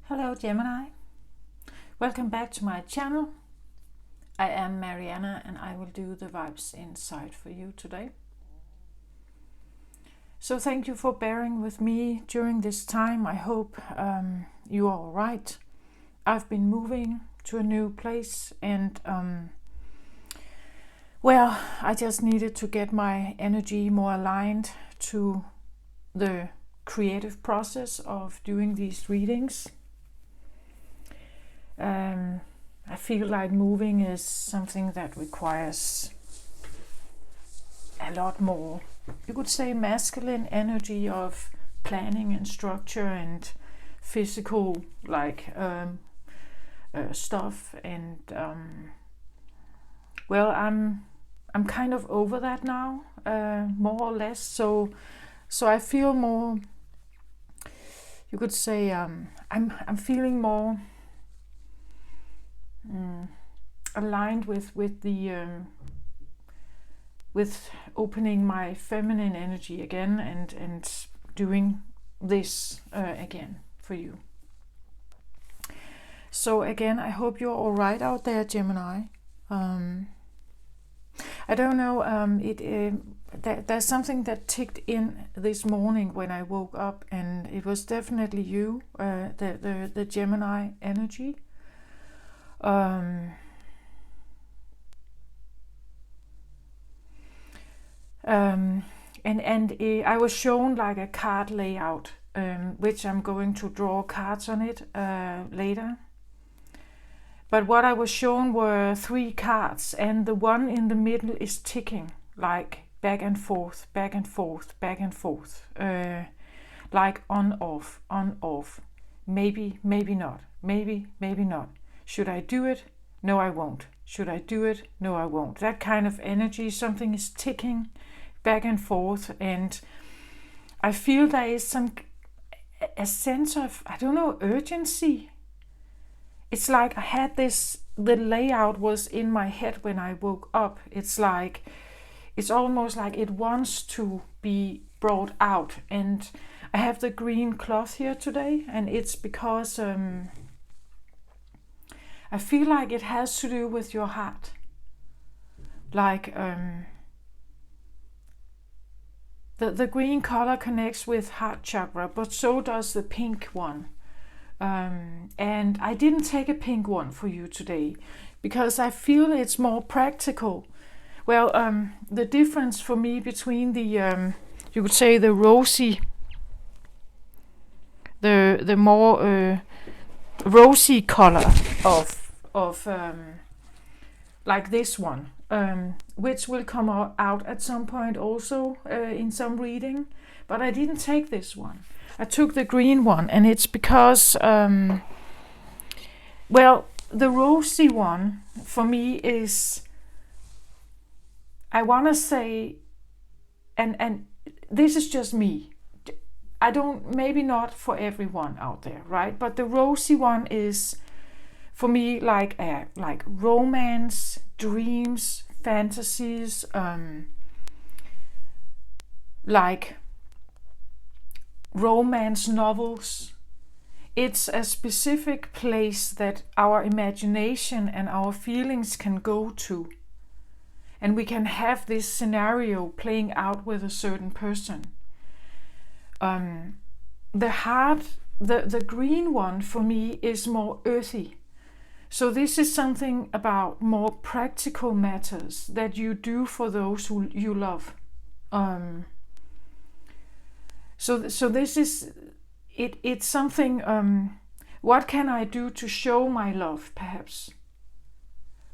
Hello Gemini, welcome back to my channel. I am Mariana and I will do the vibes inside for you today. So thank you for bearing with me during this time. I hope you are alright. I've been moving to a new place and I just needed to get my energy more aligned to the creative process of doing these readings. I feel like moving is something that requires a lot more, you could say, masculine energy of planning and structure and physical stuff. And I'm kind of over that now, more or less. So I feel more, you could say, I'm feeling more aligned with the with opening my feminine energy again and doing this again for you. So again, I hope you're all right out there, Gemini. I don't know. There's something that ticked in this morning when I woke up, and it was definitely you, the Gemini energy. I was shown like a card layout, which I'm going to draw cards on it later. But what I was shown were 3 cards, and the one in the middle is ticking, like back and forth, back and forth, back and forth, like on, off, maybe, maybe not, maybe, maybe not. Should I do it? No, I won't. Should I do it? No, I won't. That kind of energy, something is ticking back and forth, and I feel there is a sense of, I don't know, urgency. It's like I had this, the layout was in my head when I woke up. It's almost like it wants to be brought out. And I have the green cloth here today, and it's because I feel like it has to do with your heart. Like the green color connects with heart chakra, but so does the pink one. And I didn't take a pink one for you today because I feel it's more practical. Well, the difference for me between the you could say the rosy, the more rosy color of like this one, which will come out at some point also in some reading, but I didn't take this one. I took the green one, and it's because the rosy one for me is, I want to say, and this is just me, I don't, maybe not for everyone out there, right? But the rosy one is for me like romance, dreams, fantasies, like romance novels. It's a specific place that our imagination and our feelings can go to, and we can have this scenario playing out with a certain person. The heart, the green one for me is more earthy. So this is something about more practical matters that you do for those who you love. So this is it. It's something. What can I do to show my love? Perhaps.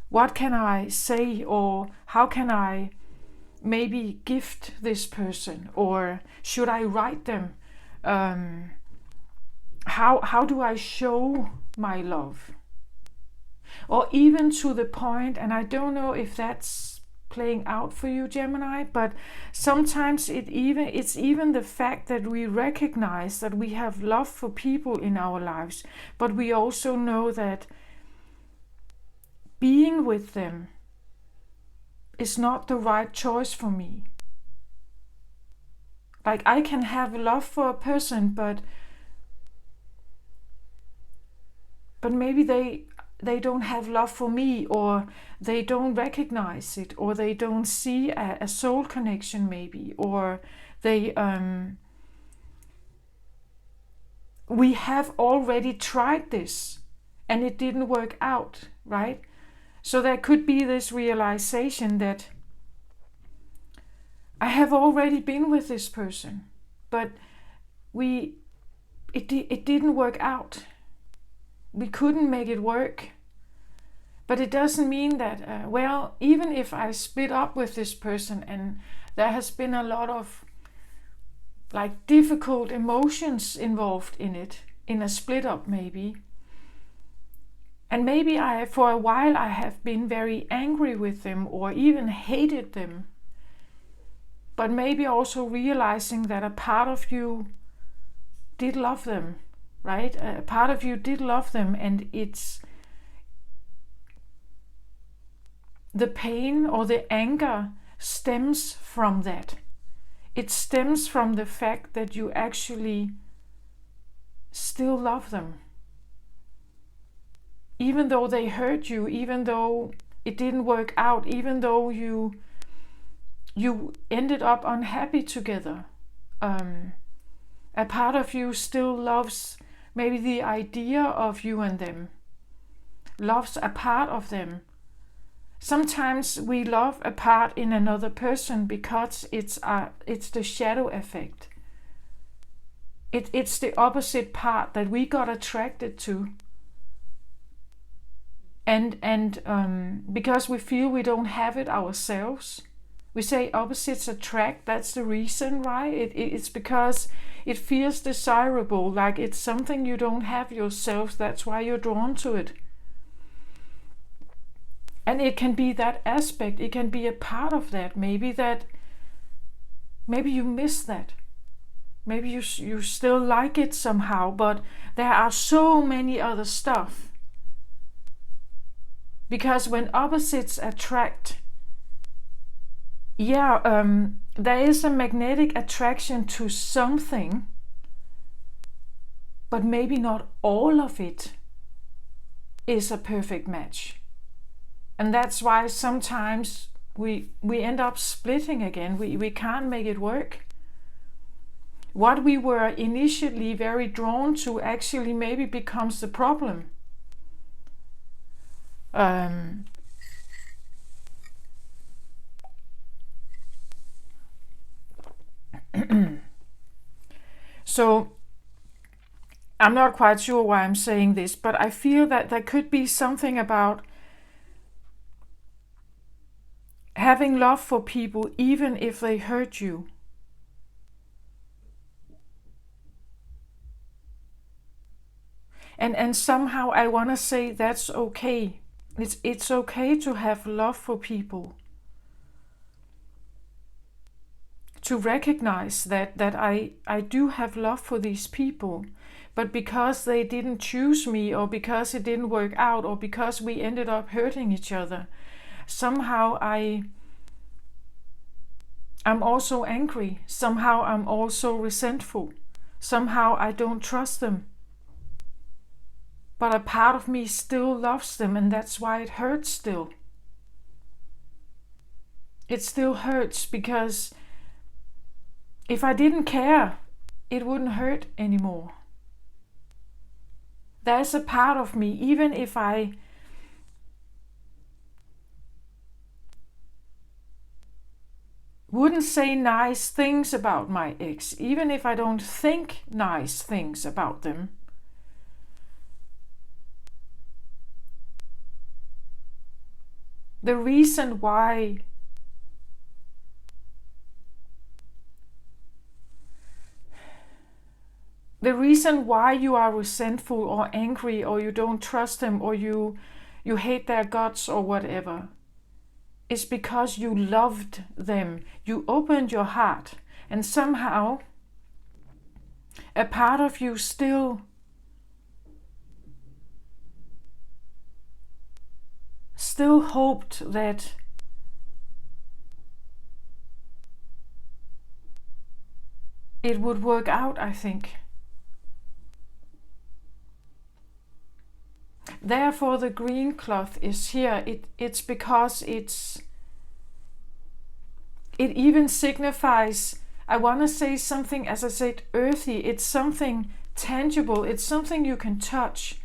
What can I say, or how can I maybe gift this person, or should I write them? How do I show my love? Or even to the point, and I don't know if that's playing out for you, Gemini, but sometimes it's even the fact that we recognize that we have love for people in our lives, but we also know that being with them is not the right choice for me. Like, I can have love for a person, but but maybe they don't have love for me, or they don't recognize it, or they don't see a soul connection maybe, or they we have already tried this and it didn't work out, right? So there could be this realization that I have already been with this person, but it didn't work out. We couldn't make it work. But it doesn't mean that, well, even if I split up with this person and there has been a lot of like difficult emotions involved in it, in a split up maybe, and maybe for a while I have been very angry with them or even hated them, but maybe also realizing that a part of you did love them, right? A part of you did love them, and it's the pain or the anger stems from that. It stems from the fact that you actually still love them. Even though they hurt you, even though it didn't work out, even though you ended up unhappy together, a part of you still loves maybe the idea of you and them, loves a part of them. Sometimes we love a part in another person because it's the shadow effect. It's the opposite part that we got attracted to. And because we feel we don't have it ourselves, we say opposites attract. That's the reason, right? It's because it feels desirable, like it's something you don't have yourself. That's why you're drawn to it. And it can be that aspect. It can be a part of that. Maybe you miss that. Maybe you still like it somehow, but there are so many other stuff. Because when opposites attract, there is a magnetic attraction to something, but maybe not all of it is a perfect match. And that's why sometimes we end up splitting again. We can't make it work. What we were initially very drawn to actually maybe becomes the problem. So I'm not quite sure why I'm saying this, but I feel that there could be something about having love for people even if they hurt you. And somehow I want to say that's okay. It's okay to have love for people. To recognize that I do have love for these people, but because they didn't choose me, or because it didn't work out, or because we ended up hurting each other, somehow I'm also angry. Somehow I'm also resentful. Somehow I don't trust them. But a part of me still loves them, and that's why it hurts still. It still hurts because if I didn't care, it wouldn't hurt anymore. There's a part of me, even if I wouldn't say nice things about my ex, even if I don't think nice things about them, the reason why you are resentful or angry, or you don't trust them, or you hate their guts or whatever, is because you loved them. You opened your heart, and somehow a part of you still hoped that it would work out, I think. therefore the green cloth is here. It's because it even signifies, I want to say something, as I said, earthy. It's something tangible. It's something you can touch,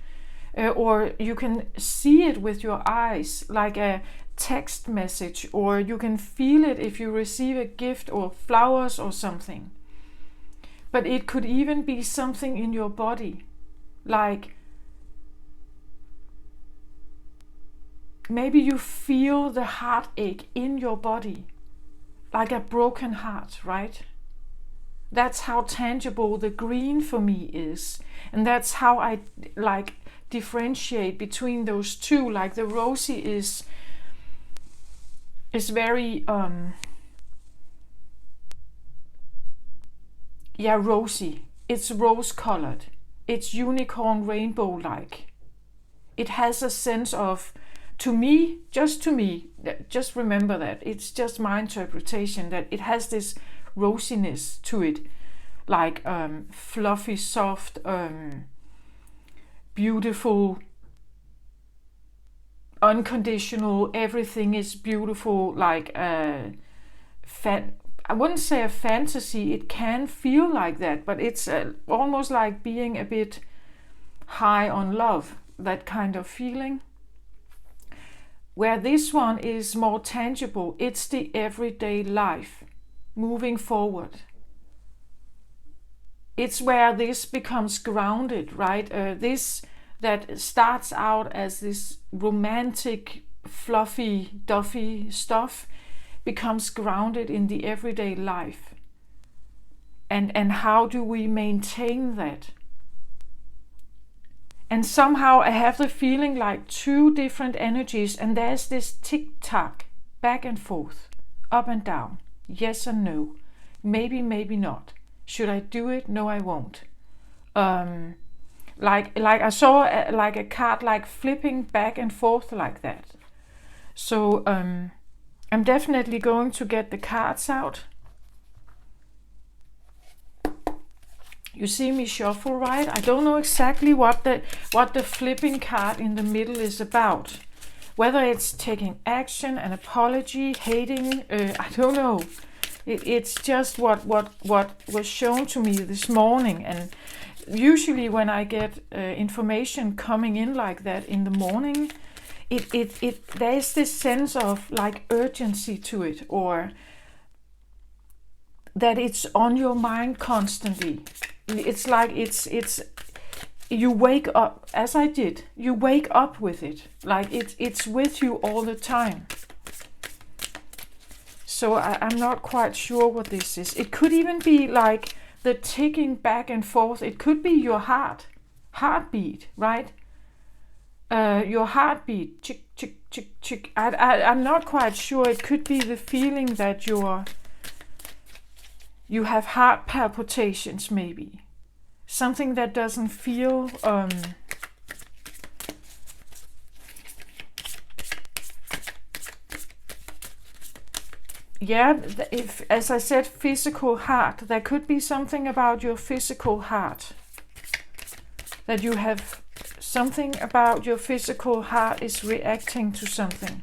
or you can see it with your eyes, like a text message, or you can feel it if you receive a gift or flowers or something. But it could even be something in your body, like maybe you feel the heartache in your body, like a broken heart, right? That's how tangible the green for me is. And that's how I like differentiate between those two. Like the rosy is very rosy. It's rose colored. It's unicorn rainbow like. It has a sense of, to me, just remember that. It's just my interpretation that it has this rosiness to it, like fluffy, soft, beautiful, unconditional, everything is beautiful, like I wouldn't say a fantasy, it can feel like that, but it's almost like being a bit high on love, that kind of feeling. Where this one is more tangible, it's the everyday life, moving forward. It's where this becomes grounded, right? This that starts out as this romantic, fluffy, duffy stuff becomes grounded in the everyday life. And how do we maintain that? And somehow I have the feeling like two different energies, and there's this tick-tock, back and forth, up and down, yes and no, maybe, maybe not. Should I do it? No, I won't. Like I saw like a card like flipping back and forth like that. So I'm definitely going to get the cards out. You see me shuffle, right? I don't know exactly what the flipping card in the middle is about. Whether it's taking action, an apology, hating, I don't know. It's just what was shown to me this morning. And usually when I get information coming in like that in the morning, there's this sense of like urgency to it, or that it's on your mind constantly. It's like it's you wake up, as I did, you wake up with it, like it's with you all the time. So I'm not quite sure what this is. It could even be like the ticking back and forth. It could be your heartbeat, right? Your heartbeat, chick, chick, chick, chick. I'm not quite sure. It could be the feeling that you have heart palpitations, maybe. Something that doesn't feel if, as I said, physical heart, there could be something about your physical heart. That you have something about your physical heart is reacting to something.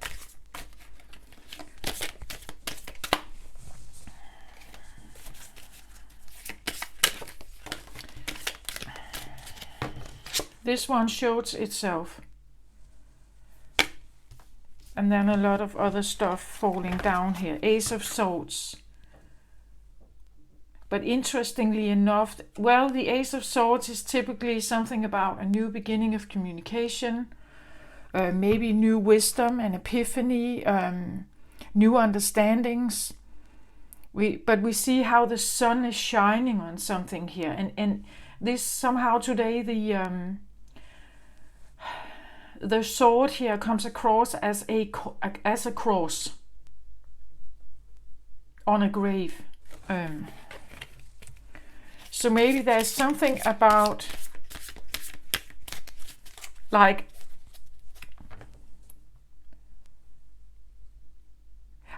This one shows itself. And then a lot of other stuff falling down here. Ace of Swords. But interestingly enough, well, the Ace of Swords is typically something about a new beginning of communication, maybe new wisdom and epiphany, new understandings. But we see how the sun is shining on something here, and this somehow today the sword here comes across as a cross on a grave. So maybe there's something about, like,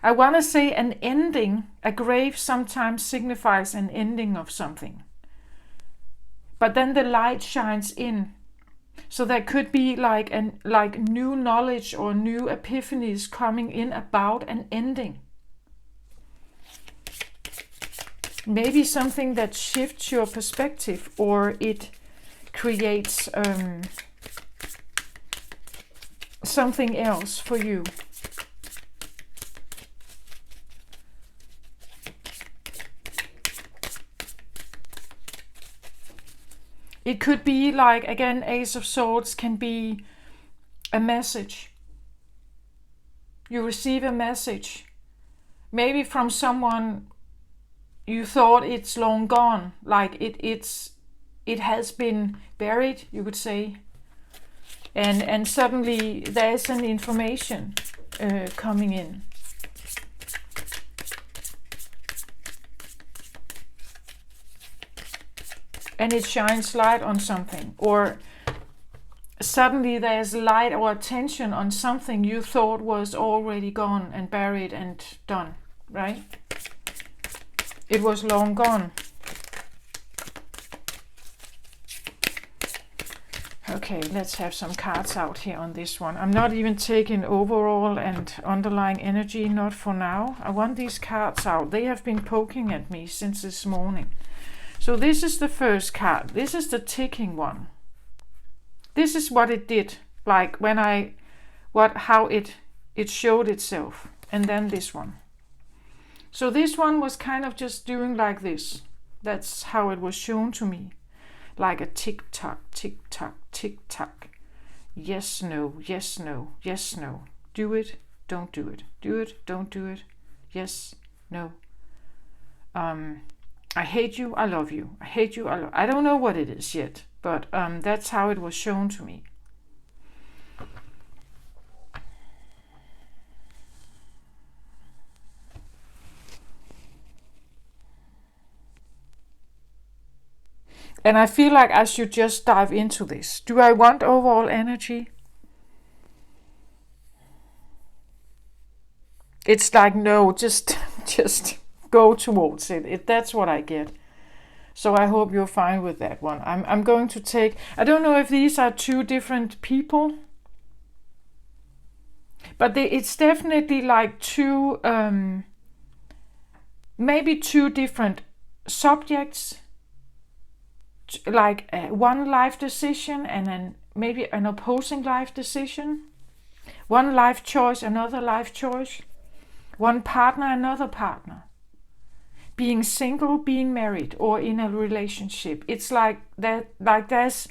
I want to say an ending. A grave sometimes signifies an ending of something. But then the light shines in So there could be like new knowledge or new epiphanies coming in about an ending. Maybe something that shifts your perspective, or it creates something else for you. It could be like, again, Ace of Swords can be a message. You receive a message, maybe from someone you thought it's long gone, like it has been buried, you could say, and suddenly there's an information coming in. And it shines light on something, or suddenly there's light or attention on something you thought was already gone and buried and done, right? It was long gone. Okay, let's have some cards out here on this one. I'm not even taking overall and underlying energy, not for now. I want these cards out. They have been poking at me since this morning. So this is the first card. This is the ticking one. This is what it did, like when how it showed itself. And then this one. So this one was kind of just doing like this. That's how it was shown to me. Like a tick-tock, tick-tock, tick-tock. Yes, no, yes, no, yes, no. Do it, don't do it. Do it, don't do it. Yes, no. I hate you, I love you. I hate you, I don't know what it is yet, but that's how it was shown to me. And I feel like I should just dive into this. Do I want overall energy? It's like, no, just go towards it. That's what I get. So I hope you're fine with that one. I'm going to take, I don't know if these are two different people, but it's definitely like two, maybe two different subjects, like one life decision and then maybe an opposing life decision. One life choice, another life choice. One partner, another partner. Being single, being married, or in a relationship. It's like that, like there's,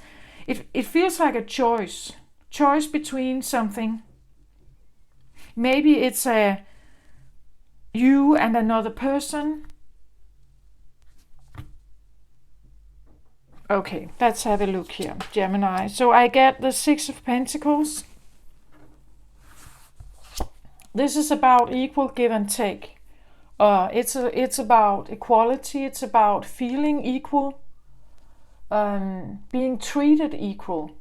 it feels like a choice between something. Maybe it's a you and another person. Okay, let's have a look here, Gemini. So I get the Six of Pentacles. This is about equal give and take. It's about equality. It's about feeling equal, being treated equal.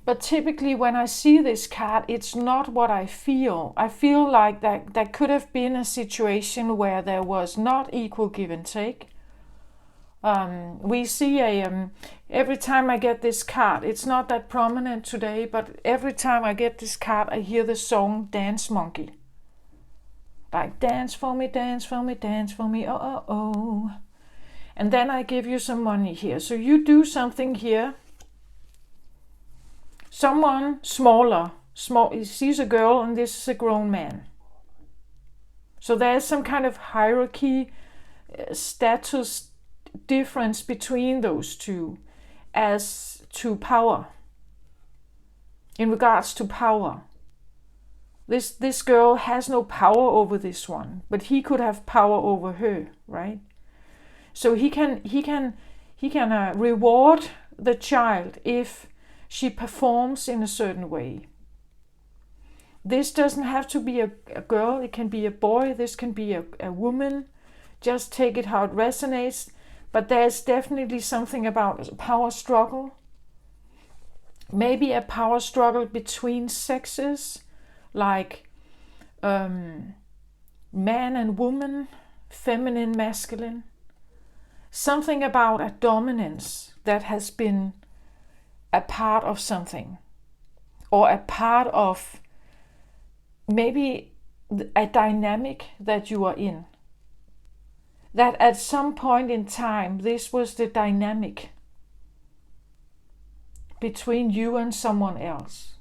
But typically when I see this card, it's not what I feel. I feel like that could have been a situation where there was not equal give and take. We see every time I get this card, it's not that prominent today, but every time I get this card, I hear the song Dance Monkey. Like, dance for me, dance for me, dance for me, oh, oh, oh. And then I give you some money here. So you do something here. Someone small, she's a girl and this is a grown man. So there's some kind of hierarchy, status difference between those two as to power. In regards to power, this girl has no power over this one, but he could have power over her, right? So he can reward the child if she performs in a certain way. This doesn't have to be a girl, it can be a boy, this can be a woman. Just take it how it resonates. But there's definitely something about a power struggle. Maybe a power struggle between sexes, like man and woman, feminine, masculine. Something about a dominance that has been a part of something, or a part of maybe a dynamic that you are in. That at some point in time, this was the dynamic between you and someone else.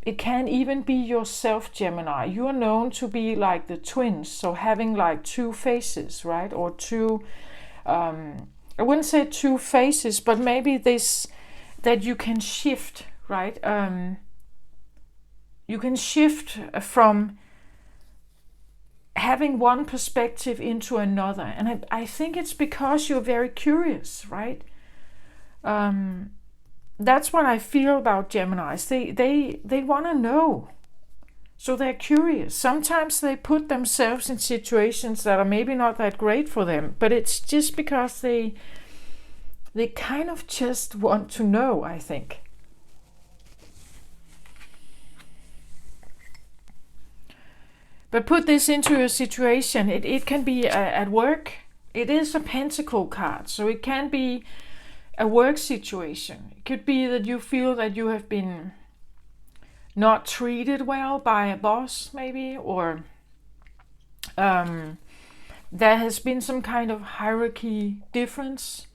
It can even be yourself, Gemini. You are known to be like the twins, so having like two faces, right? Or two, I wouldn't say two faces, but maybe this, that you can shift, right? You can shift from having one perspective into another. And I think it's because you're very curious, right? That's what I feel about Geminis. They want to know. So they're curious. Sometimes they put themselves in situations that are maybe not that great for them, but it's just because they kind of just want to know, I think. But put this into a situation. It can be at work. It is a pentacle card, so it can be a work situation. It could be that you feel that you have been not treated well by a boss, maybe, or there has been some kind of hierarchy difference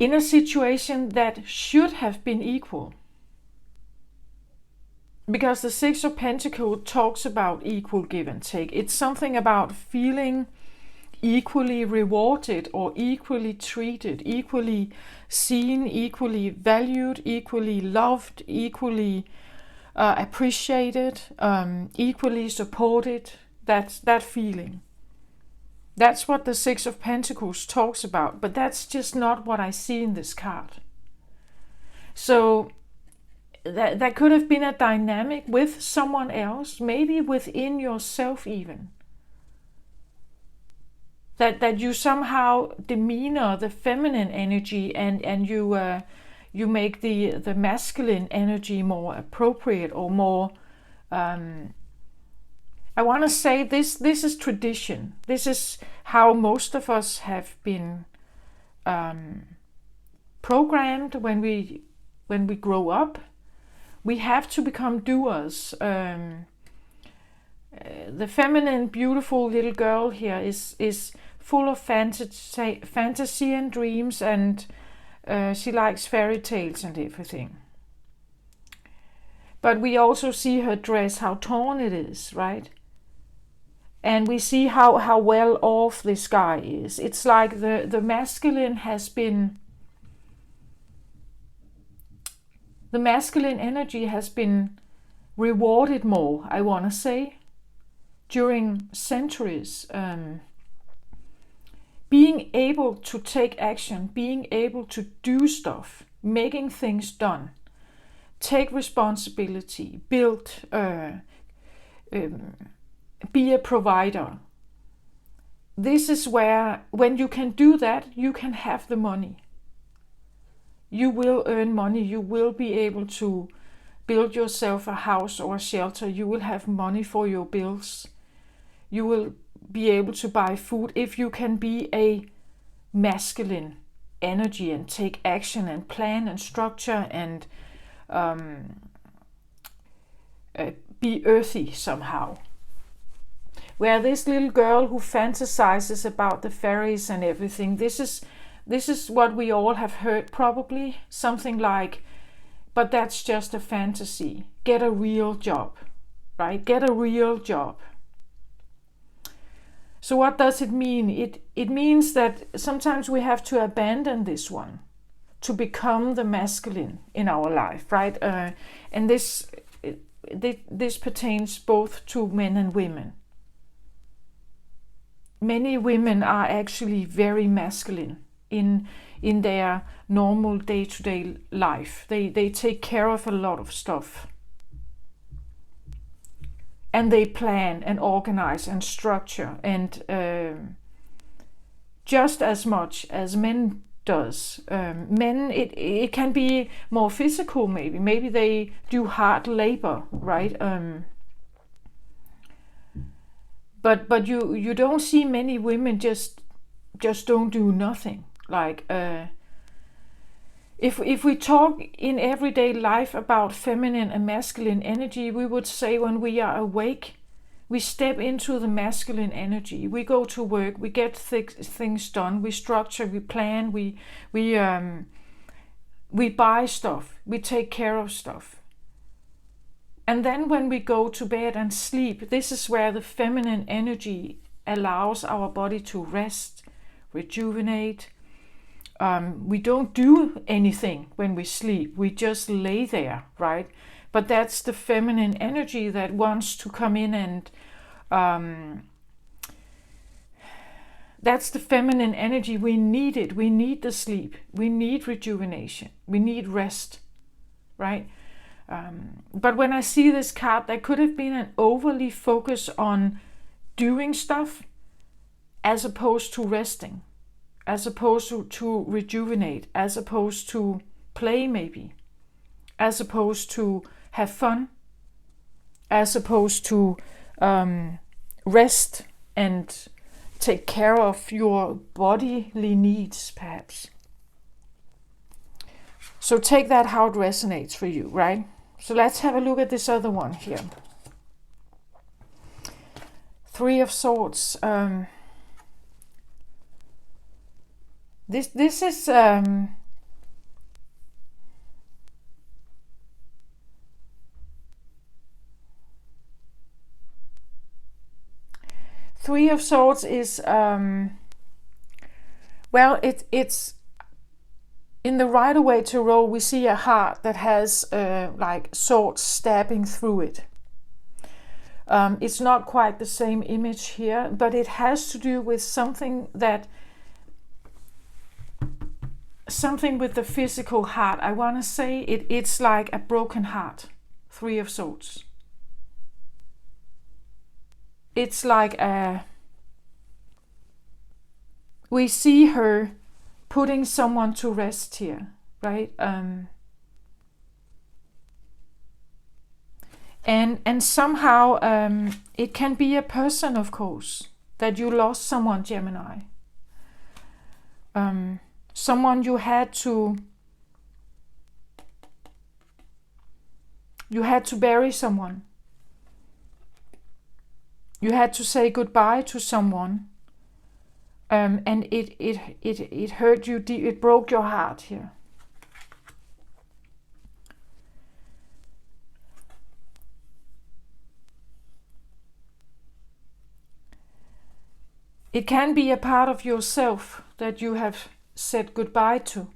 in a situation that should have been equal. Because the Six of Pentacles talks about equal give and take. It's something about feeling equally rewarded or equally treated, equally seen, equally valued, equally loved, equally appreciated, equally supported. That's that feeling. That's what the Six of Pentacles talks about, but that's just not what I see in this card. So that could have been a dynamic with someone else, maybe within yourself even. That you somehow demeanor the feminine energy and you make the masculine energy more appropriate or more. I want to say this is tradition. This is how most of us have been programmed when we grow up. We have to become doers. The feminine, beautiful little girl here is full of fantasy and dreams, and she likes fairy tales and everything. But we also see her dress, how torn it is, right? And we see how well off this guy is. It's like the masculine has been... The masculine energy has been rewarded more, I want to say, during centuries. Being able to take action, being able to do stuff, making things done, take responsibility, build, be a provider. This is where, when you can do that, you can have the money. You will earn money. You will be able to build yourself a house or a shelter. You will have money for your bills. You will be able to buy food if you can be a masculine energy and take action and plan and structure and be earthy somehow. Where this little girl who fantasizes about the fairies and everything, this is what we all have heard probably. Something like, but that's just a fantasy. Get a real job, right? Get a real job. So what does it mean? It means that sometimes we have to abandon this one to become the masculine in our life, right? And this pertains both to men and women. Many women are actually very masculine in their normal day-to-day life. They take care of a lot of stuff. And they plan and organize and structure, and just as much as men does. Men, it can be more physical maybe. Maybe they do hard labor, right? but you don't see many women just don't do nothing. Like if we talk in everyday life about feminine and masculine energy, we would say when we are awake, we step into the masculine energy. We go to work, we get things done, we structure, we plan, we buy stuff, we take care of stuff. And then when we go to bed and sleep, this is where the feminine energy allows our body to rest, rejuvenate. We don't do anything when we sleep. We just lay there, right? But that's the feminine energy that wants to come in and that's the feminine energy. We need it. We need the sleep. We need rejuvenation. We need rest, right? But when I see this card, there could have been an overly focus on doing stuff as opposed to resting, as opposed to rejuvenate, as opposed to play maybe, as opposed to have fun, as opposed to rest and take care of your bodily needs, perhaps. So take that how it resonates for you, right? So let's have a look at this other one here. Three of Swords. This is Three of Swords is well, it's in the Rider-Waite Tarot. We see a heart that has like swords stabbing through it. It's not quite the same image here, but it has to do with something with the physical heart. I want to say it's like a broken heart. Three of Swords. It's like we see her putting someone to rest here, right? And somehow it can be a person, of course, that you lost someone, Gemini. Someone you had to bury someone. You had to say goodbye to someone, and it hurt you. It broke your heart here. It can be a part of yourself that you have said goodbye to.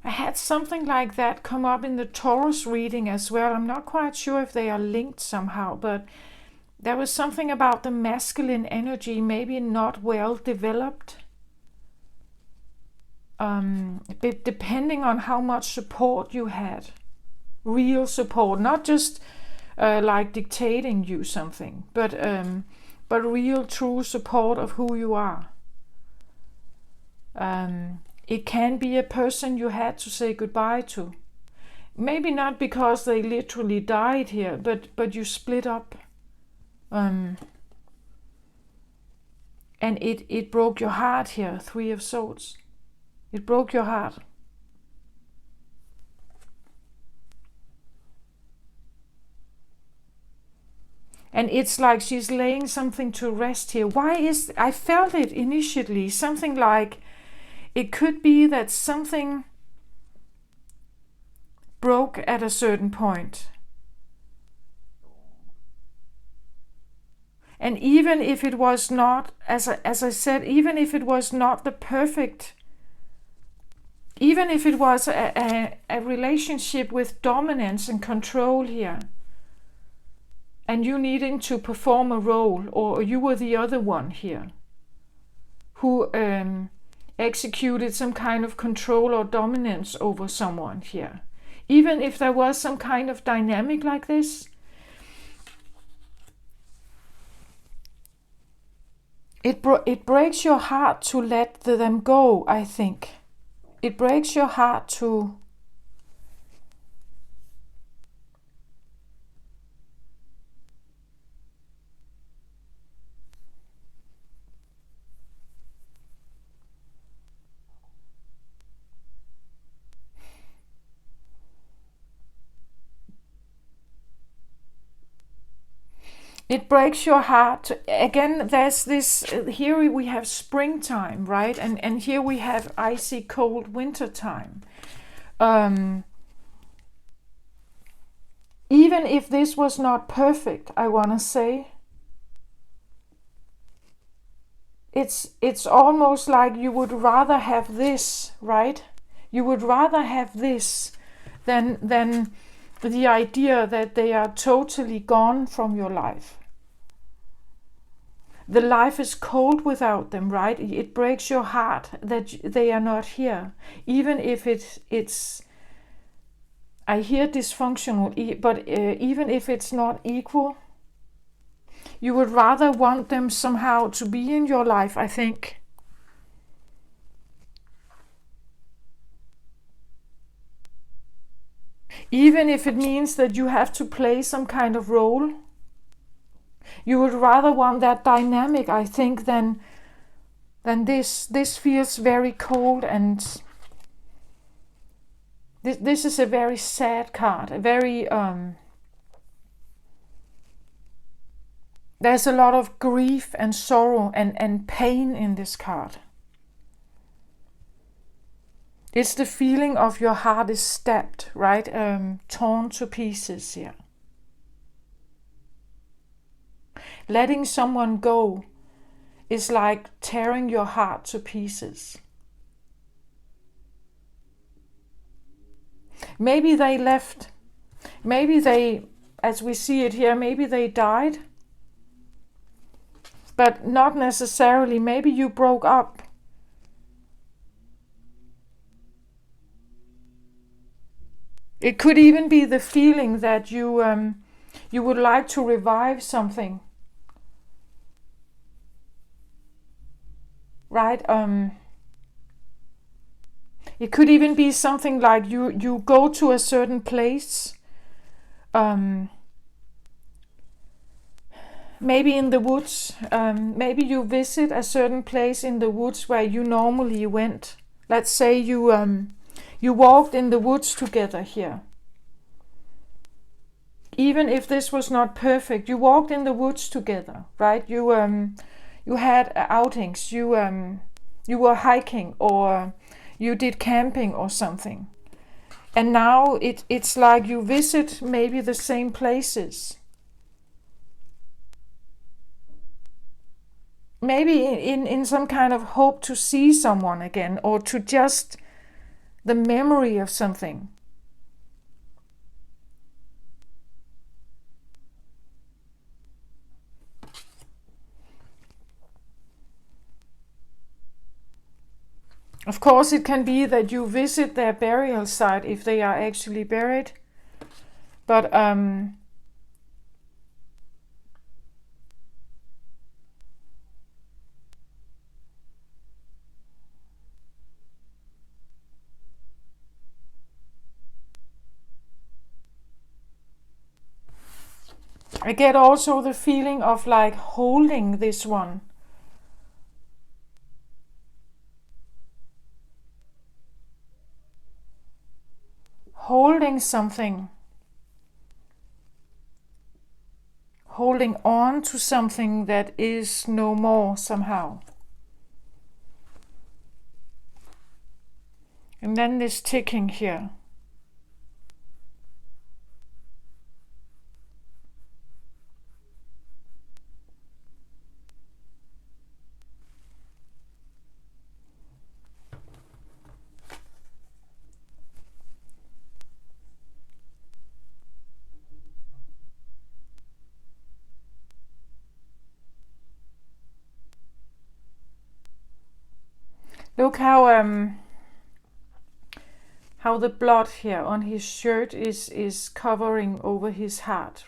I had something like that come up in the Taurus reading as well. I'm not quite sure if they are linked somehow, but there was something about the masculine energy maybe not well developed. Depending on how much support you had, real support, not just like dictating you something, but real true support of who you are. It can be a person you had to say goodbye to. Maybe not because they literally died here, but you split up. And it broke your heart here, Three of Swords. It broke your heart. And it's like she's laying something to rest here. I felt it initially, something like it could be that something broke at a certain point. And even if it was not, as I said, even if it was not the perfect, even if it was a relationship with dominance and control here, and you needing to perform a role, or you were the other one here, who executed some kind of control or dominance over someone here. Even if there was some kind of dynamic like this, It breaks your heart to let them go, I think. It breaks your heart to it breaks your heart. Again, there's this, here we have springtime, right? And here we have icy cold wintertime. Even if this was not perfect, I want to say, it's almost like you would rather have this, right? You would rather have this than the idea that they are totally gone from your life. The life is cold without them, right? It breaks your heart that they are not here. Even if it's I hear dysfunctional, but even if it's not equal, you would rather want them somehow to be in your life, I think. Even if it means that you have to play some kind of role. You would rather want that dynamic, I think, than this. This feels very cold, and this is a very sad card. A very there's a lot of grief and sorrow and pain in this card. It's the feeling of your heart is stabbed, right? Torn to pieces here. Letting someone go is like tearing your heart to pieces. Maybe they left. Maybe they, as we see it here, maybe they died. But not necessarily. Maybe you broke up. It could even be the feeling that you would like to revive something. Right? It could even be something like you go to a certain place, maybe in the woods. Maybe you visit a certain place in the woods where you normally went. Let's say you walked in the woods together here. Even if this was not perfect, you walked in the woods together, right? You had outings, you were hiking, or you did camping or something. And now it's like you visit maybe the same places. Maybe in some kind of hope to see someone again, or to just the memory of something. Of course, it can be that you visit their burial site if they are actually buried. But I get also the feeling of like holding this one. Holding something. Holding on to something that is no more somehow. And then this ticking here. Look how the blood here on his shirt is covering over his heart.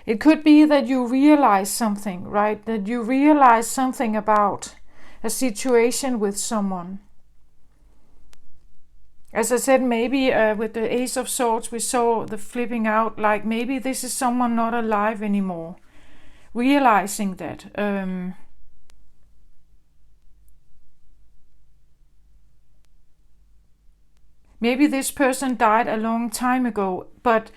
It could be that you realize something, right? That you realize something about a situation with someone. As I said, maybe with the Ace of Swords, we saw the flipping out, like maybe this is someone not alive anymore. Realizing that. Maybe this person died a long time ago, but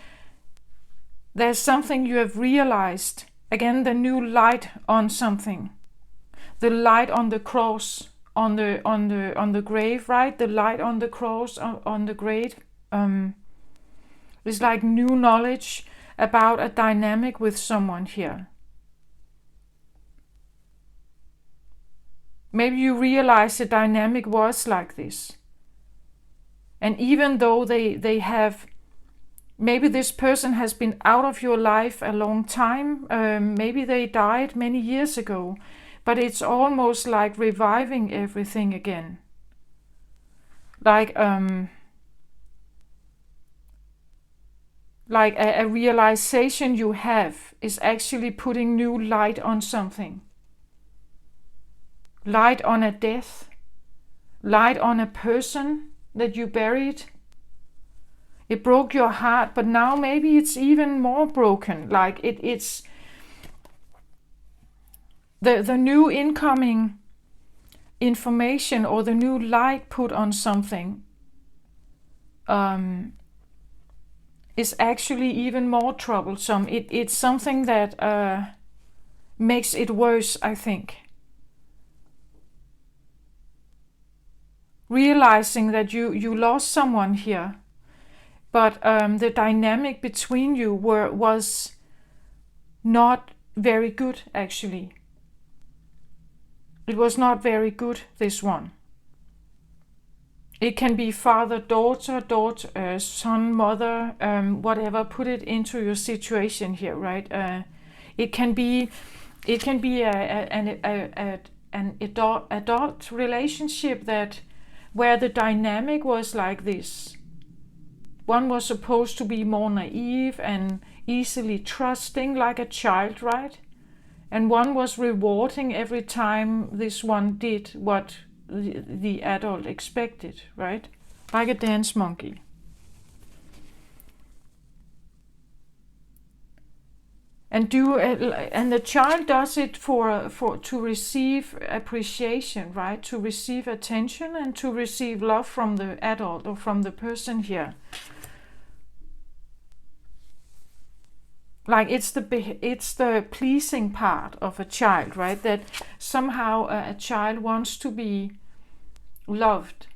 there's something you have realized. Again, the new light on something. The light on the cross, on the grave, right? The light on the cross, on the grave. It's like new knowledge about a dynamic with someone here. Maybe you realize the dynamic was like this. And even though they have, maybe this person has been out of your life a long time, maybe they died many years ago, but it's almost like reviving everything again. Like a realization you have is actually putting new light on something. Light on a death, light on a person that you buried. It broke your heart, but now maybe it's even more broken. Like it's the new incoming information or the new light put on something is actually even more troublesome. It's something that makes it worse, I think. Realizing that you lost someone here, but the dynamic between you was not very good, actually. It was not very good, this one. It can be father, daughter, son, mother, whatever. Put it into your situation here, right? It can be an adult relationship where the dynamic was like this. One was supposed to be more naive and easily trusting, like a child, right? And one was rewarding every time this one did what the adult expected, right? Like a dance monkey. And the child does it to receive appreciation, right? To receive attention and to receive love from the adult or from the person here. Like it's the pleasing part of a child, right? That somehow a child wants to be loved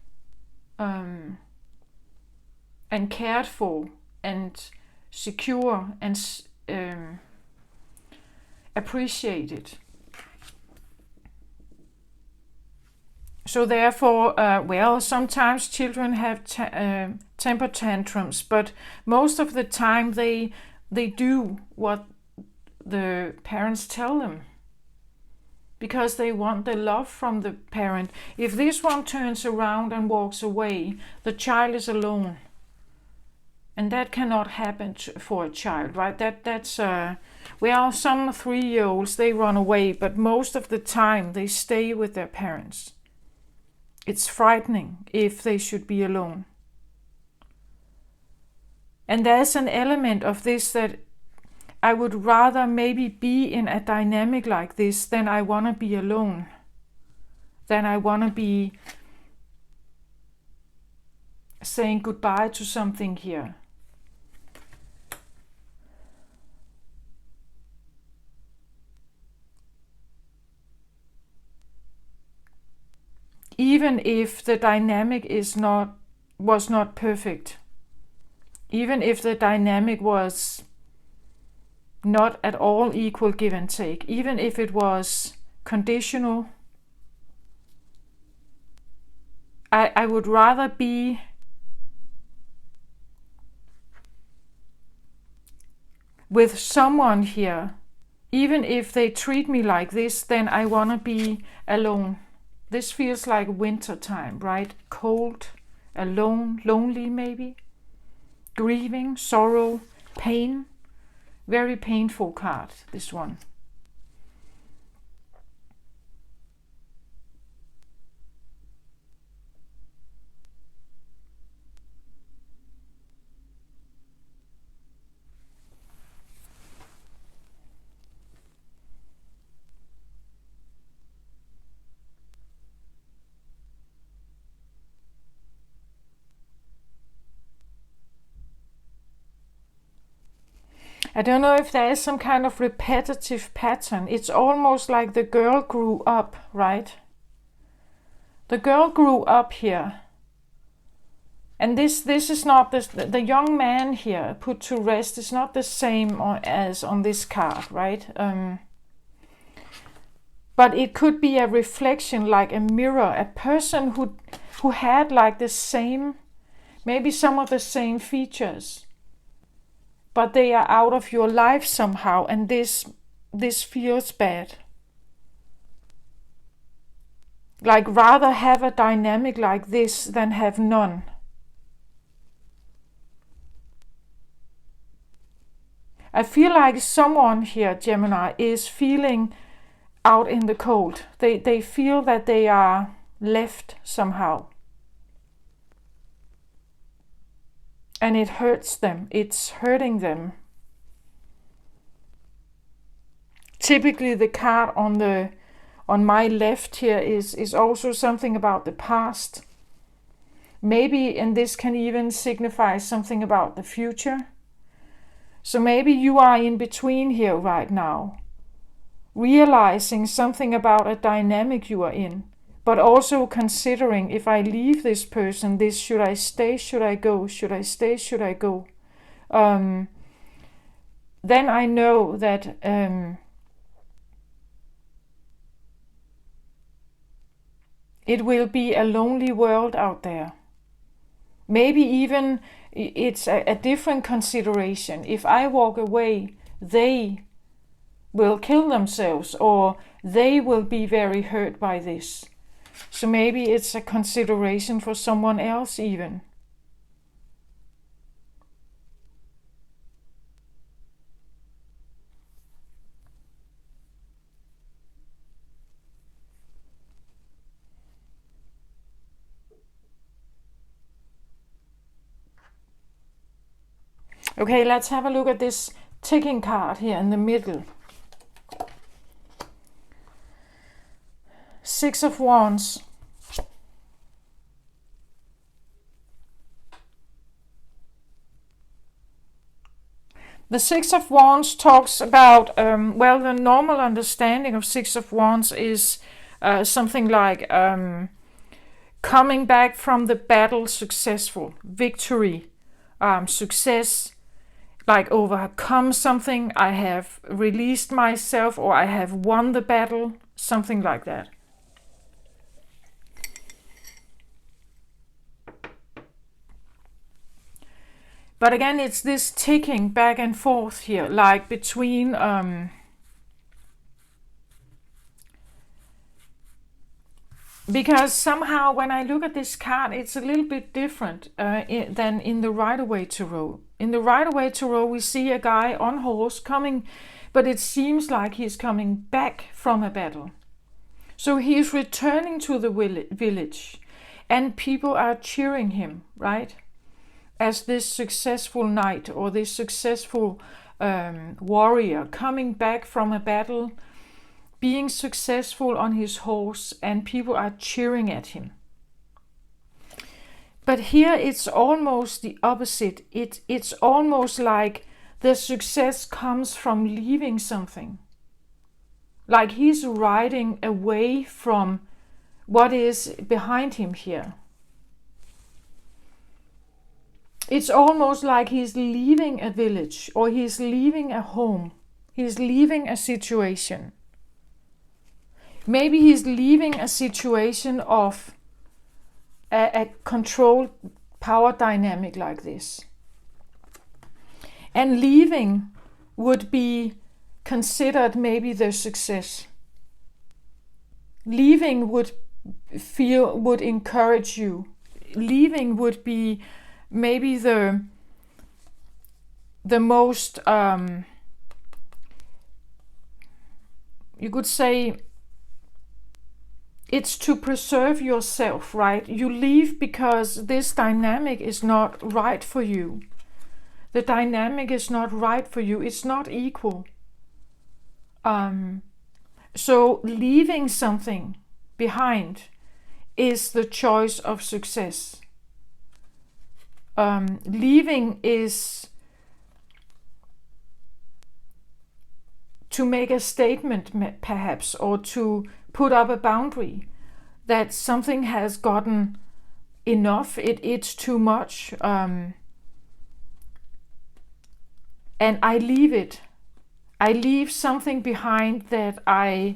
and cared for and secure and appreciated. So therefore, sometimes children have temper tantrums, but most of the time they do what the parents tell them because they want the love from the parent. If this one turns around and walks away, the child is alone. And that cannot happen for a child, right? That's some 3-year-olds, they run away, but most of the time they stay with their parents. It's frightening if they should be alone. And there's an element of this that I would rather maybe be in a dynamic like this than I want to be alone. Than I want to be saying goodbye to something here. Even if the dynamic was not perfect. Even if the dynamic was not at all equal give and take, even if it was conditional, I would rather be with someone here, even if they treat me like this, then I want to be alone. This feels like winter time, right? Cold, alone, lonely maybe. Grieving, sorrow, pain, Very painful card, this one. I don't know if there is some kind of repetitive pattern. It's almost like the girl grew up, right? The girl grew up here. And this is not the young man here put to rest is not the same as on this card, right? But it could be a reflection, like a mirror, a person who had like the same, maybe some of the same features, but they are out of your life somehow, and this feels bad. Like rather have a dynamic like this than have none. I feel like someone here, Gemini, is feeling out in the cold. They feel that they are left somehow. And it hurts them. It's hurting them. Typically the card on my left here is also something about the past. Maybe, and this can even signify something about the future. So maybe you are in between here right now, realizing something about a dynamic you are in, but also considering, if I leave this person, should I stay, should I go, should I stay, should I go? Then I know that it will be a lonely world out there. Maybe even it's a different consideration. If I walk away, they will kill themselves, or they will be very hurt by this. So maybe it's a consideration for someone else even. Okay, let's have a look at this ticking card here in the middle. Six of Wands. The Six of Wands talks about, well, the normal understanding of Six of Wands is something like coming back from the battle successful, victory, success, like overcome something, I have released myself, or I have won the battle, something like that. But again, it's this ticking back and forth here, like between because somehow when I look at this card, it's a little bit different than in the Rider-Waite Tarot. In the Rider-Waite Tarot, we see a guy on horse coming, but it seems like he's coming back from a battle. So he's returning to the village, and people are cheering him, right? As this successful knight, or this successful warrior coming back from a battle, being successful on his horse, and people are cheering at him. But here it's almost the opposite. It's almost like the success comes from leaving something. Like he's riding away from what is behind him here. It's almost like he's leaving a village, or he's leaving a home. He's leaving a situation. Maybe he's leaving a situation of a controlled power dynamic like this. And leaving would be considered maybe the success. Leaving would encourage you. Leaving would be maybe the most you could say, it's to preserve yourself, right? You leave because this dynamic is not right for you. The dynamic is not right for you. It's not equal. So leaving something behind is the choice of success. Leaving is to make a statement, perhaps, or to put up a boundary that something has gotten enough, it's too much, and I leave it. I leave something behind that I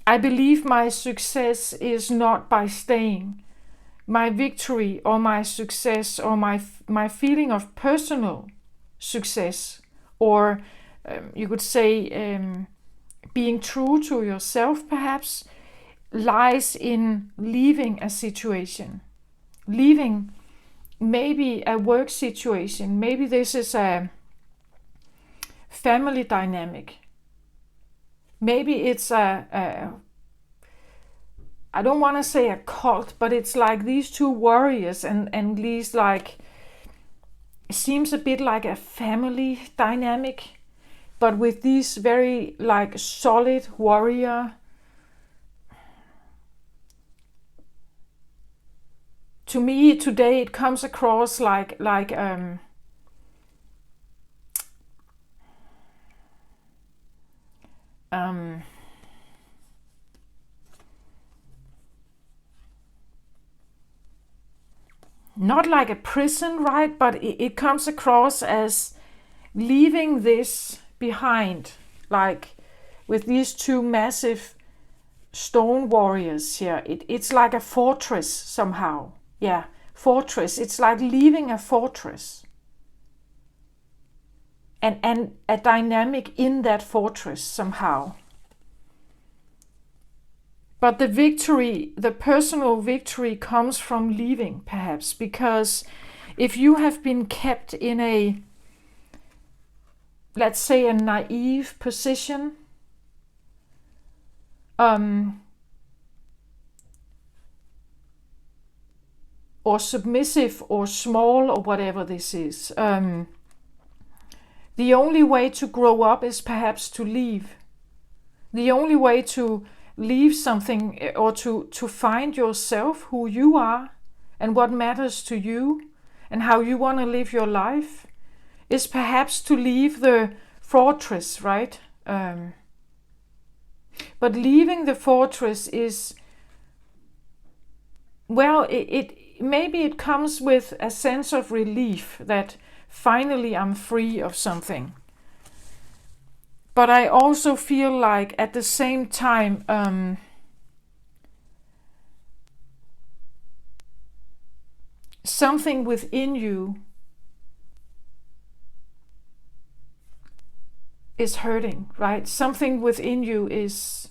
believe my success is not by staying. My victory or my success or my feeling of personal success, or you could say being true to yourself, perhaps, lies in leaving a situation. Leaving maybe a work situation. Maybe this is a family dynamic. Maybe it's I don't want to say a cult, but it's like these two warriors and these, like, it seems a bit like a family dynamic, but with these very, like, solid warrior. To me today it comes across like not like a prison, right? But it comes across as leaving this behind, like with these two massive stone warriors here. It's like a fortress somehow. Yeah, fortress. It's like leaving a fortress. And a dynamic in that fortress somehow. But the victory, the personal victory, comes from leaving, perhaps, because if you have been kept in a, let's say, a naive position, or submissive or small or whatever this is, the only way to grow up is perhaps to leave. The only way to leave something, or to find yourself, who you are and what matters to you and how you want to live your life, is perhaps to leave the fortress, right? But leaving the fortress is, well, it maybe it comes with a sense of relief that finally I'm free of something. But I also feel like at the same time, something within you is hurting, right? Something within you is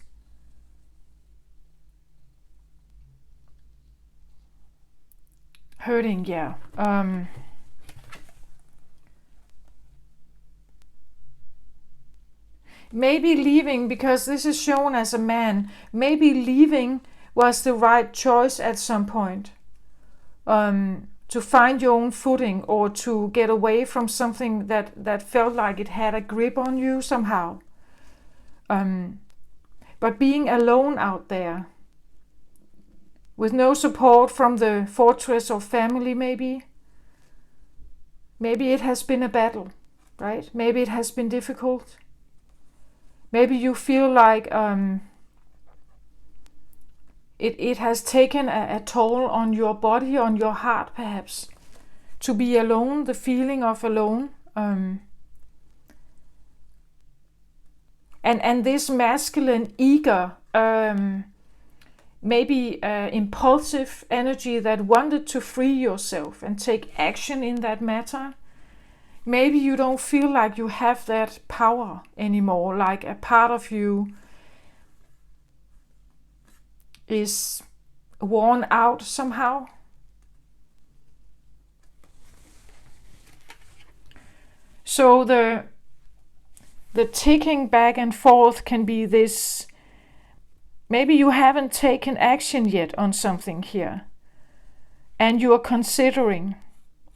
hurting, yeah. Maybe leaving, because this is shown as a man, maybe leaving was the right choice at some point. To find your own footing, or to get away from something that felt like it had a grip on you somehow. But being alone out there, with no support from the fortress or family, maybe it has been a battle, right? Maybe it has been difficult. Maybe you feel like it has taken a toll on your body, on your heart, perhaps, to be alone, the feeling of alone. And this masculine, eager, maybe impulsive energy that wanted to free yourself and take action in that matter. Maybe you don't feel like you have that power anymore, like a part of you is worn out somehow. So the ticking back and forth can be this. Maybe you haven't taken action yet on something here, and you are considering,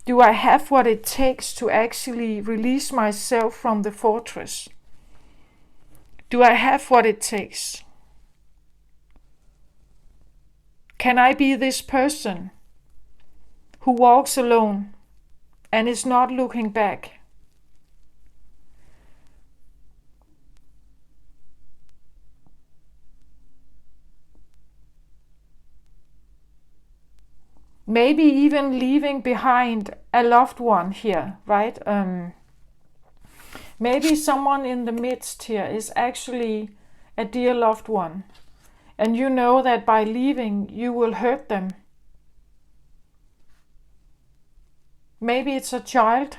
do I have what it takes to actually release myself from the fortress? Do I have what it takes? Can I be this person who walks alone and is not looking back? Maybe even leaving behind a loved one here, right? Maybe someone in the midst here is actually a dear loved one, and you know that by leaving you will hurt them. Maybe it's a child.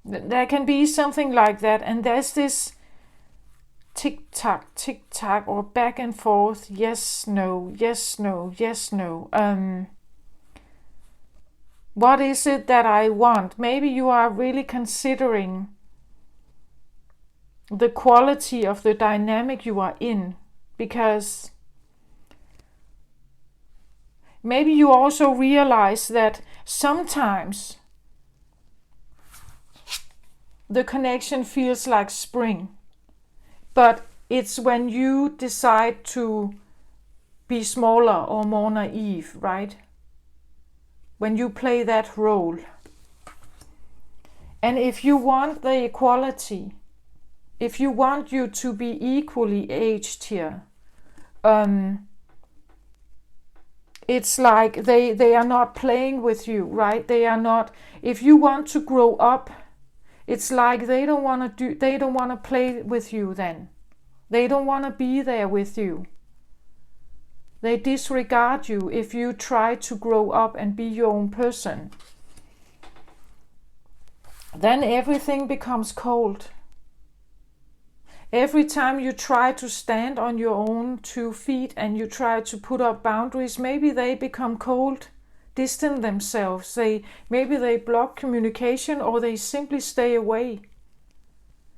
There can be something like that, and there's this tick tock, or back and forth, yes, no, yes, no, yes, no. What is it that I want? Maybe you are really considering the quality of the dynamic you are in, because maybe you also realize that sometimes the connection feels like spring, but it's when you decide to be smaller or more naive, right? When you play that role. And if you want the equality, if you want you to be equally aged here, it's like they are not playing with you, right? They are not. If you want to grow up, it's like they don't want to play with you then. They don't want to be there with you. They disregard you if you try to grow up and be your own person. Then everything becomes cold. Every time you try to stand on your own 2 feet and you try to put up boundaries, maybe they become cold, distant themselves. Maybe they block communication, or they simply stay away.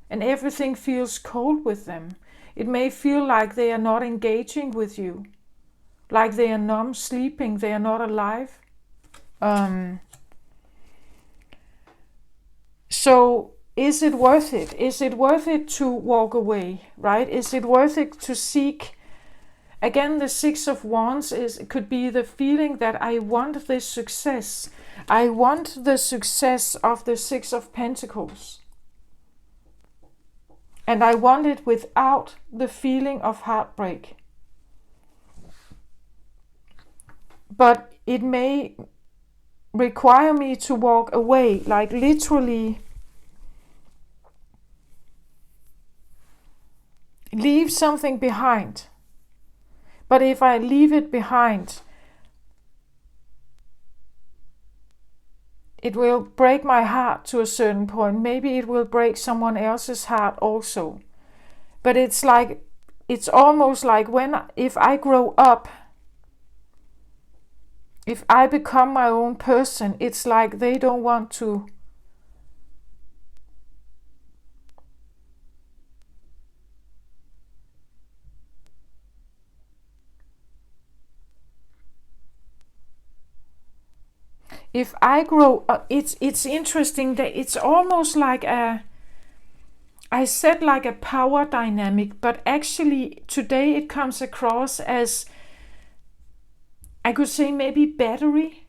And everything feels cold with them. It may feel like they are not engaging with you, like they are numb, sleeping, they are not alive. So is it worth it? Is it worth it to walk away, right? Is it worth it to seek? Again, the Six of Wands could be the feeling that I want this success. I want the success of the Six of Pentacles. And I want it without the feeling of heartbreak. But it may require me to walk away, like literally leave something behind. But if I leave it behind, it will break my heart to a certain point. Maybe it will break someone else's heart also. But it's almost like if I grow up, if I become my own person, it's like they don't want to. If I grow up, it's interesting that it's almost like I said like a power dynamic, but actually today it comes across as, I could say maybe battery,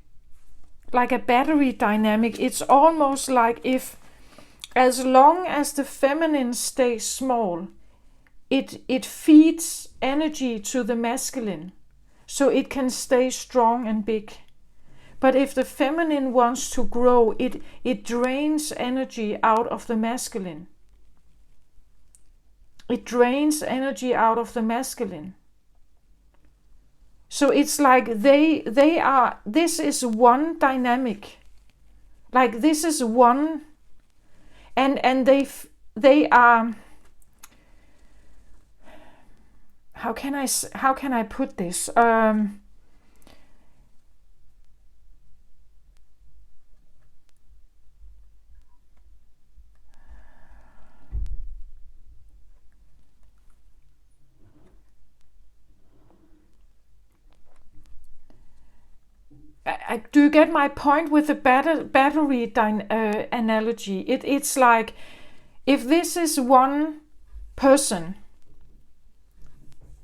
like a battery dynamic. It's almost like if, as long as the feminine stays small, it feeds energy to the masculine, so it can stay strong and big. But if the feminine wants to grow, it drains energy out of the masculine. It drains energy out of the masculine. So it's like they are, this is one dynamic. Like this is one, and they are, how can I put this? do you get my point with the battery analogy? It's like, if this is one person,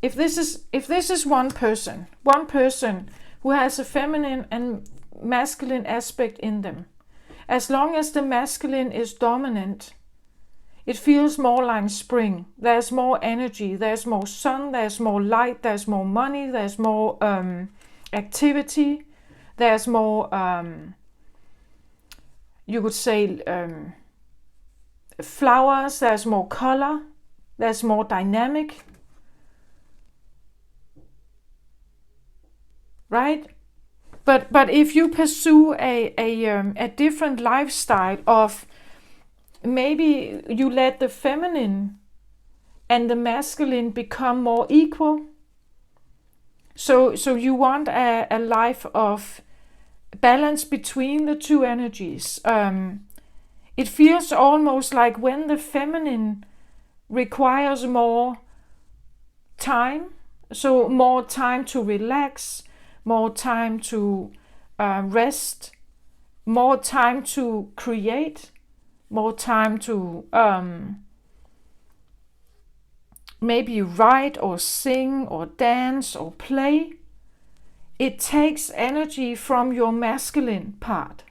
if this is one person who has a feminine and masculine aspect in them, as long as the masculine is dominant, it feels more like spring. There's more energy, there's more sun, there's more light, there's more money, there's more activity, there's more, you could say, flowers, there's more color, there's more dynamic. Right? But if you pursue a different lifestyle of, maybe you let the feminine and the masculine become more equal. So you want a life of balance between the two energies. It feels almost like when the feminine requires more time, so more time to relax, more time to rest, more time to create, more time to maybe write or sing or dance or play. It takes energy from your masculine part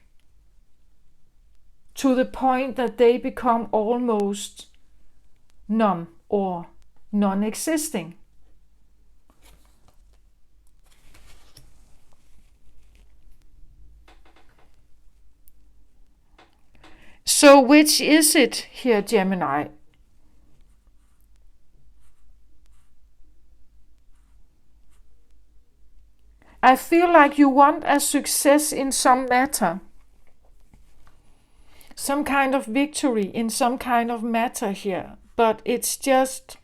to the point that they become almost numb or non-existing. So which is it here, Gemini? I feel like you want a success in some matter, some kind of victory in some kind of matter here, but it's just,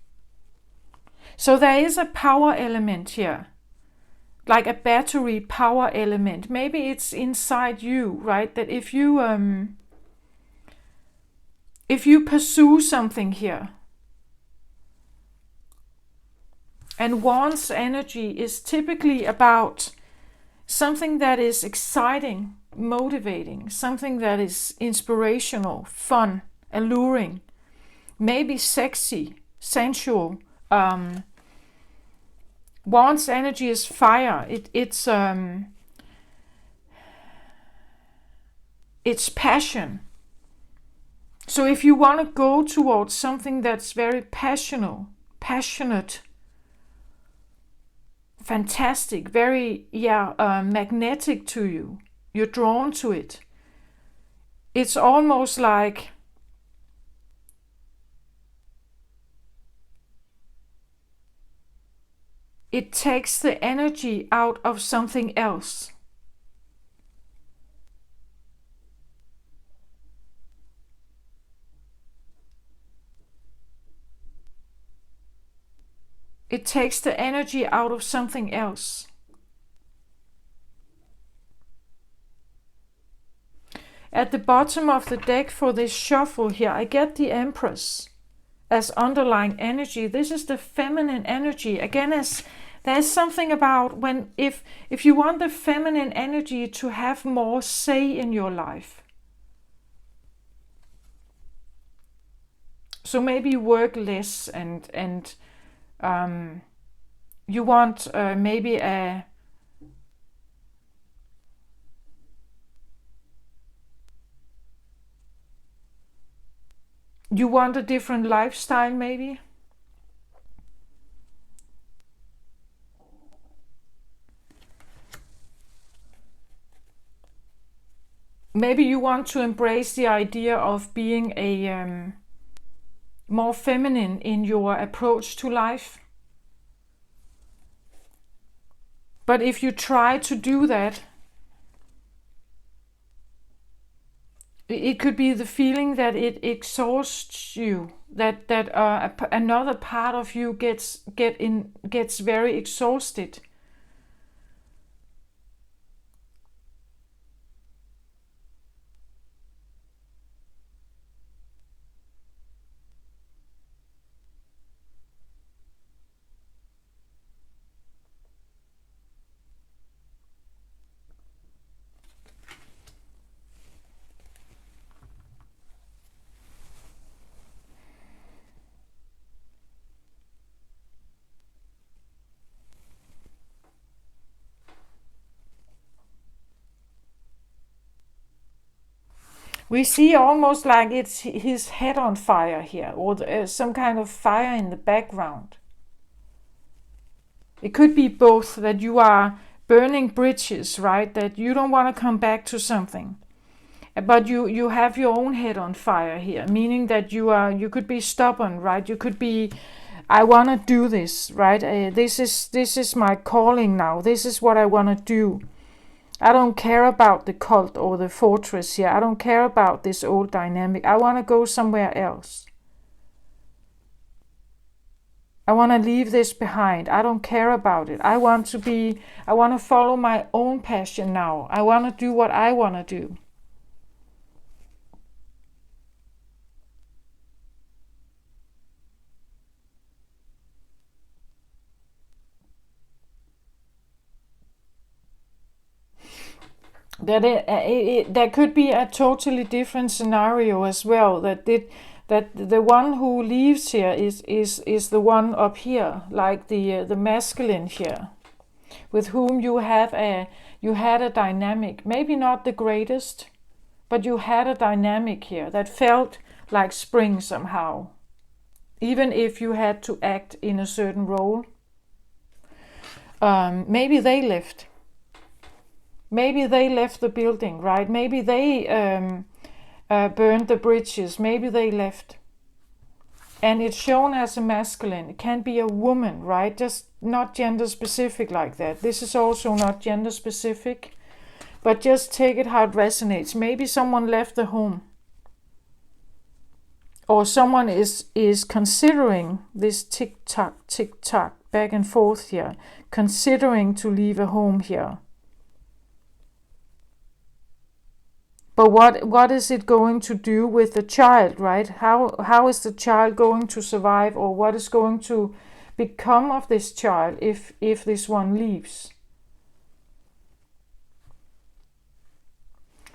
so there is a power element here, like a battery power element. Maybe it's inside you, right? That if you pursue something here, and one's energy is typically about something that is exciting, motivating, something that is inspirational, fun, alluring, maybe sexy, sensual. One's energy is fire. It's passion. So if you want to go towards something that's very passionate, fantastic, very magnetic to you, you're drawn to it. It's almost like it takes the energy out of something else. It takes the energy out of something else. At the bottom of the deck for this shuffle here, I get the Empress as underlying energy. This is the feminine energy. Again, as there's something about when, if you want the feminine energy to have more say in your life. So maybe you work less and you want maybe you want a different lifestyle, maybe. Maybe you want to embrace the idea of being a more feminine in your approach to life. But if you try to do that, it could be the feeling that it exhausts you, that another part of you gets very exhausted. We see almost like it's his head on fire here, or some kind of fire in the background. It could be both, that you are burning bridges, right? That you don't want to come back to something. But you have your own head on fire here, meaning that you could be stubborn, right? You could be, I want to do this, right? This is my calling now. This is what I want to do. I don't care about the cult or the fortress here. I don't care about this old dynamic. I want to go somewhere else. I want to leave this behind. I don't care about it. I want to follow my own passion now. I want to do what I want to do. There could be a totally different scenario as well. That the one who leaves here is the one up here, like the masculine here, with whom you had a dynamic. Maybe not the greatest, but you had a dynamic here that felt like spring somehow, even if you had to act in a certain role. Maybe they left. Maybe they left the building, right? Maybe they burned the bridges. Maybe they left. And it's shown as a masculine. It can be a woman, right? Just not gender specific like that. This is also not gender specific. But just take it how it resonates. Maybe someone left the home. Or someone is considering this tick-tock, back and forth here. Considering to leave a home here. But what is it going to do with the child, right? How is the child going to survive, or what is going to become of this child if this one leaves?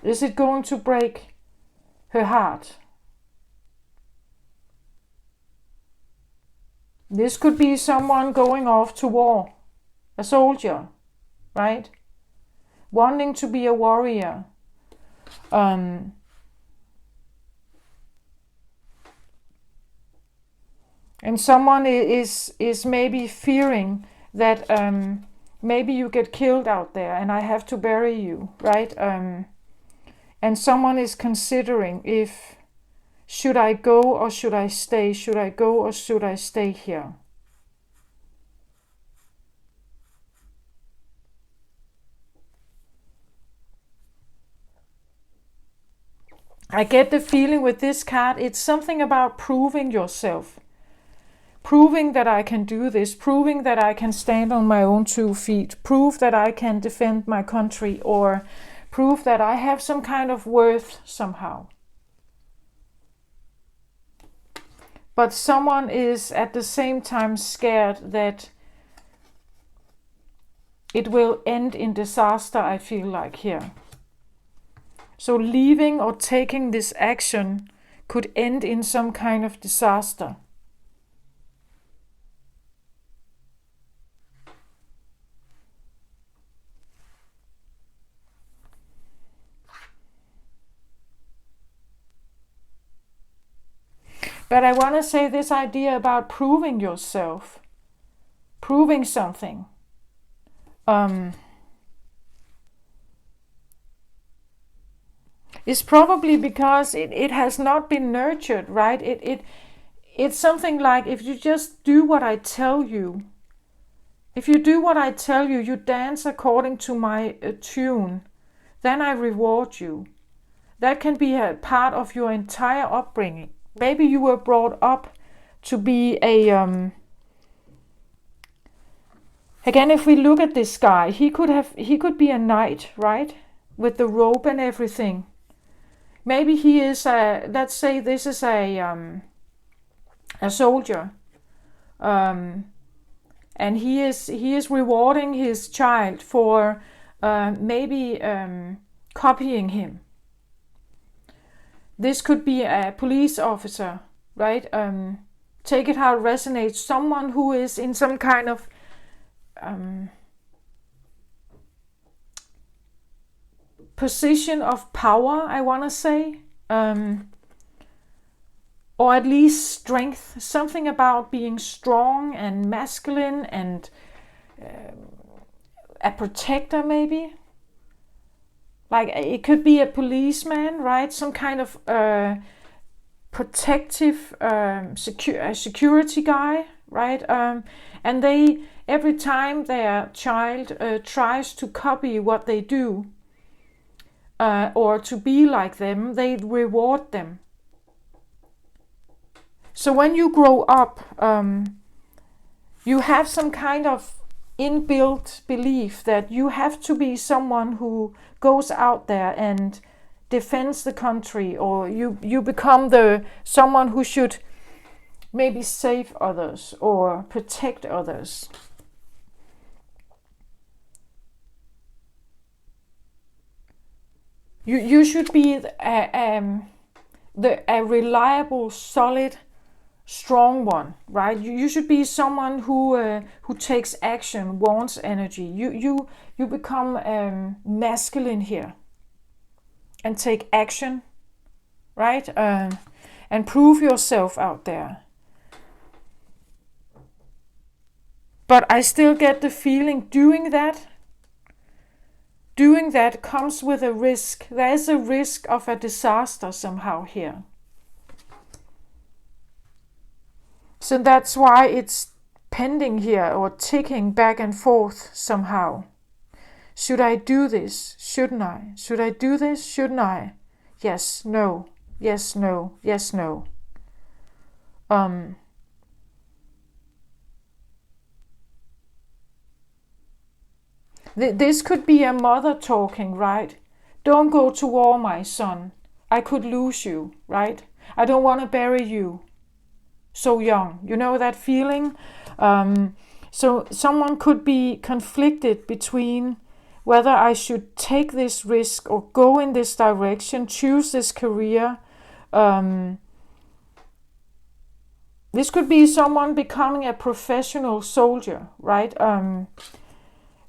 Is it going to break her heart? This could be someone going off to war, a soldier, right? Wanting to be a warrior. And someone is maybe fearing that maybe you get killed out there and I have to bury you, right? And someone is considering, if should I go or should I stay? Should I go or should I stay here? I get the feeling with this card, it's something about proving yourself. Proving that I can do this, proving that I can stand on my own 2 feet, prove that I can defend my country, or prove that I have some kind of worth somehow. But someone is at the same time scared that it will end in disaster, I feel like here. So leaving or taking this action could end in some kind of disaster. But I want to say this idea about proving yourself, proving something. It's probably because it has not been nurtured, right? It's something like, if you just do what I tell you, if you do what I tell you, you dance according to my tune, then I reward you. That can be a part of your entire upbringing. Maybe you were brought up to be again, if we look at this guy, he could be a knight, right? With the robe and everything. Maybe he is let's say this is a soldier. And he is rewarding his child for maybe copying him. This could be a police officer, right? Take it how it resonates. Someone who is in some kind of position of power, I want to say. or at least strength, something about being strong and masculine and a protector maybe. Like it could be a policeman, right? Some kind of protective security guy, right? And they, every time their child tries to copy what they do or to be like them, they reward them. So when you grow up, you have some kind of inbuilt belief that you have to be someone who goes out there and defends the country, or you become someone who should maybe save others or protect others. You should be a reliable, solid, strong one, right? You should be someone who takes action, wants energy. You become masculine here and take action, right? And prove yourself out there. But I still get the feeling doing that comes with a risk. There is a risk of a disaster somehow here. So that's why it's pending here or ticking back and forth somehow. Should I do this? Shouldn't I? Should I do this? Shouldn't I? Yes, no. Yes, no. Yes, no. This could be a mother talking, right? Don't go to war, my son. I could lose you, right? I don't want to bury you so young. You know that feeling? So someone could be conflicted between whether I should take this risk or go in this direction, choose this career. This could be someone becoming a professional soldier, right?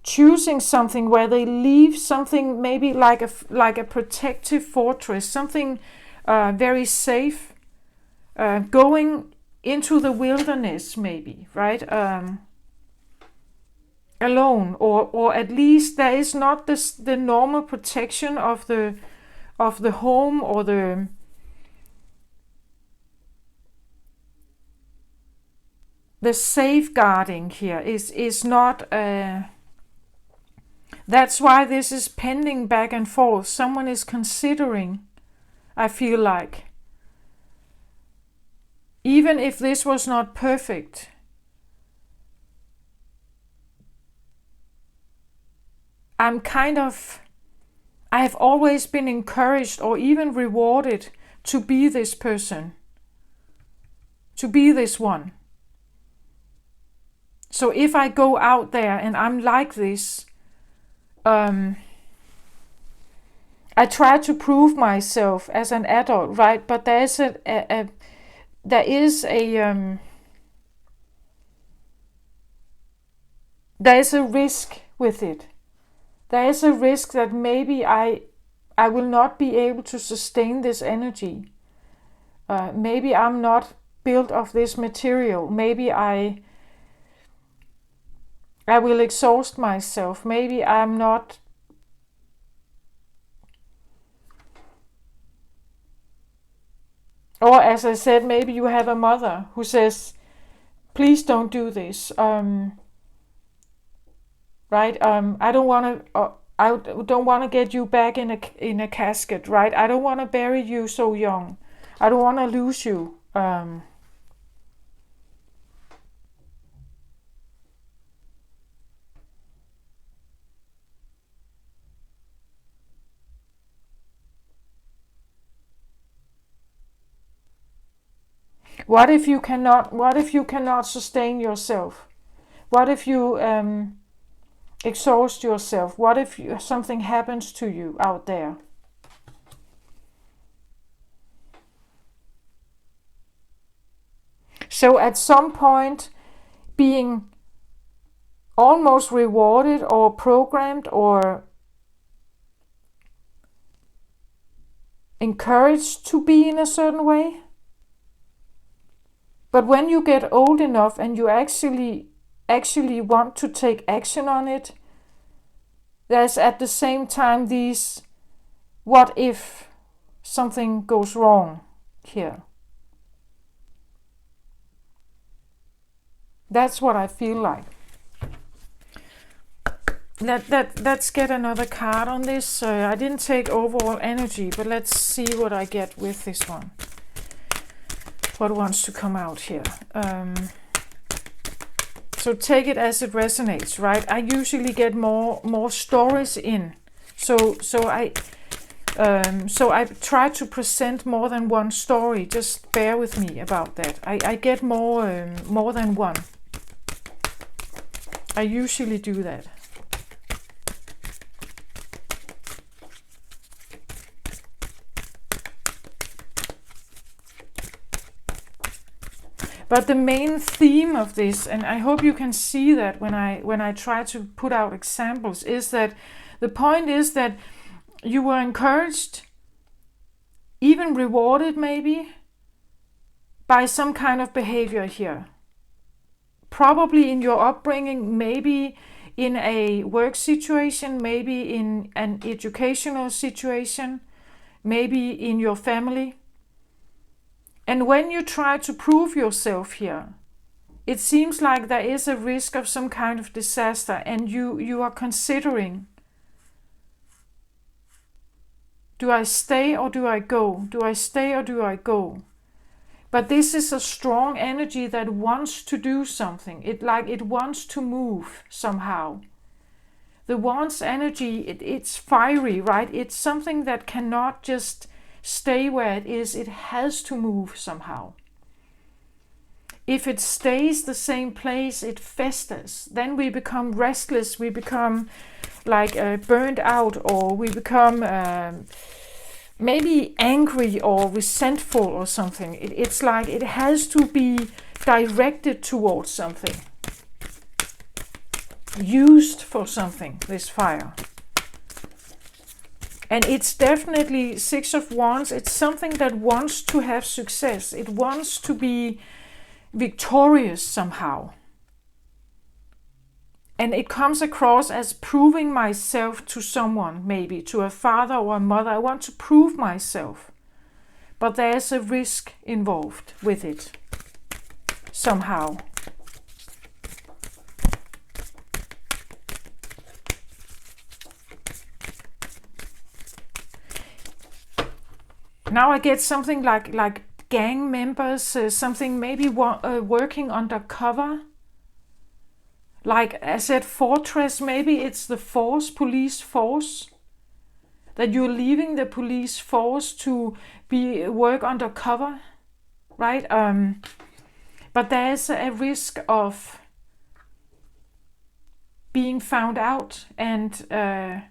Choosing something where they leave something maybe like a protective fortress, something very safe, going into the wilderness maybe, right? Alone, or at least there is not the normal protection of the home, or the safeguarding here is not. That's why this is pending back and forth. Someone is considering, I feel like, even if this was not perfect, I have always been encouraged or even rewarded to be this person, to be this one. So if I go out there and I'm like this, I try to prove myself as an adult, right? But there is a risk with it. There is a risk that maybe I will not be able to sustain this energy. Maybe I'm not built of this material. Maybe I will exhaust myself. Maybe I'm not. Or as I said, maybe you have a mother who says, please don't do this. Right? I don't want to get you back in a casket, right? I don't want to bury you so young. I don't want to lose you. What if you cannot sustain yourself? What if you exhaust yourself? What if something happens to you out there? So at some point, being almost rewarded or programmed or encouraged to be in a certain way. But when you get old enough and you actually want to take action on it, there's at the same time these what if something goes wrong here. That's what I feel like. Let's get another card on this. I didn't take overall energy, but let's see what I get with this one. What wants to come out here? So take it as it resonates, right? I usually get more stories in, so I try to present more than one story. Just bear with me about that. I get more than one. I usually do that. But the main theme of this, and I hope you can see that when I try to put out examples, is that the point is that you were encouraged, even rewarded maybe, by some kind of behavior here. Probably in your upbringing, maybe in a work situation, maybe in an educational situation, maybe in your family. And when you try to prove yourself here, it seems like there is a risk of some kind of disaster, and you are considering, do I stay or do I go? Do I stay or do I go? But this is a strong energy that wants to do something. It wants to move somehow. The wants energy, it's fiery, right? It's something that cannot just stay where it is. It has to move somehow. If it stays the same place, it festers. Then we become restless. We become like burned out, or we become maybe angry or resentful or something. It's like it has to be directed towards something, used for something, this fire. And it's definitely Six of Wands. It's something that wants to have success. It wants to be victorious somehow. And it comes across as proving myself to someone, maybe to a father or a mother. I want to prove myself. But there's a risk involved with it, somehow. Now I get something like gang members, something maybe working undercover. Like I said, fortress, maybe it's the force, police force. That you're leaving the police force to work undercover, right? But there's a risk of being found out and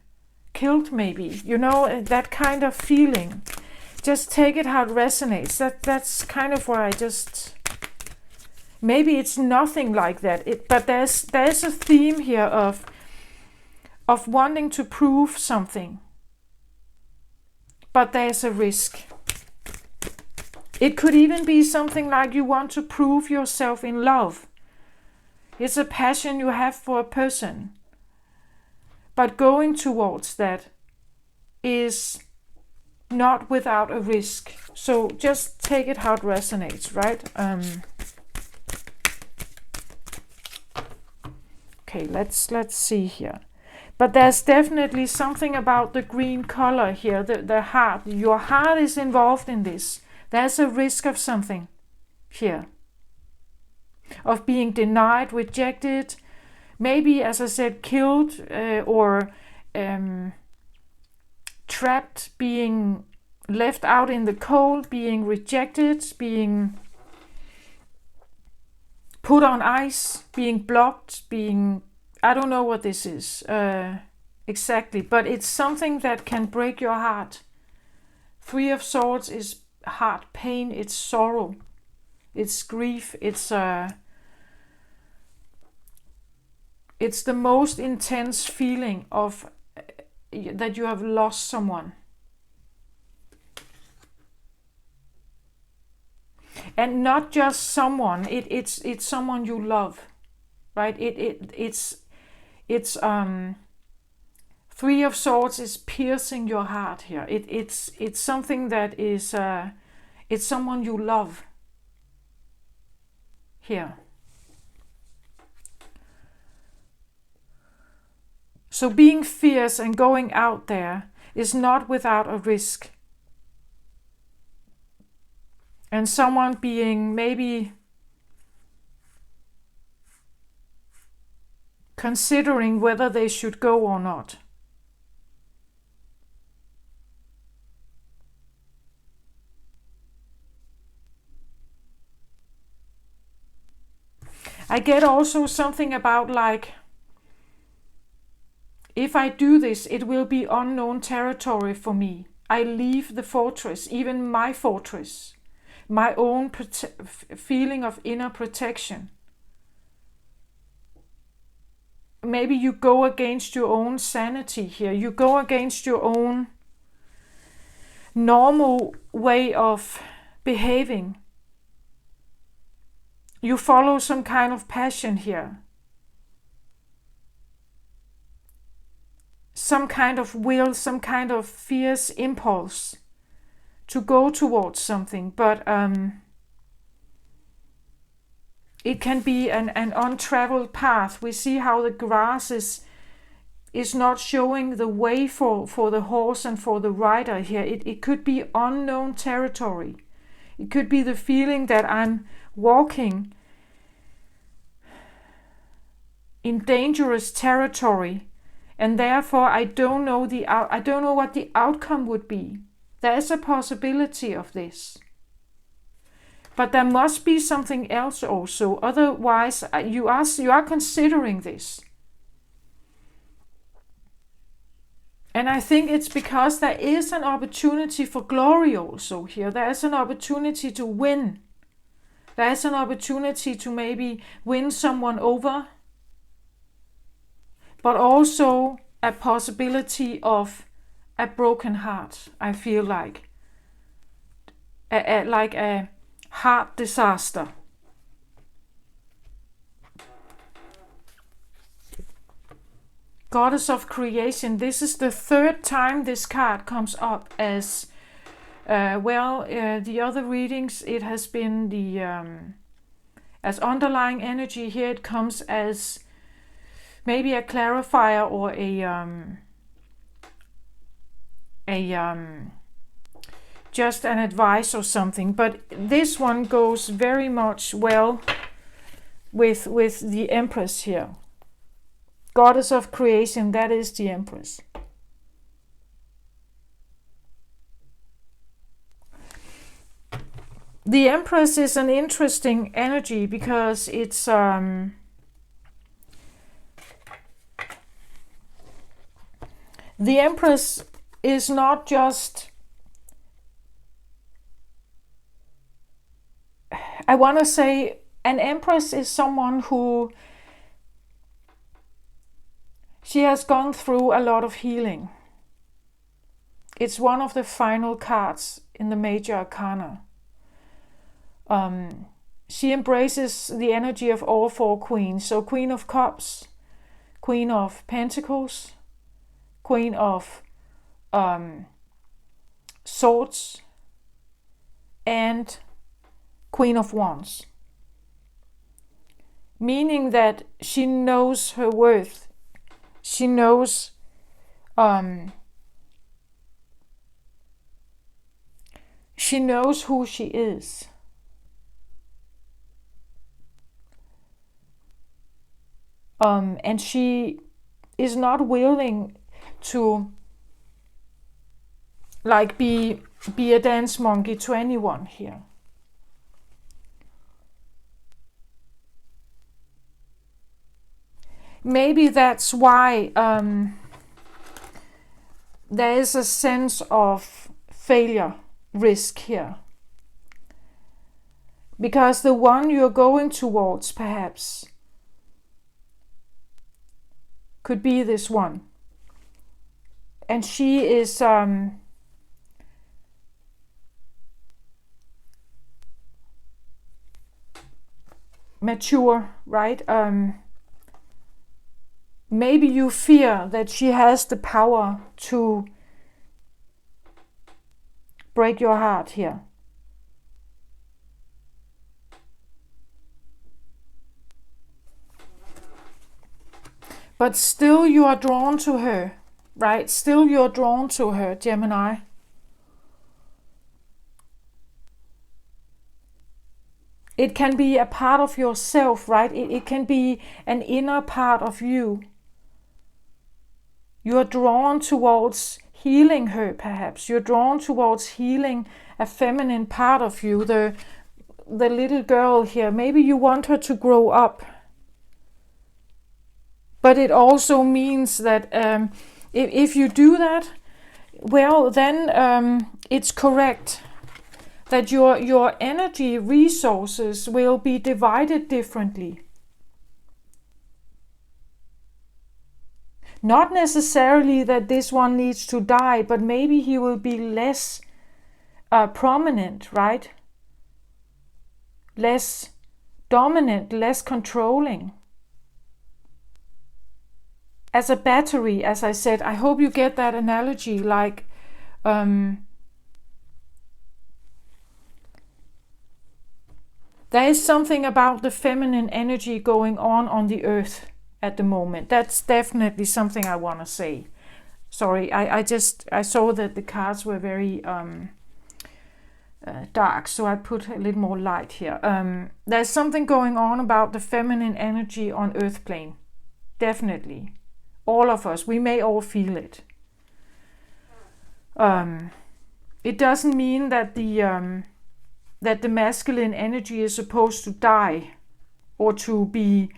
killed, maybe. You know, that kind of feeling. Just take it how it resonates. That's kind of where I just... Maybe it's nothing like that. But there's a theme here of wanting to prove something. But there's a risk. It could even be something like you want to prove yourself in love. It's a passion you have for a person. But going towards that is not without a risk. So just take it how it resonates, right? Okay, let's see here. But there's definitely something about the green color here, the heart. Your heart is involved in this. There's a risk of something here. Of being denied, rejected, maybe, as I said, killed or trapped, being left out in the cold, being rejected, being put on ice, being blocked, being... I don't know what this is exactly, but it's something that can break your heart. Three of Swords is heart pain, it's sorrow, it's grief, it's the most intense feeling of that you have lost someone. and not just someone. It's someone you love, right? It's Three of Swords is piercing your heart here. It's something that is it's someone you love here. So being fierce and going out there is not without a risk. And someone being maybe considering whether they should go or not. I get also something about like, if I do this, it will be unknown territory for me. I leave the fortress, even my fortress, my own feeling of inner protection. Maybe you go against your own sanity here. You go against your own normal way of behaving. You follow some kind of passion here. Some kind of will, some kind of fierce impulse to go towards something. But it can be an untraveled path. We see how the grass is not showing the way for the horse and for the rider here. It could be unknown territory. It could be the feeling that I'm walking in dangerous territory, and therefore I don't know what the outcome would be. There is a possibility of this. But there must be something else also. Otherwise, you are considering this. And I think it's because there is an opportunity for glory also here. There is an opportunity to win. There is an opportunity to maybe win someone over. But also a possibility of a broken heart, I feel like. Like a heart disaster. Goddess of Creation. This is the third time this card comes up as the other readings it has been the as underlying energy. Here it comes as maybe a clarifier or just an advice or something. But this one goes very much well with the Empress here. Goddess of Creation, that is the Empress. The Empress is an interesting energy because it's the Empress is not just, I want to say, an Empress is someone who she has gone through a lot of healing. It's one of the final cards in the Major Arcana. She embraces the energy of all four queens. So Queen of Cups, Queen of Pentacles, Queen of Swords, and Queen of Wands. Meaning that she knows her worth. She knows who she is. And she is not willing to like be a dance monkey to anyone here. Maybe that's why there is a sense of failure risk here. Because the one you're going towards perhaps could be this one. And she is mature, right? Maybe you fear that she has the power to break your heart here. But still you are drawn to her, right? Still you're drawn to her, Gemini. It can be a part of yourself, right? It can be an inner part of you. You're drawn towards healing her, perhaps. You're drawn towards healing a feminine part of you, the little girl here. Maybe you want her to grow up. But it also means that if you do that, well, then it's correct that your energy resources will be divided differently. Not necessarily that this one needs to die, but maybe he will be less prominent, right? Less dominant, less controlling. As a battery, as I said, I hope you get that analogy, like there is something about the feminine energy going on the earth at the moment. That's definitely something I want to say. Sorry, I saw that the cards were very dark, so I put a little more light here. There's something going on about the feminine energy on earth plane. Definitely. All of us, we may all feel it. It doesn't mean that the masculine energy is supposed to die or to be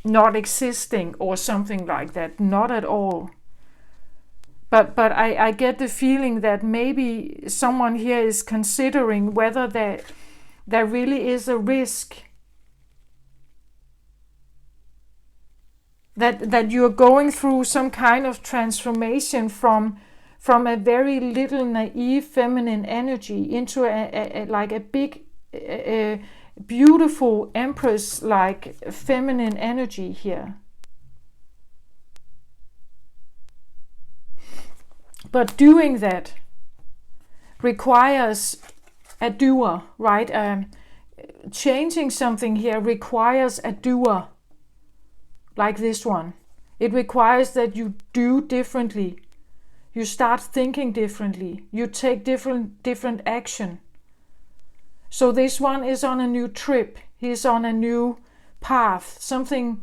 not existing or something like that. Not at all. But I get the feeling that maybe someone here is considering whether there really is a risk that you're going through some kind of transformation from a very little naive feminine energy into a big beautiful empress like feminine energy here. But doing that requires a doer, right? Changing something here requires a doer. Like this one. It requires that you do differently. You start thinking differently. You take different action. So this one is on a new trip. He's on a new path. Something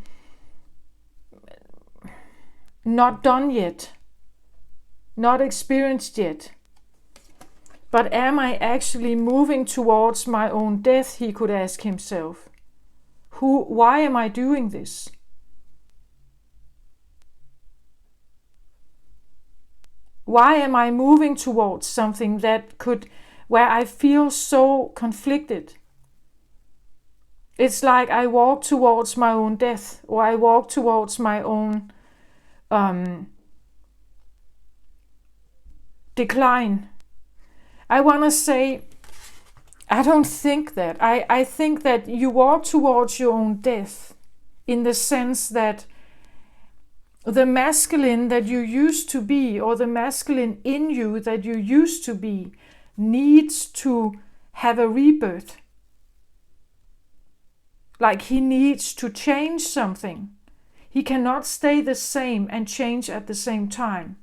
not done yet. Not experienced yet. But am I actually moving towards my own death, he could ask himself. Why am I doing this? Why am I moving towards something where I feel so conflicted? It's like I walk towards my own death, or I walk towards my own decline. I want to say, I don't think that. I think that you walk towards your own death in the sense that the masculine that you used to be, or the masculine in you that you used to be, needs to have a rebirth. Like he needs to change something. He cannot stay the same and change at the same time.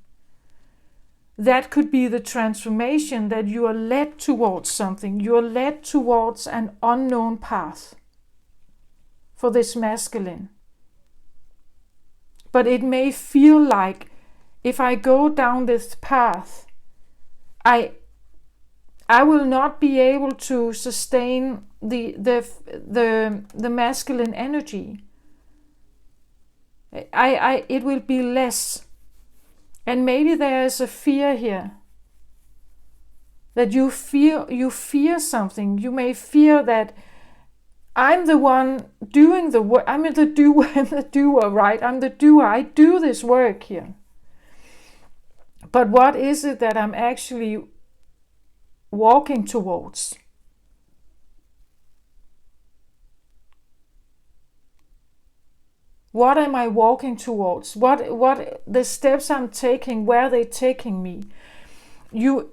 That could be the transformation, that you are led towards something. You are led towards an unknown path for this masculine. But it may feel like if I go down this path, I will not be able to sustain the masculine energy. It will be less. And maybe there is a fear here. That you fear something. You may fear that I'm the one doing the work. I'm the doer, right? I'm the doer. I do this work here. But what is it that I'm actually walking towards? What am I walking towards? What the steps I'm taking, where are they taking me?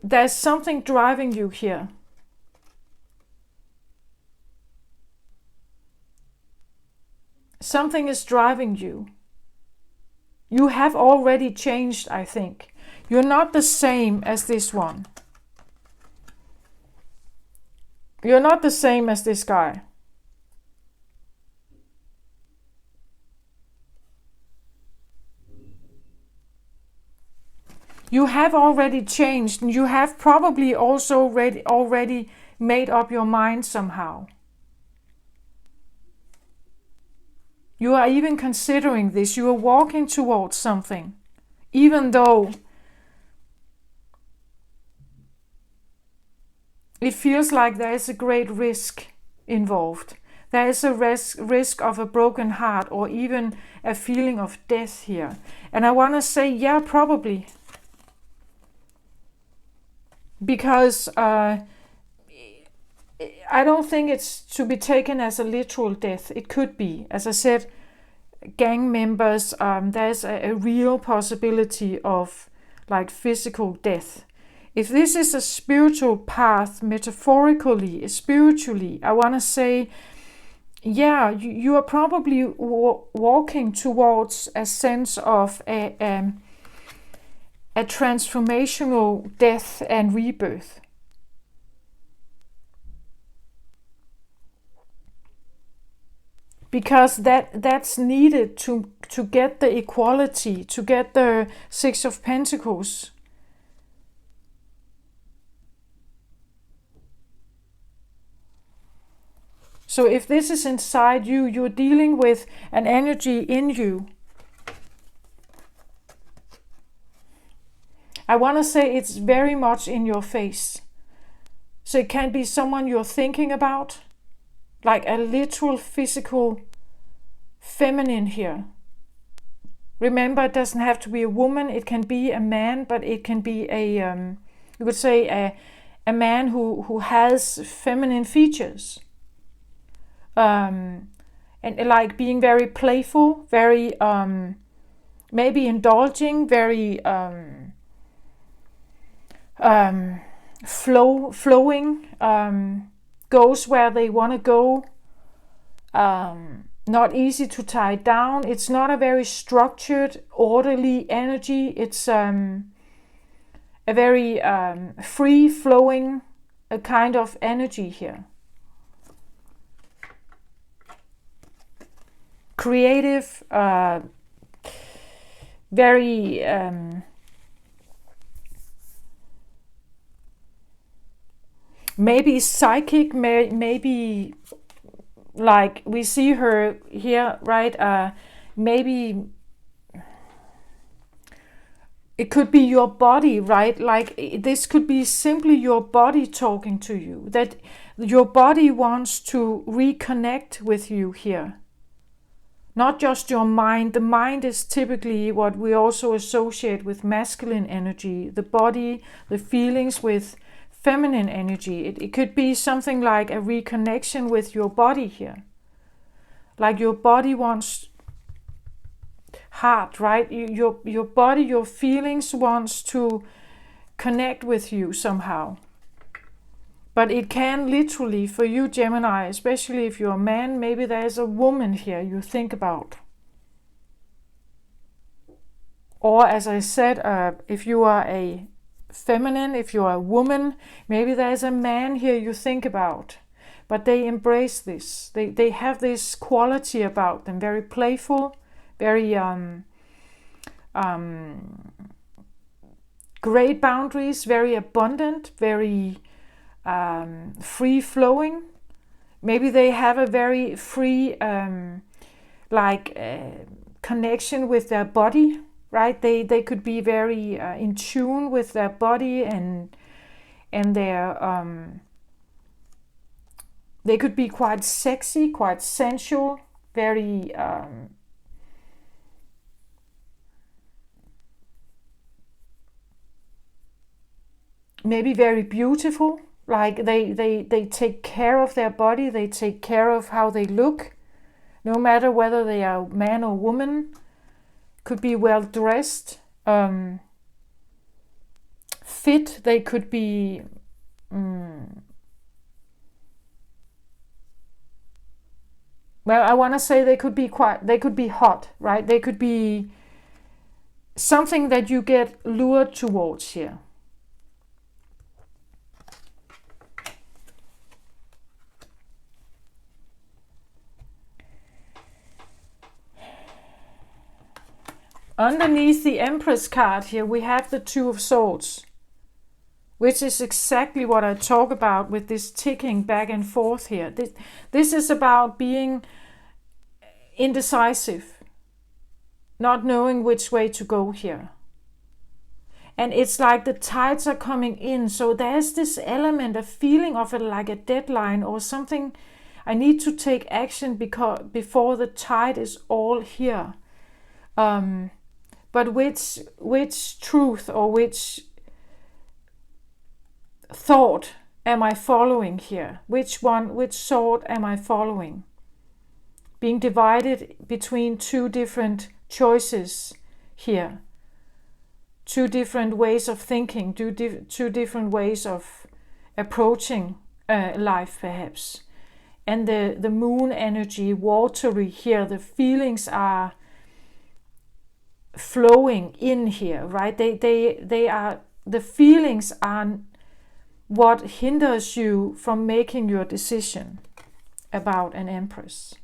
There's something driving you here. Something is driving you. You have already changed, I think. You're not the same as this one. You're not the same as this guy. You have already changed, and you have probably also already made up your mind somehow. You are even considering this. You are walking towards something, even though it feels like there is a great risk involved. There is a risk of a broken heart, or even a feeling of death here. And I want to say, yeah, probably. Because I don't think it's to be taken as a literal death. It could be. As I said, gang members, there's a real possibility of like physical death. If this is a spiritual path, metaphorically, spiritually, I want to say, yeah, you are probably walking towards a sense of a transformational death and rebirth. Because that's needed to get the equality, to get the Six of Pentacles. So if this is inside you, you're dealing with an energy in you. I want to say it's very much in your face. So it can be someone you're thinking about, like a literal physical feminine here. Remember, it doesn't have to be a woman, it can be a man, but it can be you could say a man who has feminine features. And like being very playful, very maybe indulging, very flowing, goes where they want to go, not easy to tie down. It's not a very structured, orderly energy. It's a very free-flowing kind of energy here. Creative, very maybe psychic, maybe like we see her here, right? Maybe it could be your body, right? Like this could be simply your body talking to you, that your body wants to reconnect with you here. Not just your mind. The mind is typically what we also associate with masculine energy. The body, the feelings with feminine energy. It could be something like a reconnection with your body here. Like your body wants heart, right? Your body, your feelings wants to connect with you somehow. But it can literally, for you Gemini, especially if you're a man, maybe there's a woman here you think about. Or as I said, if you are a feminine, if you are a woman, maybe there's a man here you think about. But they embrace this. They have this quality about them, very playful, very great boundaries, very abundant, very free-flowing. Maybe they have a very free connection with their body, right? They could be very in tune with their body and their they could be quite sexy, quite sensual, very maybe very beautiful. Like they take care of their body, they take care of how they look. no matter whether they are man or woman, could be well dressed, fit, they could be well, I want to say they could be hot, right? They could be something that you get lured towards here. Underneath the Empress card here, we have the Two of Swords, which is exactly what I talk about with this ticking back and forth here. This is about being indecisive, not knowing which way to go here. And it's like the tides are coming in, so there's this element, a feeling of it like a deadline or something. I need to take action before the tide is all here. But which truth or which thought am I following here? Which thought am I following? Being divided between two different choices here. Two different ways of thinking, two different ways of approaching life perhaps. And the moon energy, watery here, the feelings are flowing in here, right? The feelings are what hinders you from making your decision about an Empress.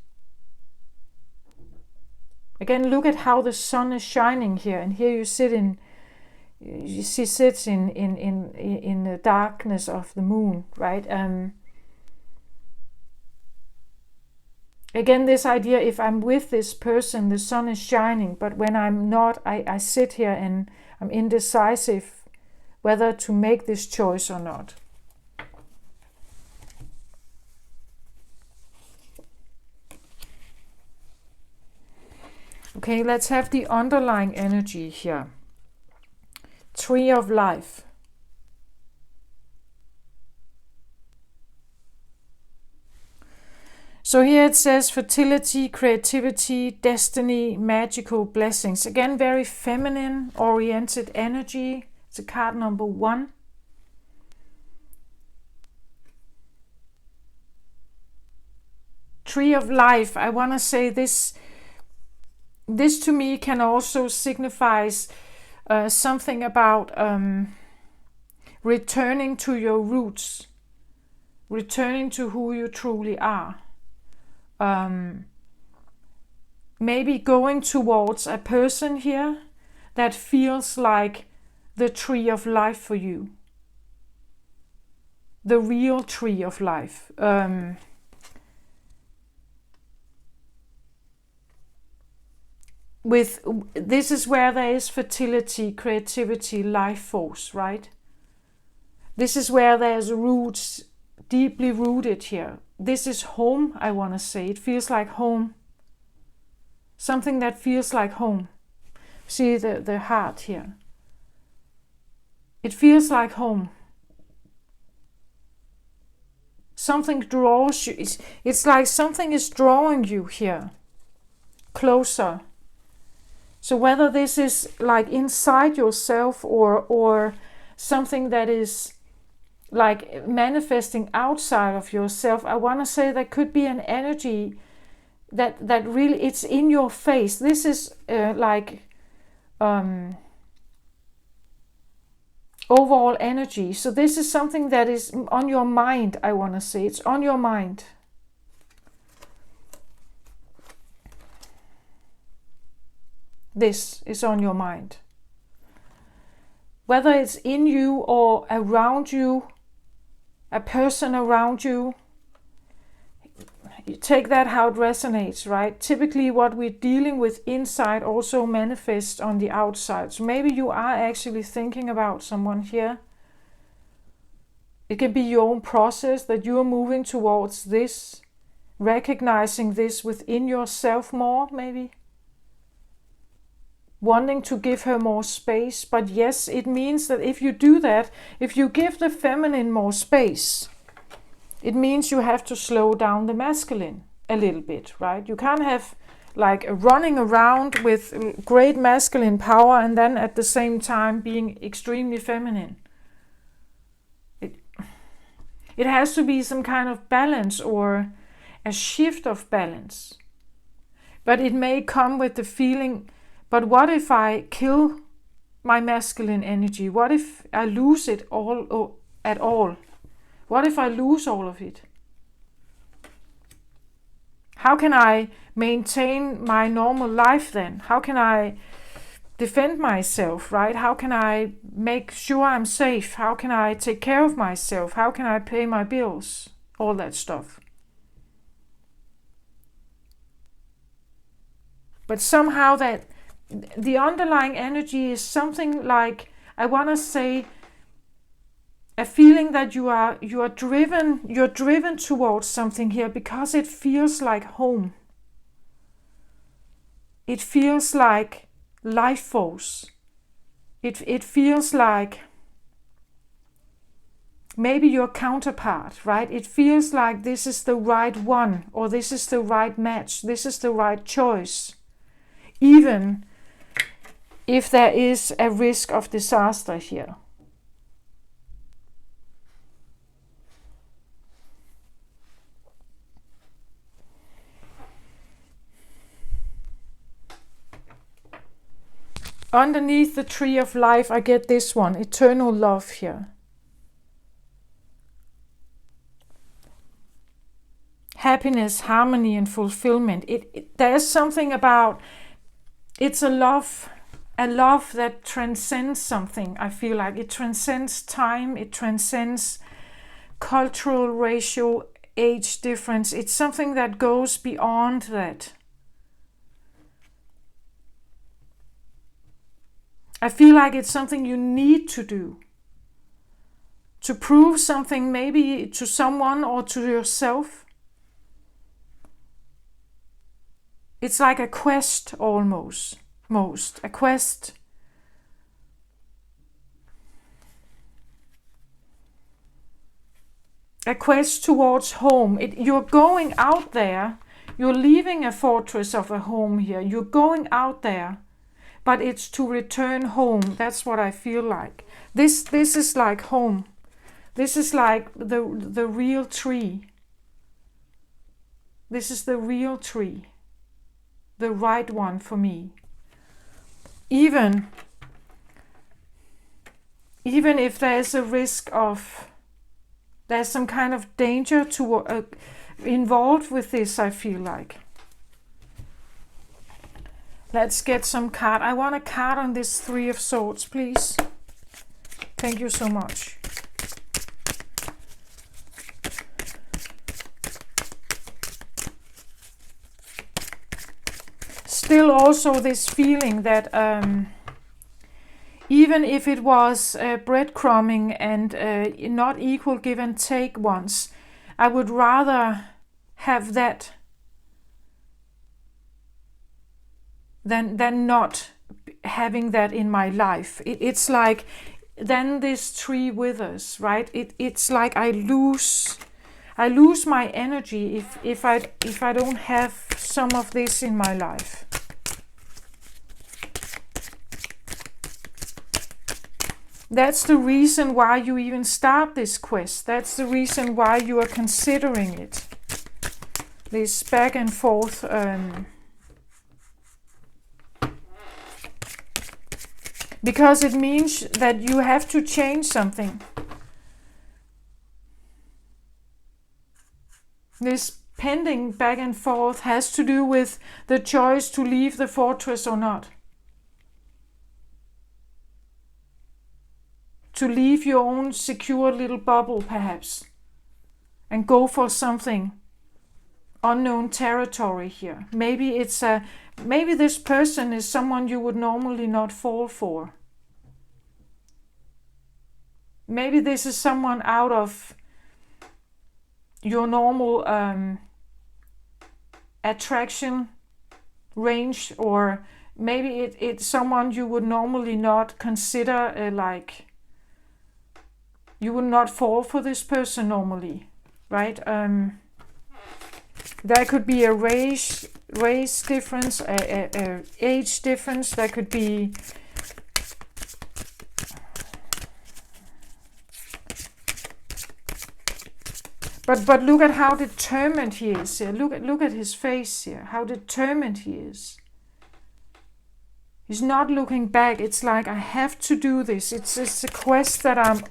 Again, look at how the sun is shining here, and here she sits in the darkness of the moon, right? Again, this idea, if I'm with this person, the sun is shining, but when I'm not, I sit here and I'm indecisive whether to make this choice or not. Okay, let's have the underlying energy here. Tree of Life. So here it says fertility, creativity, destiny, magical blessings. Again, very feminine oriented energy. It's a card number 1. Tree of Life. I want to say this to me can also signify something about returning to your roots, returning to who you truly are. Maybe going towards a person here that feels like the tree of life for you, the real tree of life. This is where there is fertility, creativity, life force, right? This is where there's roots deeply rooted here. This is home, I want to say. It feels like home. Something that feels like home. See the heart here. It feels like home. Something draws you. It's like something is drawing you here. Closer. So whether this is like inside yourself or something that is like manifesting outside of yourself, I want to say there could be an energy that really, it's in your face. This is overall energy. So this is something that is on your mind, I want to say. It's on your mind. This is on your mind. Whether it's in you or around you, a person around you, you take that how it resonates, right? Typically what we're dealing with inside also manifests on the outside. So maybe you are actually thinking about someone here. It can be your own process that you are moving towards this, recognizing this within yourself more, maybe. Wanting to give her more space. But yes, it means that if you do that, if you give the feminine more space, it means you have to slow down the masculine. a little bit, right? You can't have like running around with great masculine power and then at the same time being extremely feminine. It has to be some kind of balance or a shift of balance. But it may come with the feeling, but what if I kill my masculine energy? What if I lose it all at all? What if I lose all of it? How can I maintain my normal life then? How can I defend myself, right? How can I make sure I'm safe? How can I take care of myself? How can I pay my bills? All that stuff. But somehow that the underlying energy is something like, I want to say, a feeling that you're driven towards something here because it feels like home. It feels like life force. It feels like maybe your counterpart, right? It feels like this is the right one, or this is the right match, this is the right choice, even if there is a risk of disaster here. Underneath the tree of life, I get this one, eternal love here. Happiness, harmony, and fulfillment. There's something about, it's a love that transcends something. I feel like it transcends time, it transcends cultural, racial, age difference. It's something that goes beyond that. I feel like it's something you need to do. To prove something maybe to someone or to yourself. It's like a quest almost. A quest. A quest towards home. You're going out there. You're leaving a fortress of a home here. You're going out there. But it's to return home. That's what I feel like. This is like home. This is like the real tree. This is the real tree. The right one for me. Even if there's a risk of, there's some kind of danger involved with this, I feel like. Let's get some card. I want a card on this Three of Swords, please. Thank you so much. Still also this feeling that even if it was breadcrumbing and not equal give and take once, I would rather have that than not having that in my life. It's like then this tree withers, right? It's like I lose my energy if I don't have some of this in my life. That's the reason why you even start this quest. That's the reason why you are considering it. This back and forth. Because it means that you have to change something. This pending back and forth has to do with the choice to leave the fortress or not. To leave your own secure little bubble, perhaps, and go for something unknown territory here. Maybe this person is someone you would normally not fall for. Maybe this is someone out of your normal attraction range, or maybe it's someone you would normally not consider like you would not fall for this person normally, right? There could be a race difference, a age difference. There could be but look at how determined he is here. Look at his face here. How determined he is. He's not looking back. It's like, I have to do this. It's a quest that I'm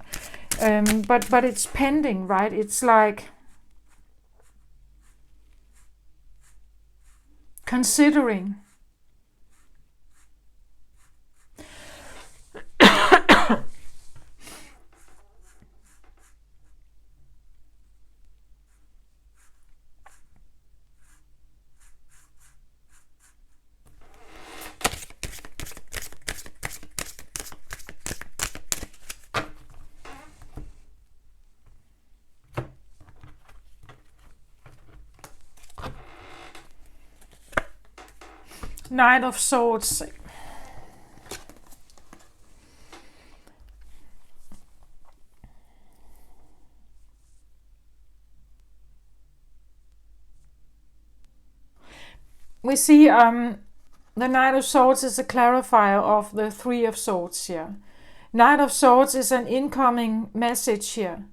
but it's pending, right? It's like considering. Knight of Swords. We see the Knight of Swords is a clarifier of the Three of Swords here. Knight of Swords is an incoming message here.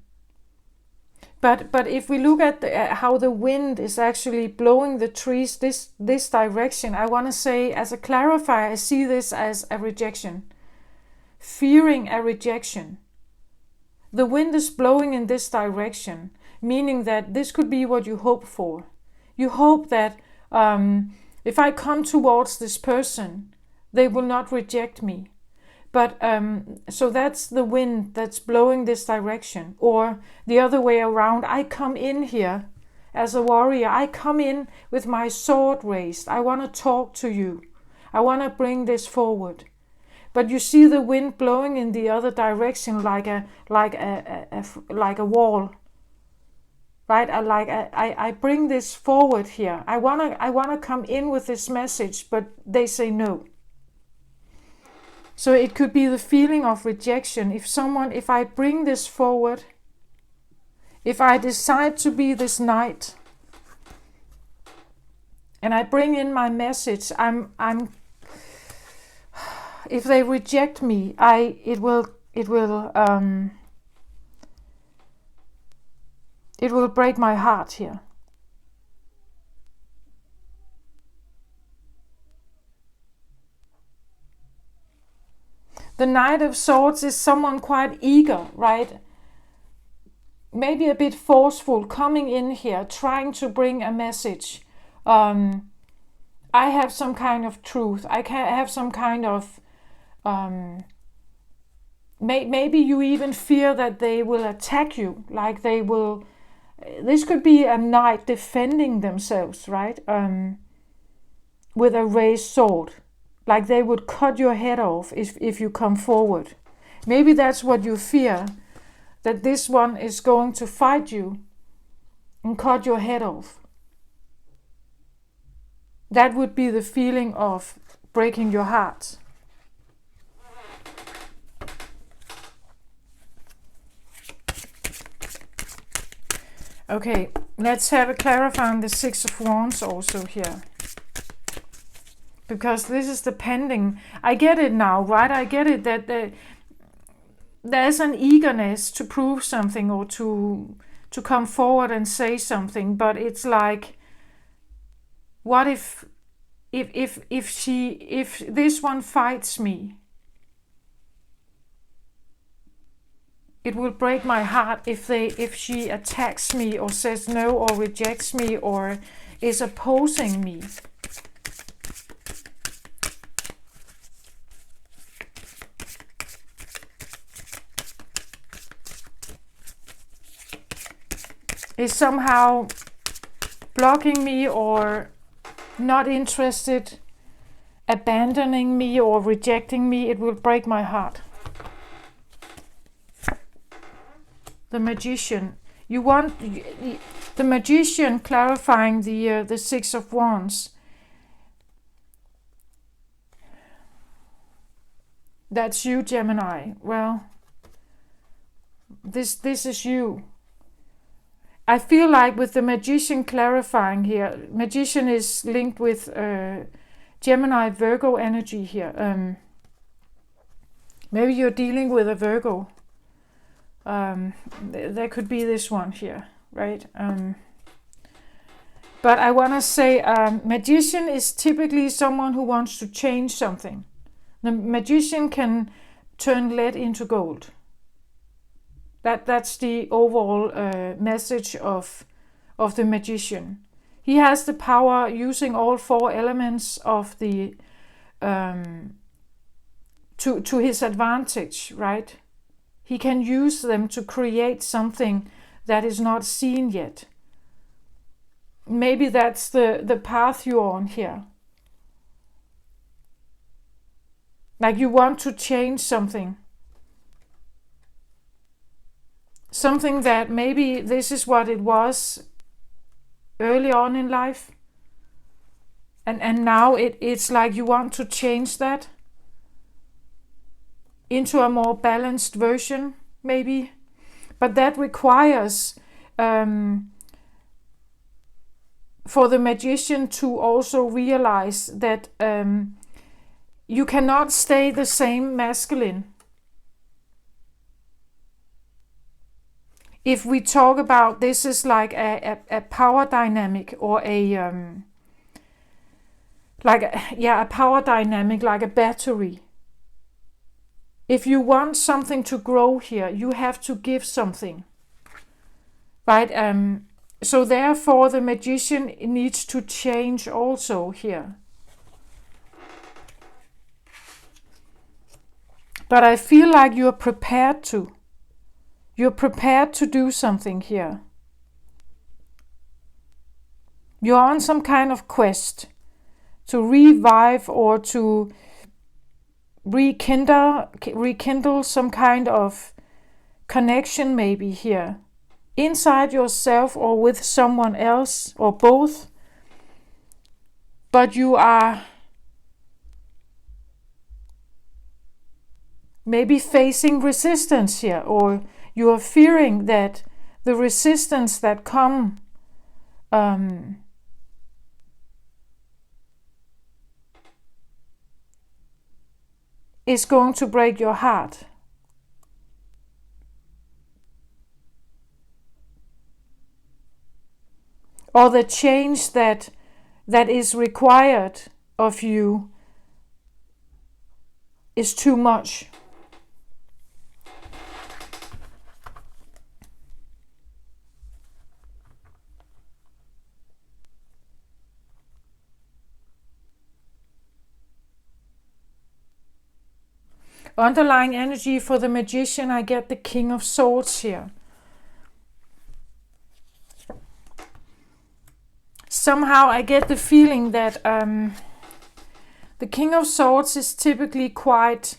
But if we look at how the wind is actually blowing the trees this direction, I want to say, as a clarifier, I see this as a rejection. Fearing a rejection. The wind is blowing in this direction, meaning that this could be what you hope for. You hope that if I come towards this person, they will not reject me. But so that's the wind that's blowing this direction. Or the other way around, I come in here as a warrior. I come in with my sword raised. I want to talk to you. I want to bring this forward. But you see the wind blowing in the other direction, like a wall, right? I bring this forward here. I wanna come in with this message, but they say no. So it could be the feeling of rejection. If I bring this forward, if I decide to be this knight, and I bring in my message, if they reject me, it will break my heart here. The Knight of Swords is someone quite eager, right? Maybe a bit forceful, coming in here, trying to bring a message. I have some kind of truth. I can have some kind of... maybe you even fear that they will attack you, like they will... This could be a knight defending themselves, right? With a raised sword. Like they would cut your head off if you come forward. Maybe that's what you fear, that this one is going to fight you and cut your head off. That would be the feeling of breaking your heart. Okay, let's have a clarify on the Six of Wands also here. Because this is the pending. I get it now, right? I get it that there's an eagerness to prove something or to come forward and say something. But it's like, what if this one fights me? It will break my heart if she attacks me or says no or rejects me or is opposing me. Is somehow blocking me or not interested, abandoning me or rejecting me. It will break my heart. The Magician. You want the Magician clarifying the Six of Wands. That's you, Gemini. Well, this is you. I feel like with the Magician clarifying here, Magician is linked with Gemini Virgo energy here. Maybe you're dealing with a Virgo. There could be this one here, right? But I want to say Magician is typically someone who wants to change something. The Magician can turn lead into gold. That's the overall message of the Magician. He has the power using all 4 elements of the to his advantage, right? He can use them to create something that is not seen yet. Maybe that's the path you're on here. Like you want to change something. Something that maybe this is what it was early on in life. And now it's like you want to change that into a more balanced version, maybe. But that requires for the Magician to also realize that you cannot stay the same masculine. If we talk about this is like a power dynamic or a power dynamic, like a battery. If you want something to grow here, you have to give something, right? So therefore the Magician needs to change also here. But I feel like you're prepared to. You're prepared to do something here. You're on some kind of quest to revive or to rekindle some kind of connection maybe here. Inside yourself or with someone else or both. But you are maybe facing resistance here, or you are fearing that the resistance that come is going to break your heart. Or the change that is required of you is too much. Underlying energy for the Magician, I get the King of Swords here. Somehow I get the feeling that the King of Swords is typically quite...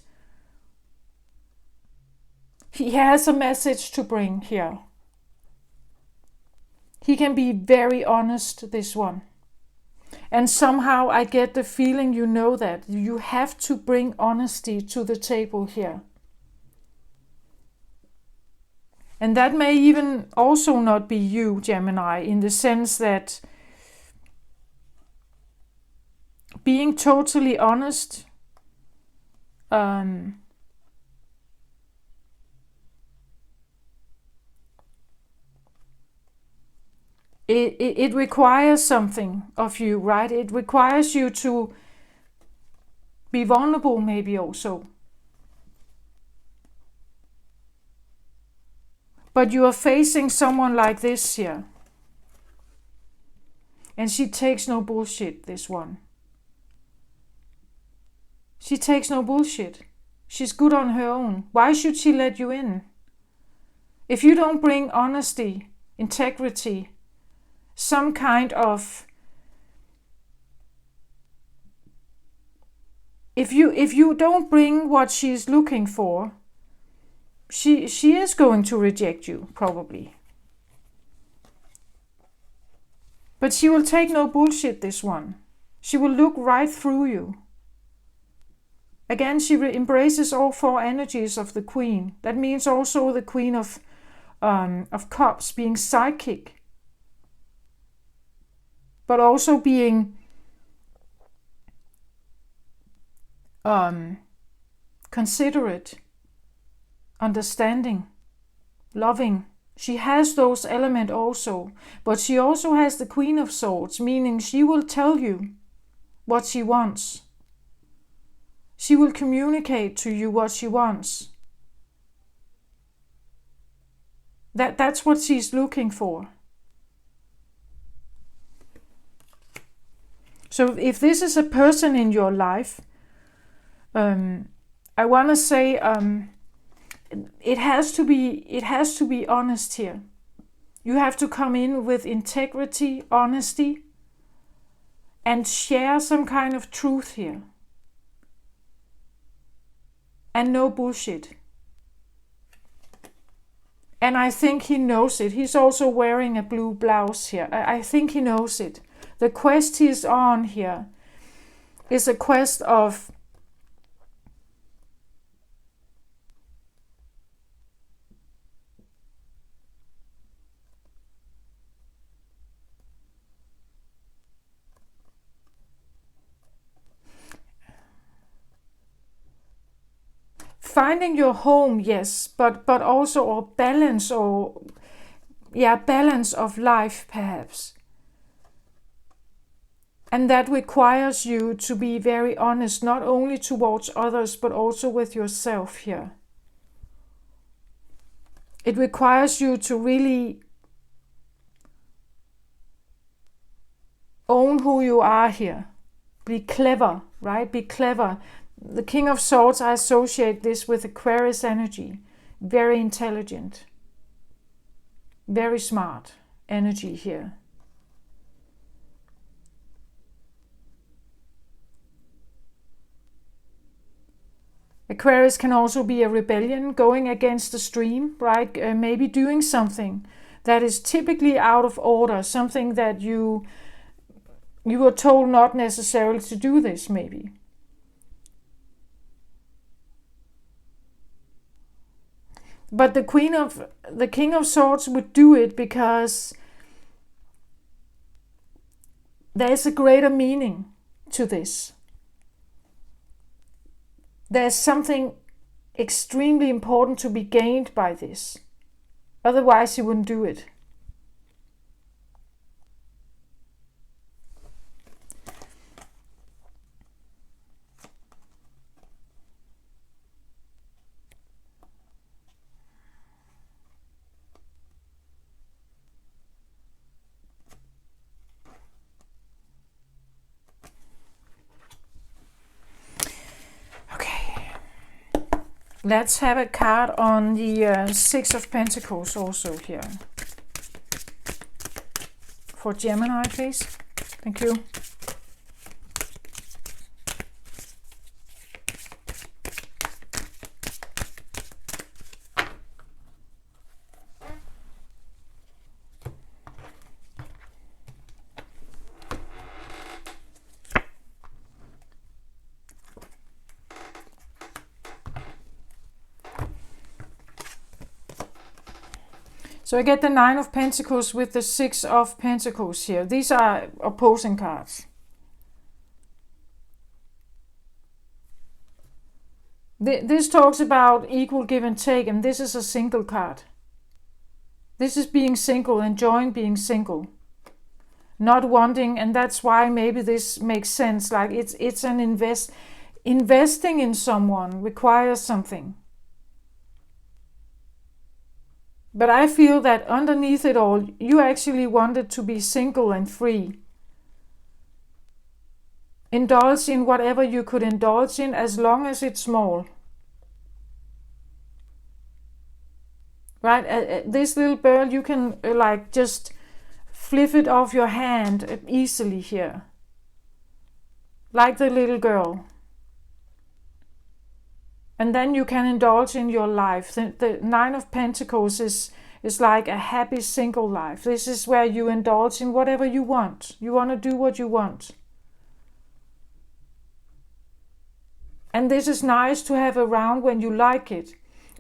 He has a message to bring here. He can be very honest, this one. And somehow I get the feeling you know that. You have to bring honesty to the table here. And that may even also not be you, Gemini, in the sense that being totally honest it requires something of you, right? It requires you to be vulnerable maybe also. But you are facing someone like this here. And she takes no bullshit, this one. She takes no bullshit. She's good on her own. Why should she let you in? If you don't bring honesty, integrity, some kind of... If you don't bring what she's looking for, she is going to reject you, probably. But she will take no bullshit, this one. She will look right through you. Again, she embraces all 4 energies of the Queen. That means also the Queen of of Cups being psychic, but also being considerate, understanding, loving. She has those elements also, but she also has the Queen of Swords, meaning she will tell you what she wants. She will communicate to you what she wants. That's what she's looking for. So if this is a person in your life, I want to say it has to be honest here. You have to come in with integrity, honesty, and share some kind of truth here. And no bullshit. And I think he knows it. He's also wearing a blue blouse here. I think he knows it. The quest he's on here is a quest of finding your home, yes, but also a balance balance of life perhaps. And that requires you to be very honest, not only towards others, but also with yourself here. It requires you to really own who you are here. Be clever, right? Be clever. The King of Swords, I associate this with Aquarius energy. Very intelligent. Very smart energy here. Aquarius can also be a rebellion, going against the stream, right? Maybe doing something that is typically out of order, something that you were told not necessarily to do this, maybe. But the King of Swords would do it because there is a greater meaning to this. There's something extremely important to be gained by this. Otherwise, he wouldn't do it. Let's have a card on the Six of Pentacles also here. For Gemini, please. Thank you. So I get the Nine of Pentacles with the Six of Pentacles here. These are opposing cards. This talks about equal give and take, and this is a single card. This is being single, enjoying being single. Not wanting, and that's why maybe this makes sense. Like it's an investing in someone requires something. But I feel that underneath it all, you actually wanted to be single and free. Indulge in whatever you could indulge in, as long as it's small. Right? This little bird, you can like just flip it off your hand easily here. Like the little girl. And then you can indulge in your life. The Nine of Pentacles is like a happy single life. This is where you indulge in whatever you want. You want to do what you want. And this is nice to have around when you like it.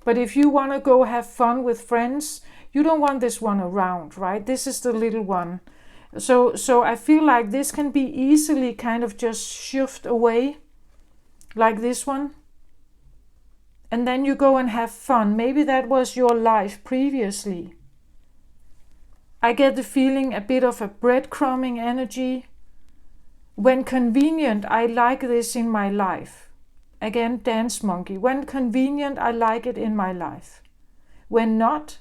But if you want to go have fun with friends, you don't want this one around, right? This is the little one. So I feel like this can be easily kind of just shoved away, like this one. And then you go and have fun. Maybe that was your life previously. I get the feeling a bit of a breadcrumbing energy. When convenient, I like this in my life. Again, dance monkey. When convenient, I like it in my life. When not,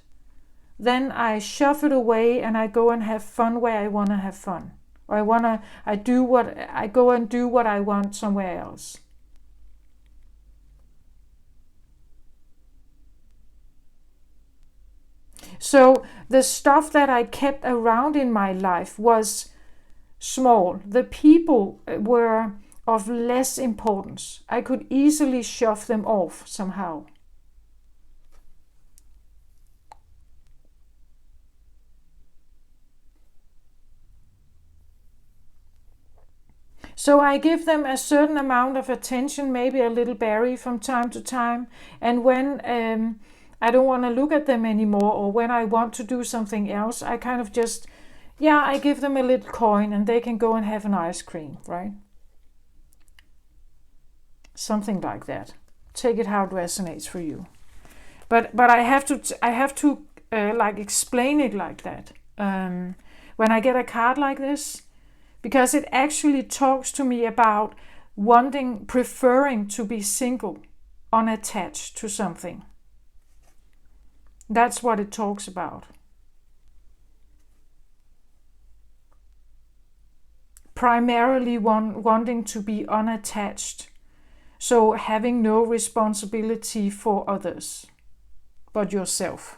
then I shove it away and I go and have fun where I want to have fun. Or I go and do what I want somewhere else. So the stuff that I kept around in my life was small. The people were of less importance. I could easily shove them off somehow. So I give them a certain amount of attention, maybe a little berry from time to time. And when I don't want to look at them anymore, or when I want to do something else, I kind of just, I give them a little coin and they can go and have an ice cream, right? Something like that. Take it how it resonates for you. But I have to like explain it like that when I get a card like this, because it actually talks to me about preferring to be single, unattached to something. That's what it talks about. Primarily wanting to be unattached. So having no responsibility for others, but yourself.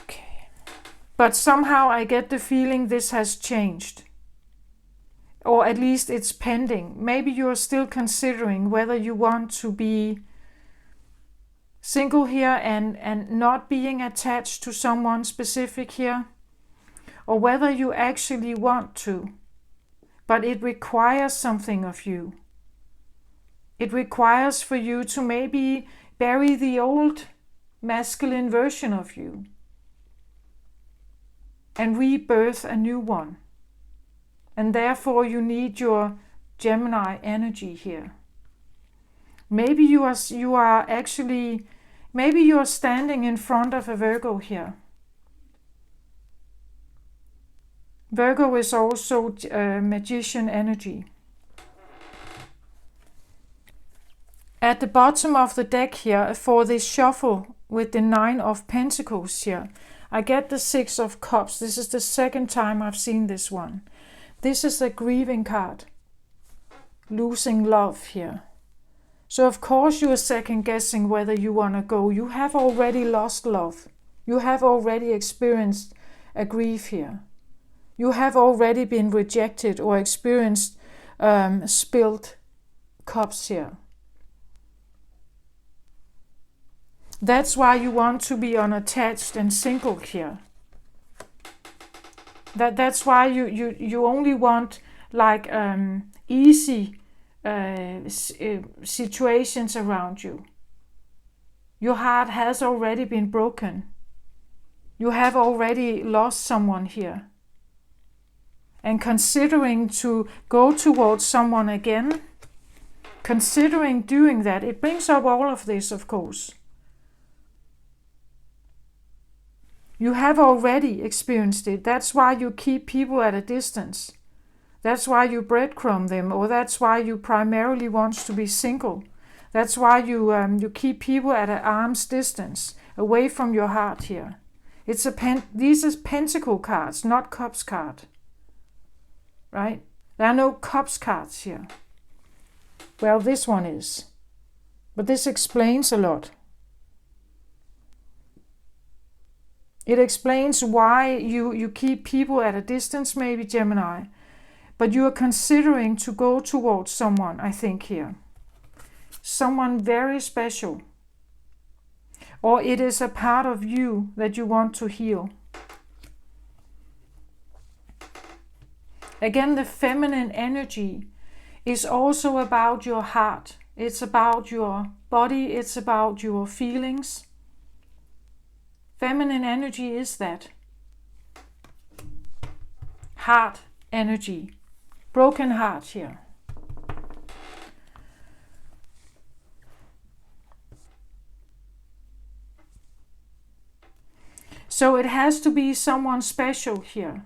Okay. But somehow I get the feeling this has changed. Or at least it's pending. Maybe you're still considering whether you want to be single here and not being attached to someone specific here. Or whether you actually want to. But it requires something of you. It requires for you to maybe bury the old masculine version of you and rebirth a new one. And therefore you need your Gemini energy here. Maybe you are standing in front of a Virgo here. Virgo is also magician energy. At the bottom of the deck here, for this shuffle with the 9 of Pentacles here, I get the 6 of Cups. This is the second time I've seen this one. This is a grieving card. Losing love here. So of course you are second guessing whether you want to go. You have already lost love. You have already experienced a grief here. You have already been rejected or experienced spilled cups here. That's why you want to be unattached and single here. That's why you only want like easy situations around you. Your heart has already been broken. You have already lost someone here. And considering to go towards someone again, considering doing that, it brings up all of this, of course. You have already experienced it. That's why you keep people at a distance. That's why you breadcrumb them, or that's why you primarily want to be single. That's why you keep people at an arm's distance, away from your heart here. These are pentacle cards, not cups card. Right? There are no cups cards here. Well, this one is. But this explains a lot. It explains why you keep people at a distance, maybe Gemini. But you are considering to go towards someone, I think here. Someone very special. Or it is a part of you that you want to heal. Again, the feminine energy is also about your heart. It's about your body. It's about your feelings. Feminine energy is that. Heart energy. Broken heart here. So it has to be someone special here.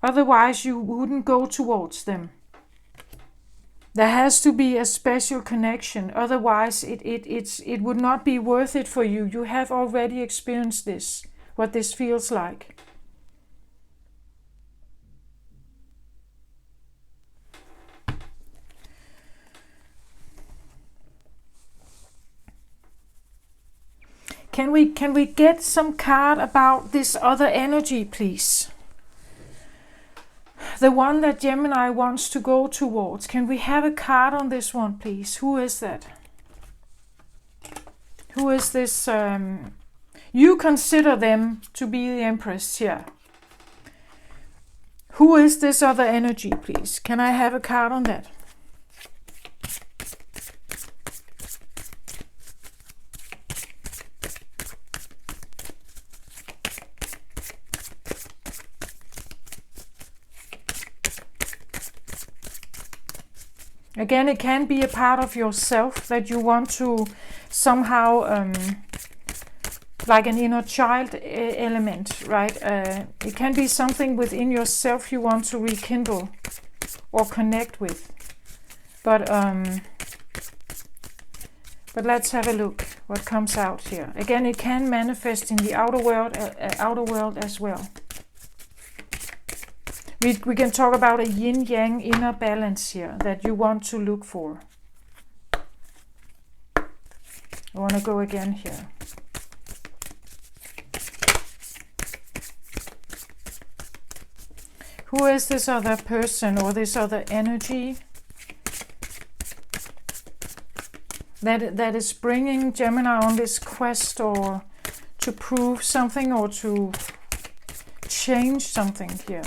Otherwise you wouldn't go towards them. There has to be a special connection. Otherwise it would not be worth it for you. You have already experienced this, what this feels like. Can we get some card about this other energy, please? The one that Gemini wants to go towards. Can we have a card on this one, please? Who is that? Who is this? You consider them to be the Empress here. Who is this other energy, please? Can I have a card on that? Again, it can be a part of yourself that you want to somehow, like an inner child element, right? It can be something within yourself you want to rekindle or connect with. But let's have a look what comes out here. Again, it can manifest in the outer world as well. We can talk about a yin-yang inner balance here that you want to look for. I want to go again here. Who is this other person or this other energy that is bringing Gemini on this quest, or to prove something or to change something here?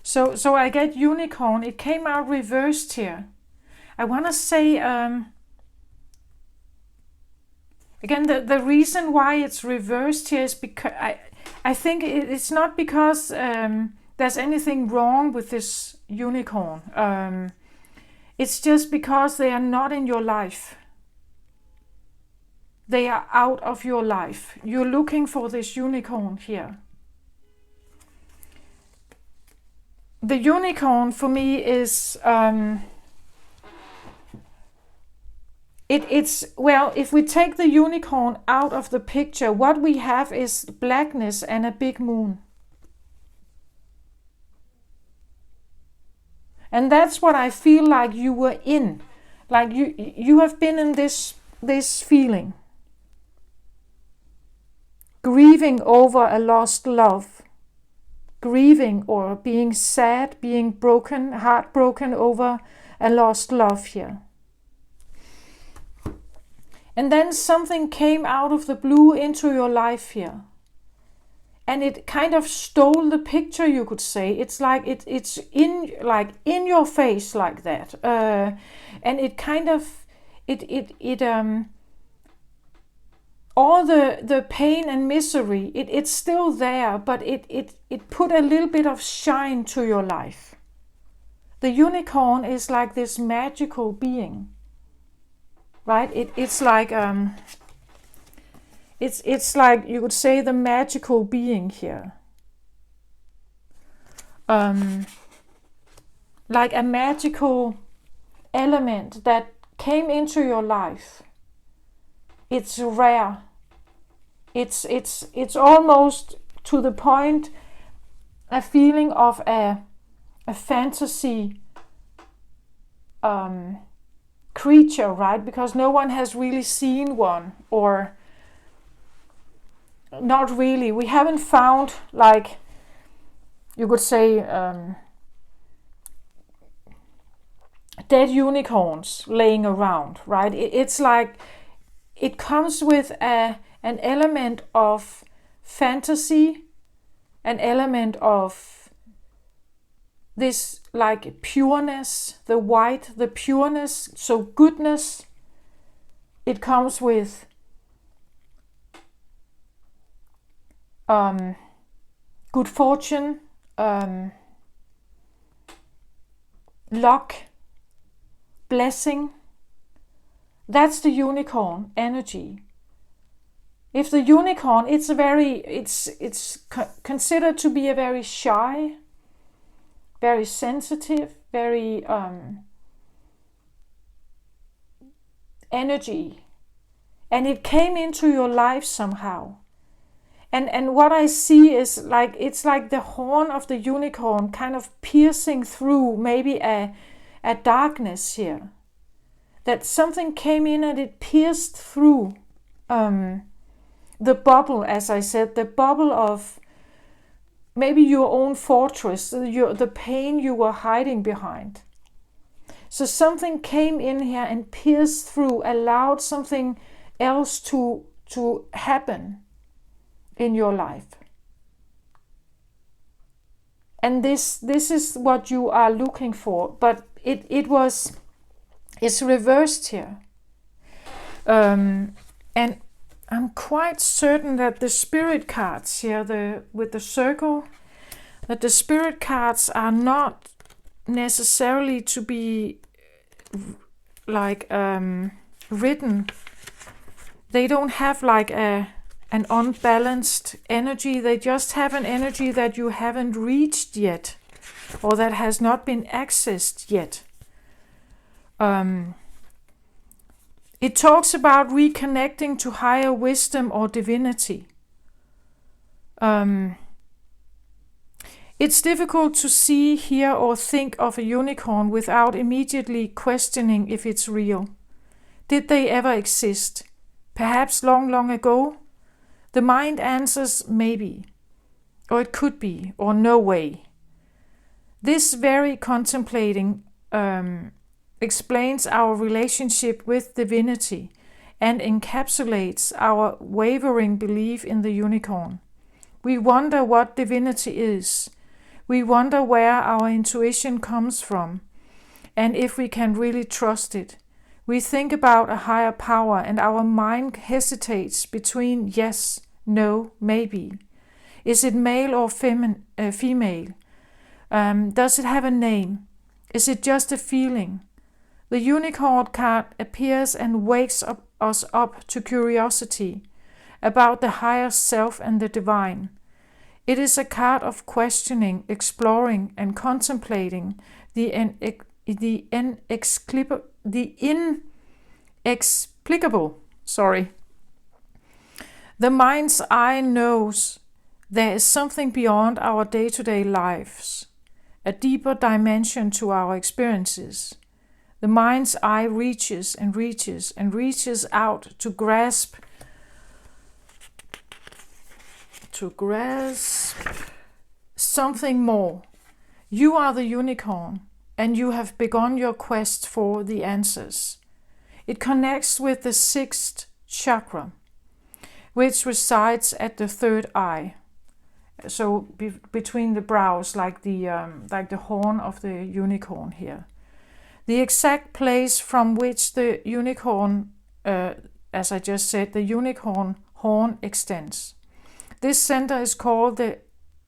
So I get unicorn. It came out reversed here. I want to say, again, the reason why it's reversed here is because I think it's not because there's anything wrong with this unicorn. It's just because they are not in your life. They are out of your life. You're looking for this unicorn here. The unicorn for me is, it's, well, if we take the unicorn out of the picture, what we have is blackness and a big moon. And that's what I feel like you were in. Like you have been in this feeling. Grieving over a lost love. Grieving or being sad, being broken, heartbroken over a lost love here. And then something came out of the blue into your life here. And it kind of stole the picture, you could say. It's like it's in your face like that. And it kind of all the pain and misery, it's still there, but it put a little bit of shine to your life. The unicorn is like this magical being, right? It's like it's like, you could say, the magical being here. Like a magical element that came into your life. It's rare. It's almost to the point a feeling of a fantasy creature, right? Because no one has really seen one, or not really. We haven't found, like, you could say, dead unicorns laying around, right? It's like it comes with an element of fantasy, an element of this like pureness, the white, the pureness, so goodness. It comes with good fortune, luck, blessing. That's the unicorn energy. If the unicorn, it's considered to be a very shy, very sensitive, very energy, and it came into your life somehow. And what I see is like, it's like the horn of the unicorn kind of piercing through maybe a darkness here. That something came in and it pierced through the bubble, as I said, the bubble of maybe your own fortress, the pain you were hiding behind. So something came in here and pierced through, allowed something else to happen in your life. And this is what you are looking for, but it's reversed here. And I'm quite certain that the spirit cards here, with the circle, that the spirit cards are not necessarily to be like written. They don't have like an unbalanced energy. They just have an energy that you haven't reached yet, or that has not been accessed yet. It talks about reconnecting to higher wisdom or divinity. It's difficult to see, hear, or think of a unicorn without immediately questioning if it's real. Did they ever exist? Perhaps long, long ago? The mind answers maybe, or it could be, or no way. This very contemplating explains our relationship with divinity and encapsulates our wavering belief in the unicorn. We wonder what divinity is. We wonder where our intuition comes from, and if we can really trust it. We think about a higher power, and our mind hesitates between yes, no, maybe. Is it male or female? Does it have a name? Is it just a feeling? The unicorn card appears and wakes us up to curiosity about the higher self and the divine. It is a card of questioning, exploring, and contemplating the inexplicable. The mind's eye knows there is something beyond our day-to-day lives, a deeper dimension to our experiences. The mind's eye reaches and reaches and reaches out to grasp something more. You are the unicorn, and you have begun your quest for the answers. It connects with the 6th chakra, which resides at the 3rd eye. So between the brows, like the horn of the unicorn here. The exact place from which the unicorn, as I just said, the unicorn horn extends. This center is called the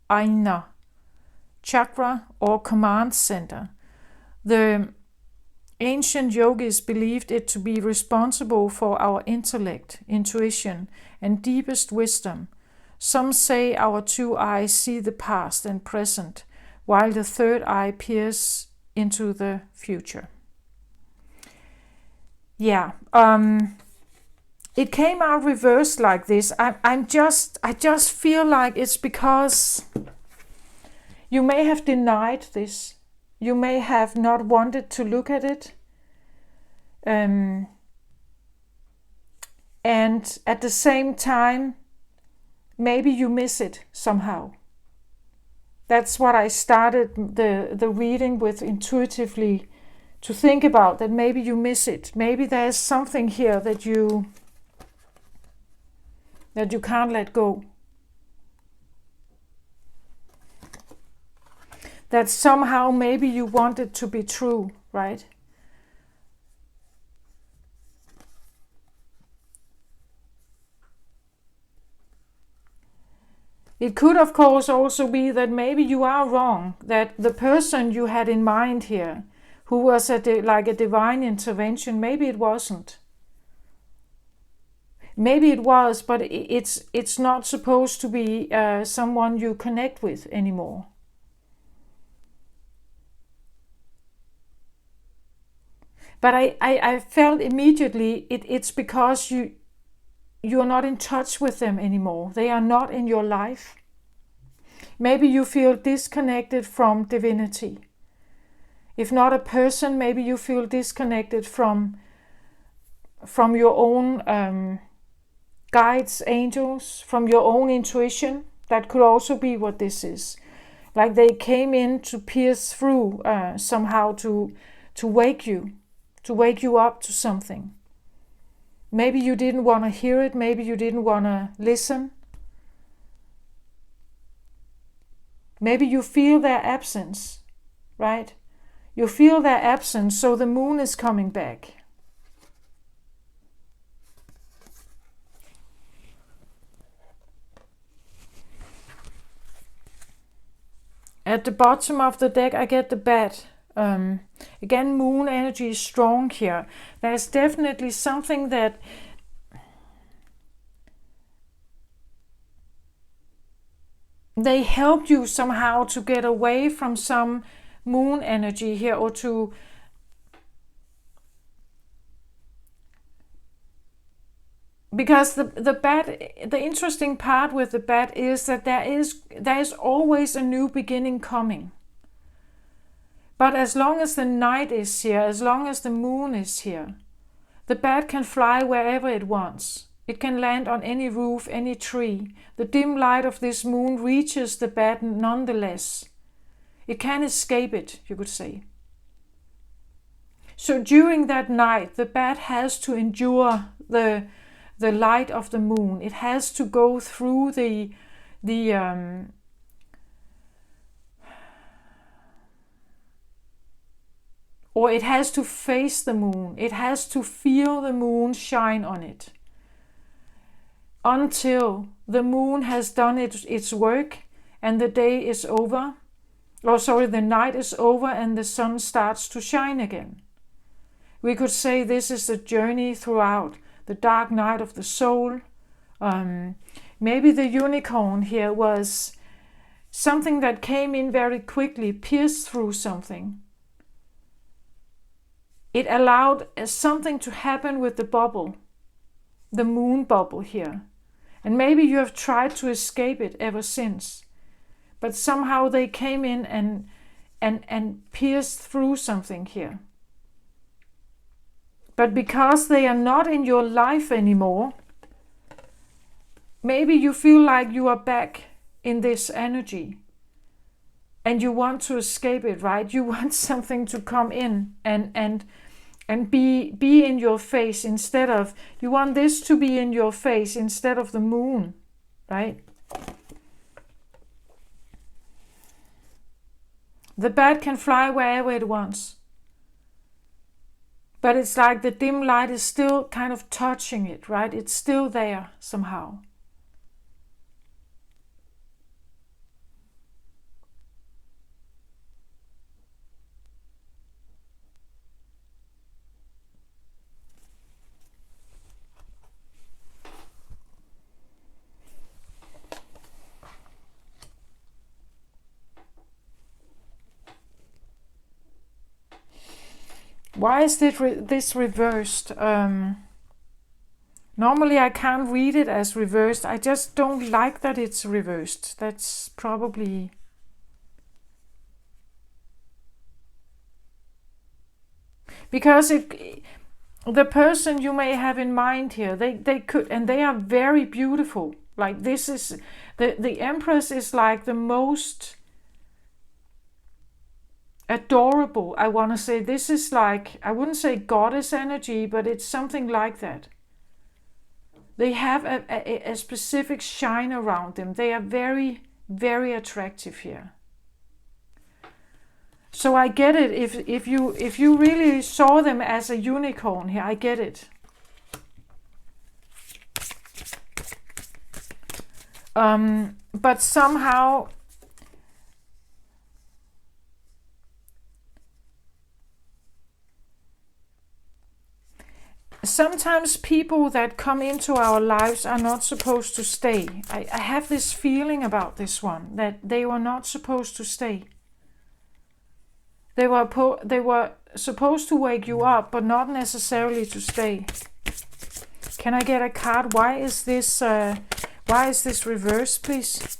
Ajna chakra, or command center. The ancient yogis believed it to be responsible for our intellect, intuition, and deepest wisdom. Some say our 2 eyes see the past and present, while the 3rd eye peers into the future. Yeah, it came out reversed like this. I just feel like it's because you may have denied this. You may have not wanted to look at it. And at the same time, maybe you miss it somehow. That's what I started the reading with intuitively, to think about, that maybe you miss it. Maybe there's something here that you can't let go. That somehow maybe you want it to be true, right? It could, of course, also be that maybe you are wrong, that the person you had in mind here, who was like a divine intervention, maybe it wasn't. Maybe it was, but it's not supposed to be someone you connect with anymore. But I felt immediately it's because you're not in touch with them anymore. They are not in your life. Maybe you feel disconnected from divinity. If not a person, maybe you feel disconnected from your own guides, angels, from your own intuition. That could also be what this is. Like they came in to pierce through somehow to wake you up to something. Maybe you didn't want to hear it, maybe you didn't want to listen. Maybe you feel their absence, right? You feel their absence, so the moon is coming back. At the bottom of the deck, I get the bat. Again, moon energy is strong here. There's definitely something that they help you somehow to get away from some moon energy here, or to because the bat, the interesting part with the bat is that there is always a new beginning coming. But as long as the night is here, as long as the moon is here, the bat can fly wherever it wants. It can land on any roof, any tree. The dim light of this moon reaches the bat nonetheless. It can't escape it, you could say. So during that night, the bat has to endure the light of the moon. It has to go through or it has to face the moon. It has to feel the moon shine on it. Until the moon has done its work and the day is over. The night is over and the sun starts to shine again. We could say this is the journey throughout the dark night of the soul. Maybe the unicorn here was something that came in very quickly, pierced through something. It allowed something to happen with the bubble, the moon bubble here. And maybe you have tried to escape it ever since. But somehow they came in and pierced through something here. But because they are not in your life anymore, maybe you feel like you are back in this energy. And you want to escape it, right? You want something to come in and be in your face instead of, you want this to be in your face instead of the moon, right? The bat can fly wherever it wants. But it's like the dim light is still kind of touching it, right? It's still there somehow. Why is this reversed? Normally I can't read it as reversed. I just don't like that it's reversed. That's probably... Because the person you may have in mind here, they could, and they are very beautiful. Like this is, the Empress is like the most adorable, I want to say. This is like, I wouldn't say goddess energy, but it's something like that. They have a specific shine around them. They are very, very attractive here. So I get it. If you really saw them as a unicorn here, I get it. But somehow sometimes people that come into our lives are not supposed to stay. I have this feeling about this one, that they were not supposed to stay. They were supposed to wake you up, but not necessarily to stay. Can I get a card? Why is this reversed, please?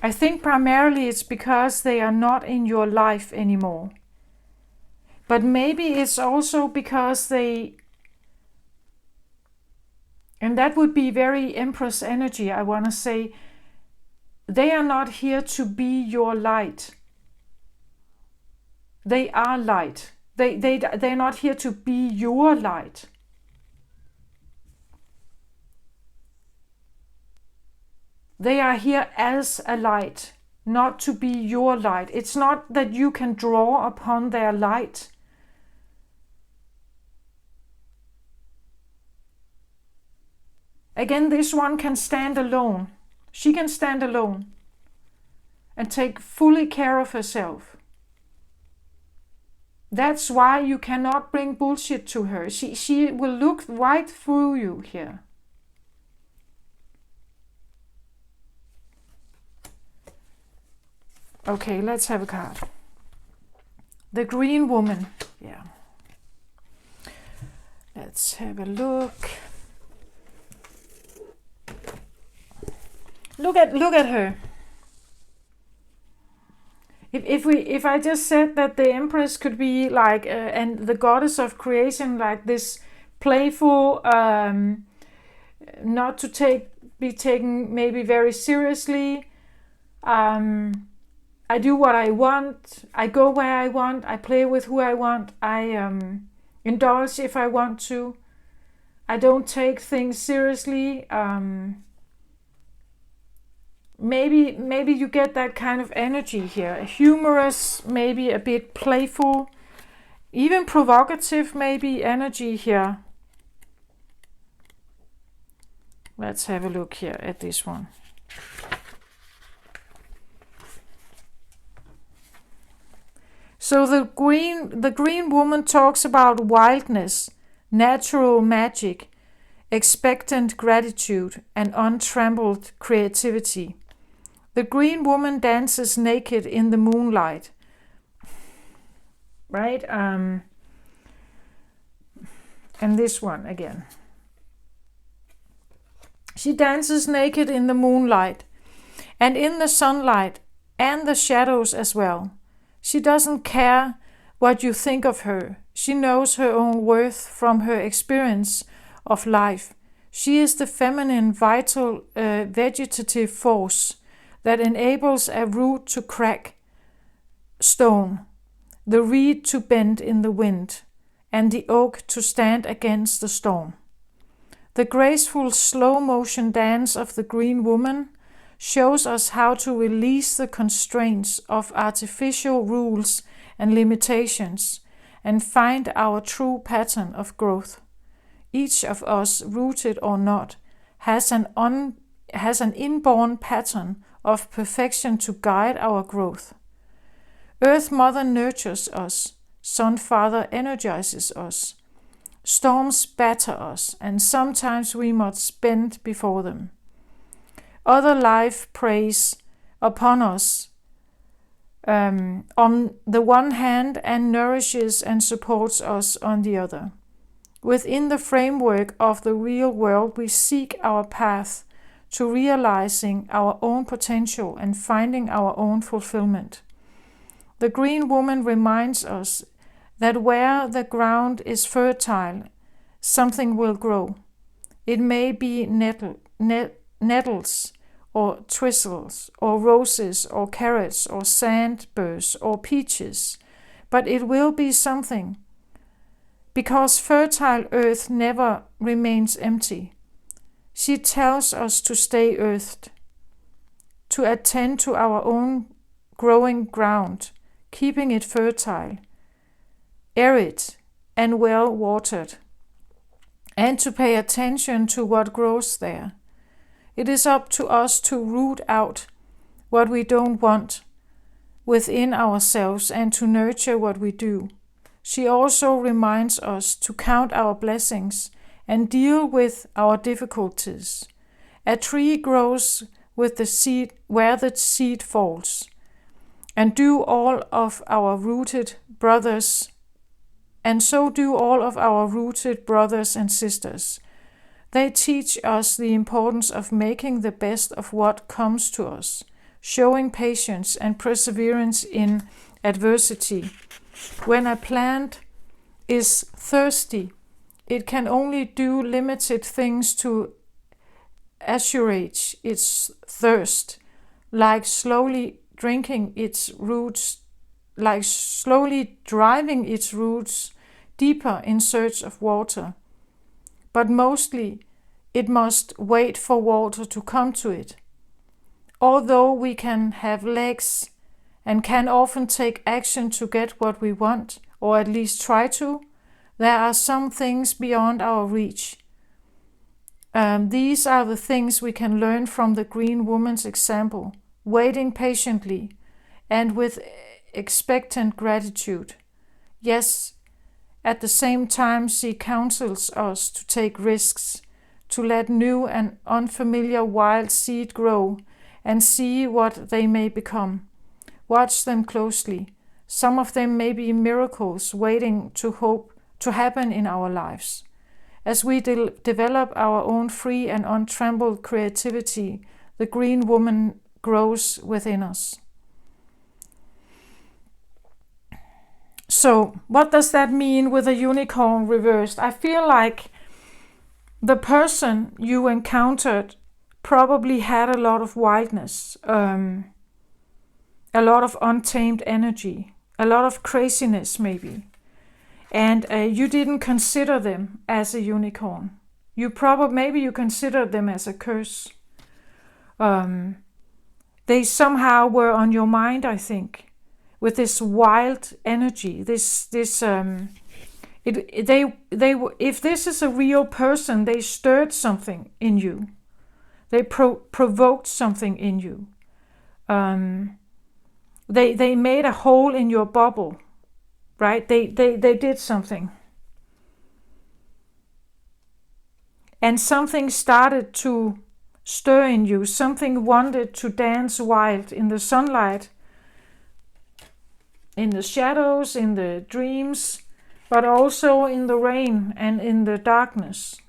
I think primarily it's because they are not in your life anymore. But maybe it's also because and that would be very Empress energy, I want to say, they are not here to be your light. They are light. They're not here to be your light. They are here as a light, not to be your light. It's not that you can draw upon their light. Again, this one can stand alone. She can stand alone and take fully care of herself. That's why you cannot bring bullshit to her. She will look right through you here. Okay, let's have a card. The Green Woman. Yeah. Let's have a look. Look at her. If I just said that the Empress could be like and the goddess of creation, like this playful, not to be taken maybe very seriously. I do what I want. I go where I want. I play with who I want. I indulge if I want to. I don't take things seriously. Maybe you get that kind of energy here. Humorous, maybe a bit playful, even provocative maybe energy here. Let's have a look here at this one. So the green woman talks about wildness, natural magic, expectant gratitude, and untrammeled creativity. The Green Woman dances naked in the moonlight. Right? And this one again. She dances naked in the moonlight and in the sunlight and the shadows as well. She doesn't care what you think of her. She knows her own worth from her experience of life. She is the feminine, vital, vegetative force that enables a root to crack stone, the reed to bend in the wind, and the oak to stand against the storm. The graceful slow-motion dance of the Green Woman shows us how to release the constraints of artificial rules and limitations and find our true pattern of growth. Each of us, rooted or not, has an inborn pattern of perfection to guide our growth. Earth Mother nurtures us. Sun Father energizes us. Storms batter us, and sometimes we must bend before them. Other life preys upon us on the one hand and nourishes and supports us on the other. Within the framework of the real world, we seek our path to realizing our own potential and finding our own fulfillment. The Green Woman reminds us that where the ground is fertile, something will grow. It may be nettles or thistles or roses or carrots or sandburrs or peaches, but it will be something, because fertile earth never remains empty. She tells us to stay earthed, to attend to our own growing ground, keeping it fertile, arid and well watered, and to pay attention to what grows there. It is up to us to root out what we don't want within ourselves and to nurture what we do. She also reminds us to count our blessings and deal with our difficulties. A tree grows with the seed where the seed falls, and so do all of our rooted brothers and sisters. They teach us the importance of making the best of what comes to us, showing patience and perseverance in adversity. When a plant is thirsty, it can only do limited things to assuage its thirst, like slowly driving its roots deeper in search of water. But mostly it must wait for water to come to it. Although we can have legs and can often take action to get what we want, or at least try to, there are some things beyond our reach. These are the things we can learn from the Green Woman's example, waiting patiently and with expectant gratitude. Yes, at the same time she counsels us to take risks, to let new and unfamiliar wild seed grow and see what they may become. Watch them closely. Some of them may be miracles waiting to happen in our lives. As we develop our own free and untrammeled creativity, the Green Woman grows within us. So, what does that mean with a unicorn reversed? I feel like the person you encountered probably had a lot of wildness, a lot of untamed energy, a lot of craziness maybe. And you didn't consider them as a unicorn. Maybe you considered them as a curse. They somehow were on your mind, I think, with this wild energy. If this is a real person, they stirred something in you. They provoked something in you. They made a hole in your bubble. Right? They did something. And something started to stir in you. Something wanted to dance wild in the sunlight, in the shadows, in the dreams, but also in the rain and in the darkness.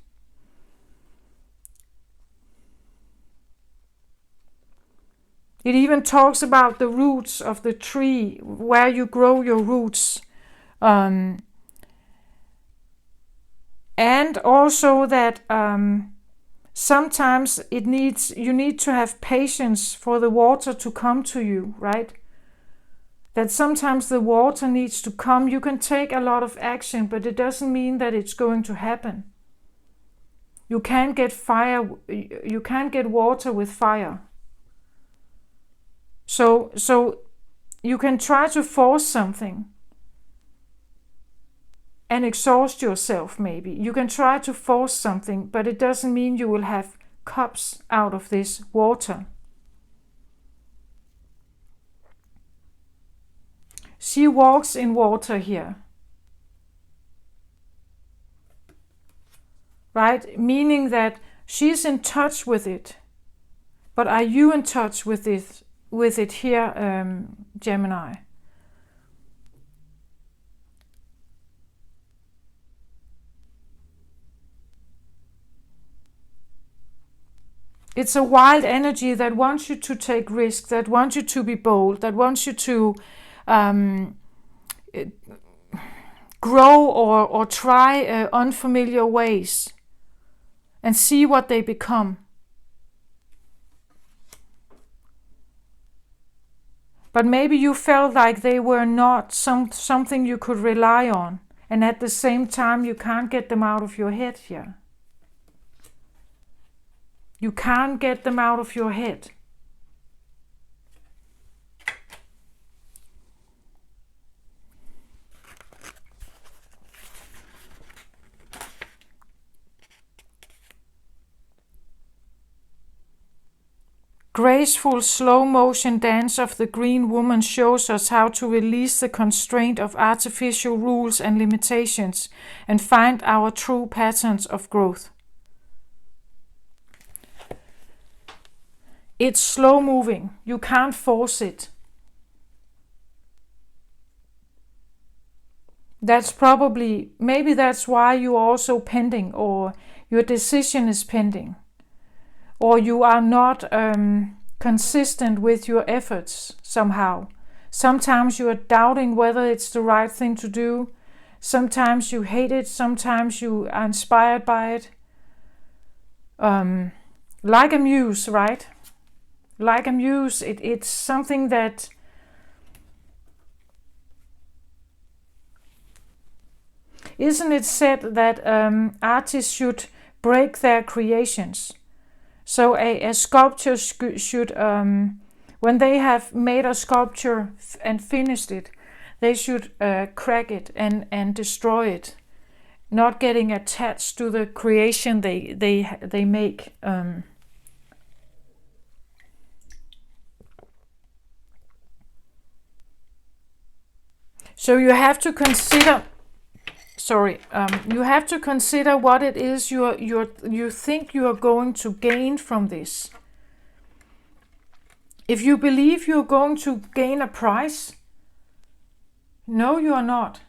It even talks about the roots of the tree, where you grow your roots. And also that sometimes you need to have patience for the water to come to you, right? That sometimes the water needs to come. You can take a lot of action, but it doesn't mean that it's going to happen. You can't get water with fire. So you can try to force something and exhaust yourself maybe. You can try to force something, but it doesn't mean you will have cups out of this water. She walks in water here. right? Meaning that she's in touch with it. But are you in touch with it here, Gemini? It's a wild energy that wants you to take risks, that wants you to be bold, that wants you to grow or try unfamiliar ways and see what they become. But maybe you felt like they were not something you could rely on, and at the same time you can't get them out of your head here. You can't get them out of your head. Graceful slow motion dance of the green woman shows us how to release the constraint of artificial rules and limitations and find our true patterns of growth. It's slow moving. You can't force it. Maybe that's why you're also pending, or your decision is pending, or you are not consistent with your efforts somehow. Sometimes you are doubting whether it's the right thing to do. Sometimes you hate it. Sometimes you are inspired by it. Like a muse, right? Like a muse, it's something that isn't it said that artists should break their creations? So a sculptor should, when they have made a sculpture and finished it, they should crack it and destroy it, not getting attached to the creation they make. So you have to consider. You have to consider what it is you think you are going to gain from this. If you believe you're going to gain a prize, no, you are not.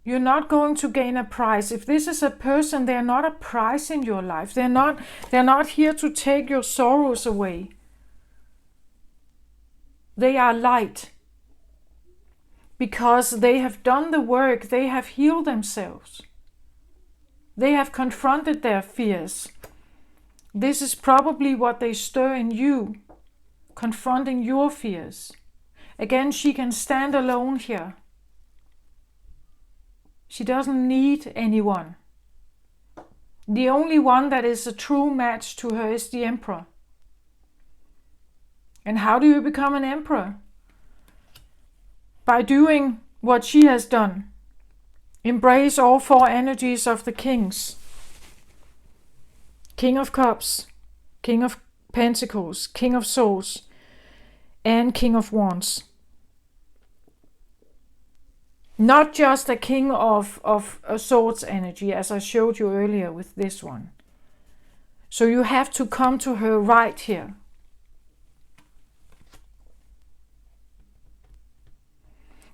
You're not going to gain a prize. If this is a person, they're not a prize in your life. They're not here to take your sorrows away. They are light. Because they have done the work, they have healed themselves. They have confronted their fears. This is probably what they stir in you, confronting your fears. Again, she can stand alone here. She doesn't need anyone. The only one that is a true match to her is the Emperor. And how do you become an emperor? By doing what she has done. Embrace all four energies of the kings. King of Cups, King of Pentacles, King of Swords, and King of Wands. Not just a King of Swords energy, as I showed you earlier with this one. So you have to come to her right here.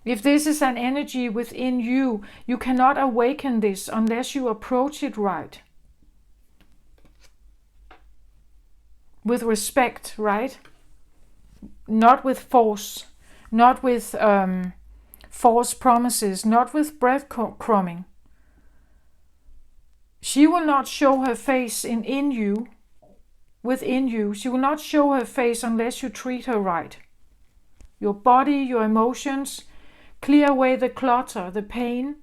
If this is an energy within you, you cannot awaken this unless you approach it right. With respect, right? Not with force, not with false promises, not with breadcrumbing. She will not show her face in you, within you. She will not show her face unless you treat her right. Your body, your emotions, clear away the clutter, the pain.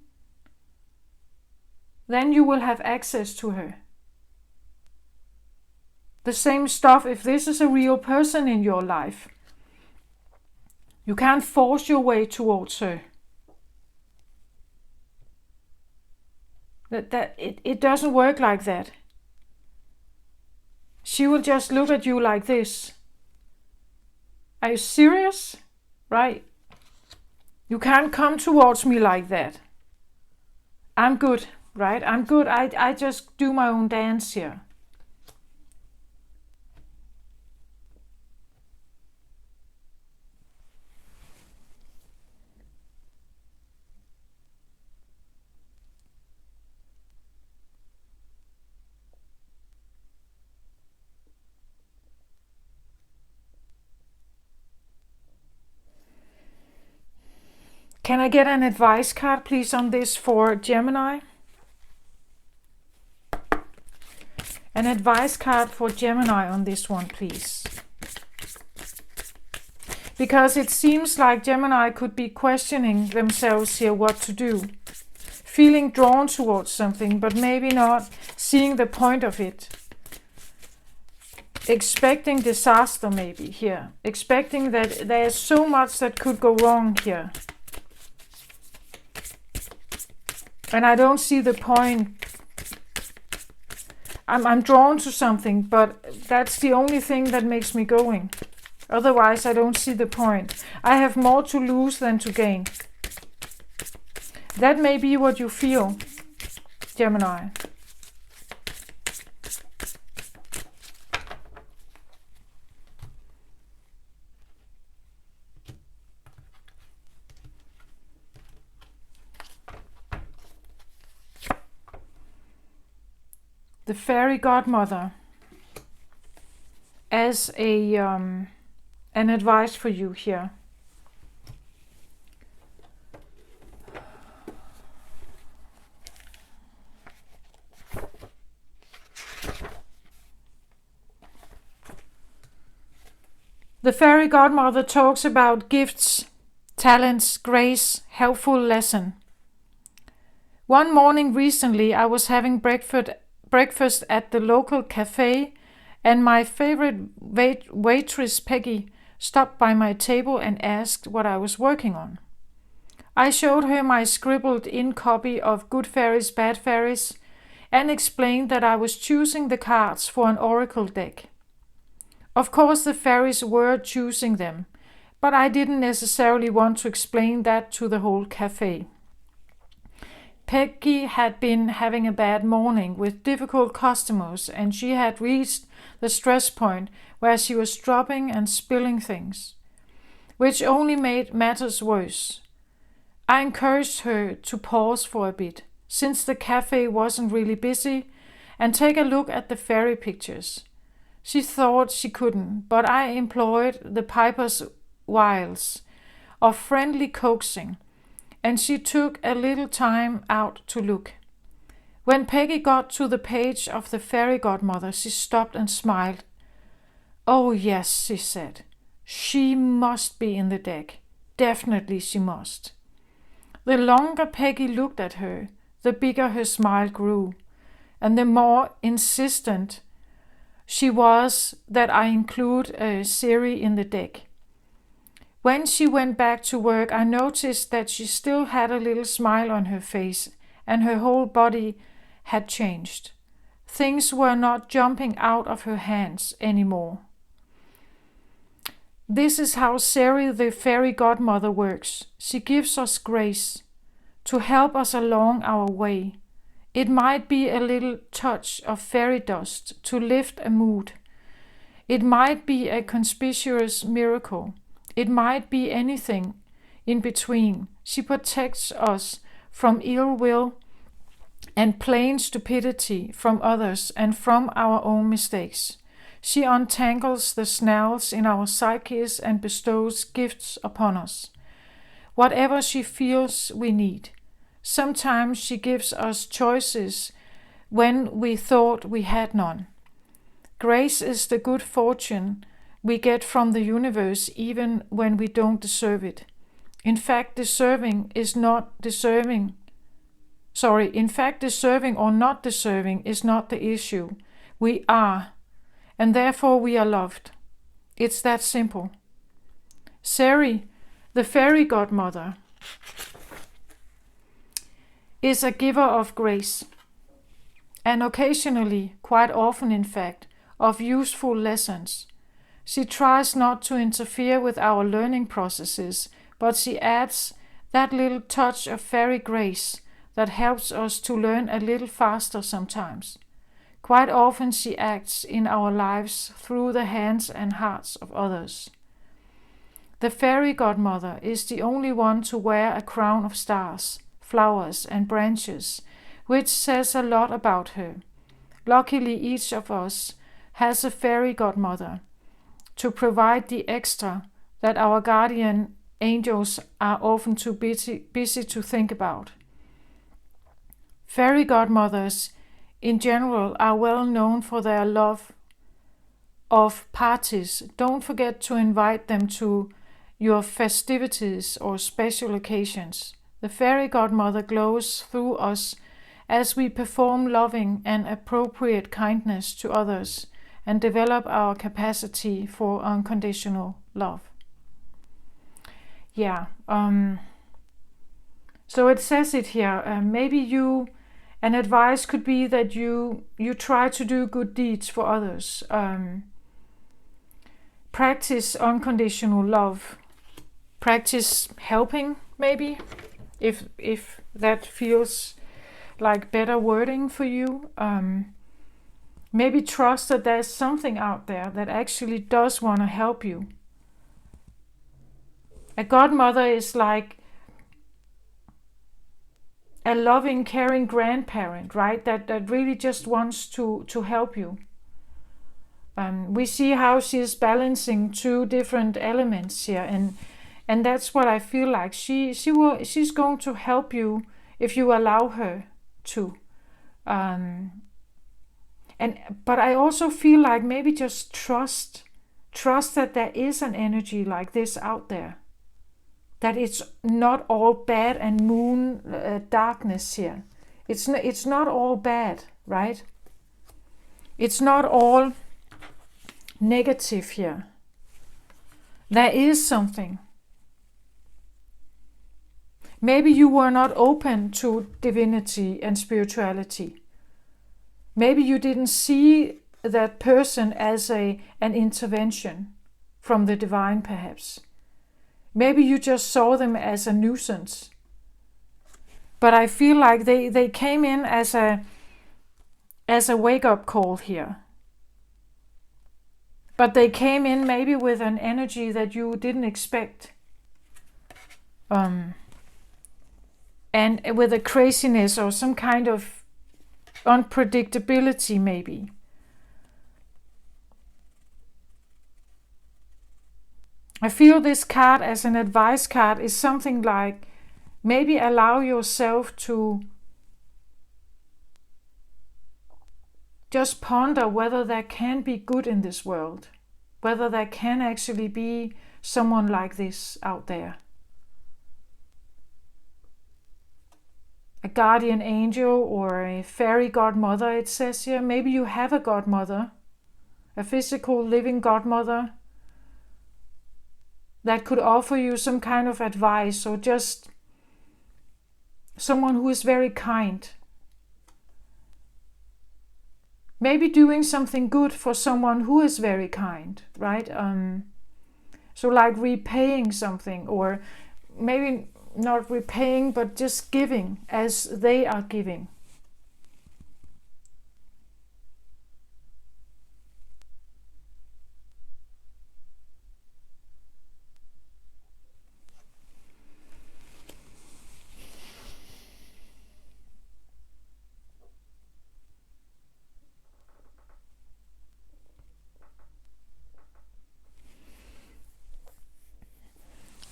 Then you will have access to her. The same stuff if this is a real person in your life. You can't force your way towards her. It doesn't work like that. She will just look at you like this. Are you serious? Right? You can't come towards me like that. I'm good right? I'm good. I just do my own dance here. Can I get an advice card, please, on this for Gemini? An advice card for Gemini on this one, please. Because it seems like Gemini could be questioning themselves here what to do. Feeling drawn towards something, but maybe not seeing the point of it. Expecting disaster maybe here. Expecting that there's so much that could go wrong here. And I don't see the point. I'm drawn to something, but that's the only thing that makes me going. Otherwise, I don't see the point. I have more to lose than to gain. That may be what you feel, Gemini. The fairy godmother as an advice for you here. The fairy godmother talks about gifts, talents, grace, helpful lesson. One morning recently, I was having breakfast at the local cafe, and my favorite waitress, Peggy, stopped by my table and asked what I was working on. I showed her my scribbled-in copy of Good Fairies, Bad Fairies, and explained that I was choosing the cards for an oracle deck. Of course, the fairies were choosing them, but I didn't necessarily want to explain that to the whole cafe. Peggy had been having a bad morning with difficult customers, and she had reached the stress point where she was dropping and spilling things, which only made matters worse. I encouraged her to pause for a bit, since the cafe wasn't really busy, and take a look at the fairy pictures. She thought she couldn't, but I employed the Piper's wiles of friendly coaxing, and she took a little time out to look. When Peggy got to the page of the fairy godmother, she stopped and smiled. "Oh yes," she said. "She must be in the deck. Definitely she must." The longer Peggy looked at her, the bigger her smile grew, and the more insistent she was that I include Siri in the deck. When she went back to work, I noticed that she still had a little smile on her face, and her whole body had changed. Things were not jumping out of her hands anymore. This is how Siri, the fairy godmother, works. She gives us grace to help us along our way. It might be a little touch of fairy dust to lift a mood. It might be a conspicuous miracle. It might be anything in between. She protects us from ill will and plain stupidity from others and from our own mistakes. She untangles the snails in our psyches and bestows gifts upon us, whatever she feels we need. Sometimes she gives us choices when we thought we had none. Grace is the good fortune we get from the universe even when we don't deserve it. In fact, deserving or not deserving is not the issue. We are, and therefore we are loved. It's that simple. Siri, the fairy godmother, is a giver of grace, and occasionally, quite often in fact, of useful lessons. She tries not to interfere with our learning processes, but she adds that little touch of fairy grace that helps us to learn a little faster sometimes. Quite often she acts in our lives through the hands and hearts of others. The fairy godmother is the only one to wear a crown of stars, flowers and branches, which says a lot about her. Luckily, each of us has a fairy godmother to provide the extra that our guardian angels are often too busy to think about. Fairy godmothers in general are well known for their love of parties. Don't forget to invite them to your festivities or special occasions. The fairy godmother glows through us as we perform loving and appropriate kindness to others and develop our capacity for unconditional love. Yeah, so it says it here. An advice could be that you try to do good deeds for others. Practice unconditional love. Practice helping, maybe, if that feels like better wording for you. Maybe trust that there's something out there that actually does want to help you. A godmother is like a loving, caring grandparent, right? That really just wants to help you. We see how she is balancing two different elements here, and that's what I feel like. She's going to help you if you allow her to. But I also feel like maybe just trust that there is an energy like this out there. That it's not all bad and moon darkness here. It's not all bad, right? It's not all negative here. There is something. Maybe you were not open to divinity and spirituality. Maybe you didn't see that person as an intervention from the divine, perhaps. Maybe you just saw them as a nuisance. But I feel like they came in as a wake-up call here. But they came in maybe with an energy that you didn't expect. And with a craziness or some kind of unpredictability, maybe. I feel this card as an advice card is something like, maybe allow yourself to just ponder whether there can be good in this world, whether there can actually be someone like this out there. A guardian angel or a fairy godmother, it says here. Maybe you have a godmother, a physical living godmother that could offer you some kind of advice, or just someone who is very kind. Maybe doing something good for someone who is very kind, right? So like repaying something, or maybe not repaying, but just giving as they are giving.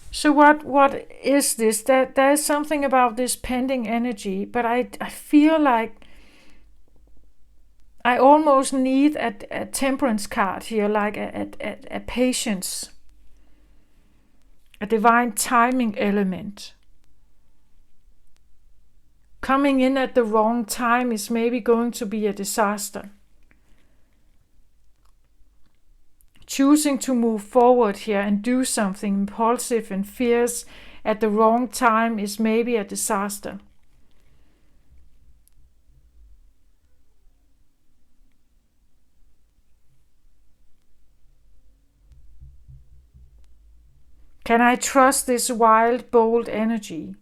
So what is this? There is something about this pending energy, but I feel like I almost need a temperance card here, like a patience, a divine timing element. Coming in at the wrong time is maybe going to be a disaster. Choosing to move forward here and do something impulsive and fierce at the wrong time is maybe a disaster. Can I trust this wild, bold energy?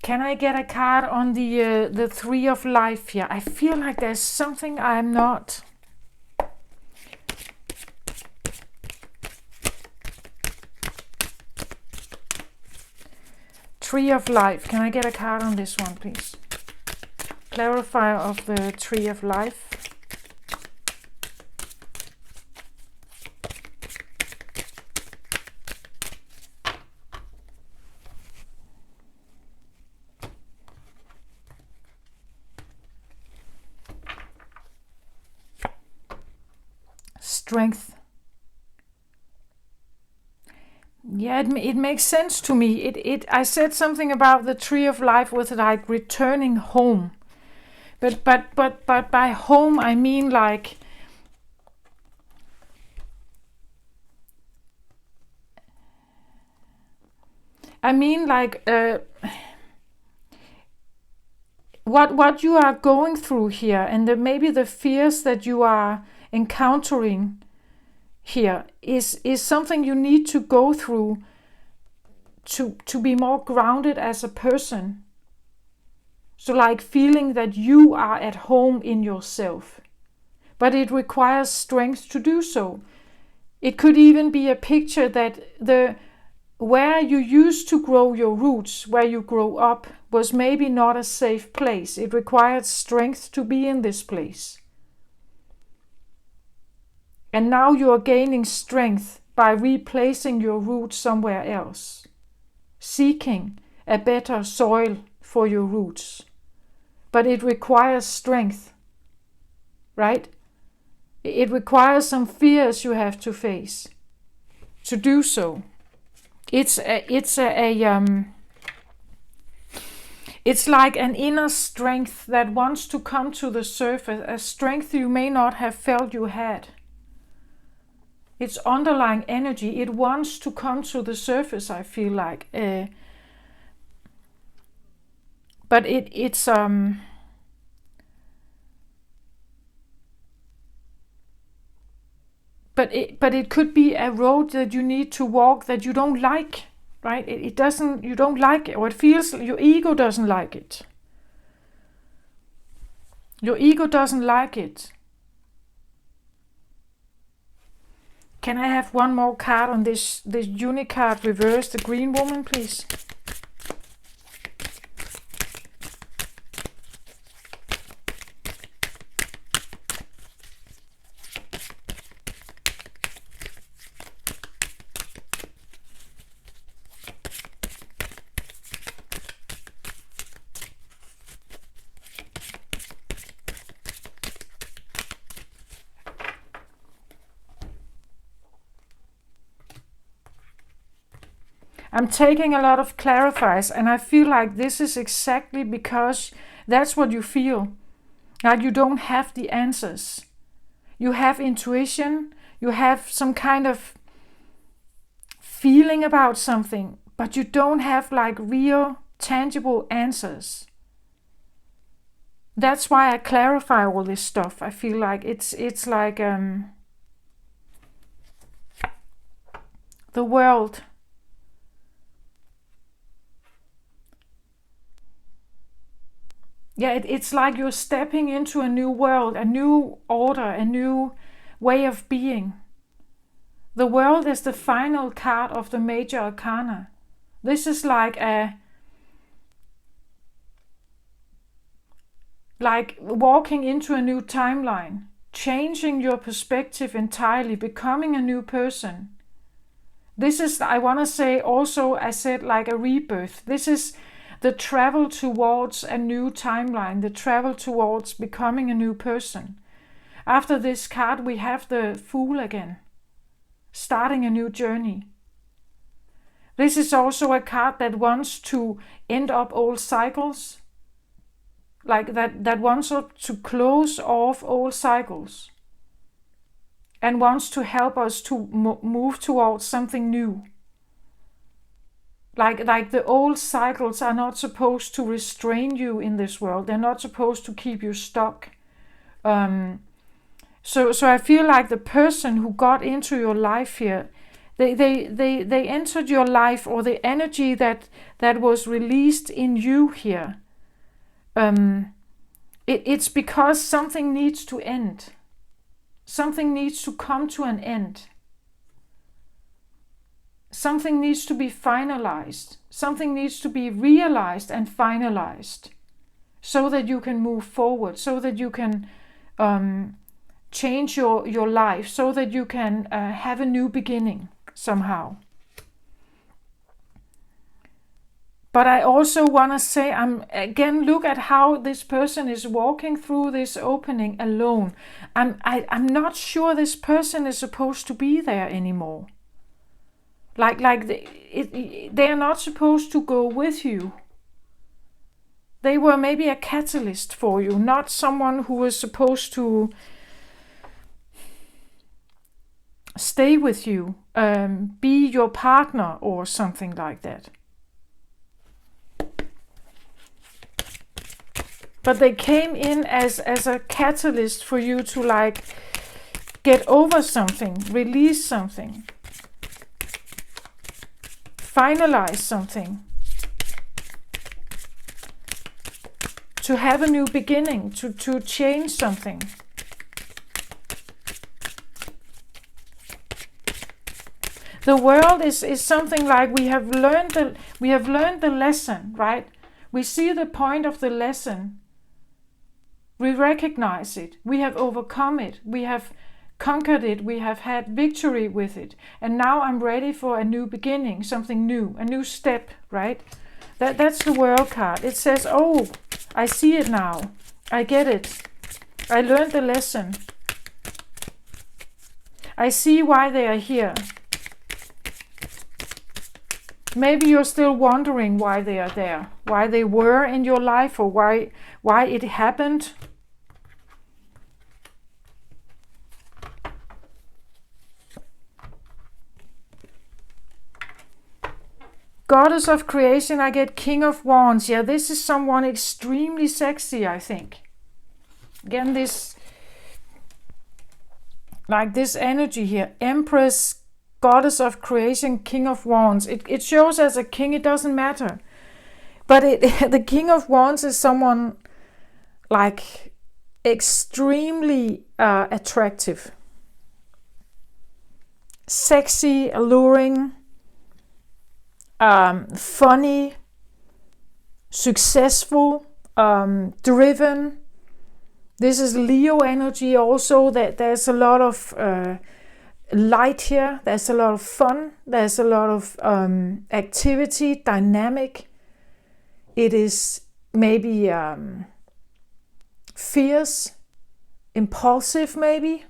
Can I get a card on the Three of Life here? I feel like there's something I'm not. Tree of Life. Can I get a card on this one, please? Clarifier of the Tree of Life. Strength. Yeah, it makes sense to me. I said something about the Tree of Life with like returning home. But by home I mean like what you are going through here, and maybe the fears that you are encountering here is something you need to go through to be more grounded as a person. So like feeling that you are at home in yourself. But it requires strength to do so. It could even be a picture that where you used to grow your roots, where you grow up, was maybe not a safe place. It required strength to be in this place. And now you are gaining strength by replacing your roots somewhere else, seeking a better soil for your roots. But it requires strength, right? It requires some fears you have to face to do so. It's like an inner strength that wants to come to the surface, a strength you may not have felt you had. It's underlying energy. It wants to come to the surface, I feel like. But it's But it could be a road that you need to walk that you don't like, right? You don't like it, or it feels your ego doesn't like it. Your ego doesn't like it. Can I have one more card on this Unicard reverse, the green woman, please? I'm taking a lot of clarifiers, and I feel like this is exactly because that's what you feel. Like you don't have the answers. You have intuition, you have some kind of feeling about something, but you don't have like real, tangible answers. That's why I clarify all this stuff. I feel like it's like the world. Yeah, it's like you're stepping into a new world, a new order, a new way of being. The world is the final card of the major arcana. This is like walking into a new timeline, changing your perspective entirely, becoming a new person. This is, I want to say also, I said like a rebirth. This is the travel towards a new timeline, the travel towards becoming a new person. After this card, we have the Fool again, starting a new journey. This is also a card that wants to end up old cycles, like that wants to close off old cycles and wants to help us to move towards something new. Like the old cycles are not supposed to restrain you in this world. They're not supposed to keep you stuck. So I feel like the person who got into your life here, They entered your life, or the energy that was released in you here. It's because something needs to end. Something needs to come to an end. Something needs to be finalized. Something needs to be realized and finalized so that you can move forward, so that you can change your life, so that you can have a new beginning somehow. But I also want to say, look at how this person is walking through this opening alone. I'm not sure this person is supposed to be there anymore. They are not supposed to go with you. They were maybe a catalyst for you, not someone who was supposed to stay with you, be your partner or something like that. But they came in as a catalyst for you to get over something, release something, finalize something, to have a new beginning, to change something. The world is something like we have learned the lesson, right? We see the point of the lesson. We recognize it. We have overcome it. We have conquered it. We have had victory with it. And now I'm ready for a new beginning, something new, a new step, right? That's the world card. It says, oh, I see it now. I get it. I learned the lesson. I see why they are here. Maybe you're still wondering why they are there, why they were in your life, or why it happened. Goddess of creation, I get King of Wands. Yeah, this is someone extremely sexy, I think. Again, this energy here. Empress, Goddess of creation, King of Wands. It shows as a king, it doesn't matter. But the King of Wands is someone extremely attractive. Sexy, alluring, funny, successful, driven. This is Leo energy also, that there's a lot of light here, there's a lot of fun, there's a lot of activity, dynamic. It is maybe fierce, impulsive maybe.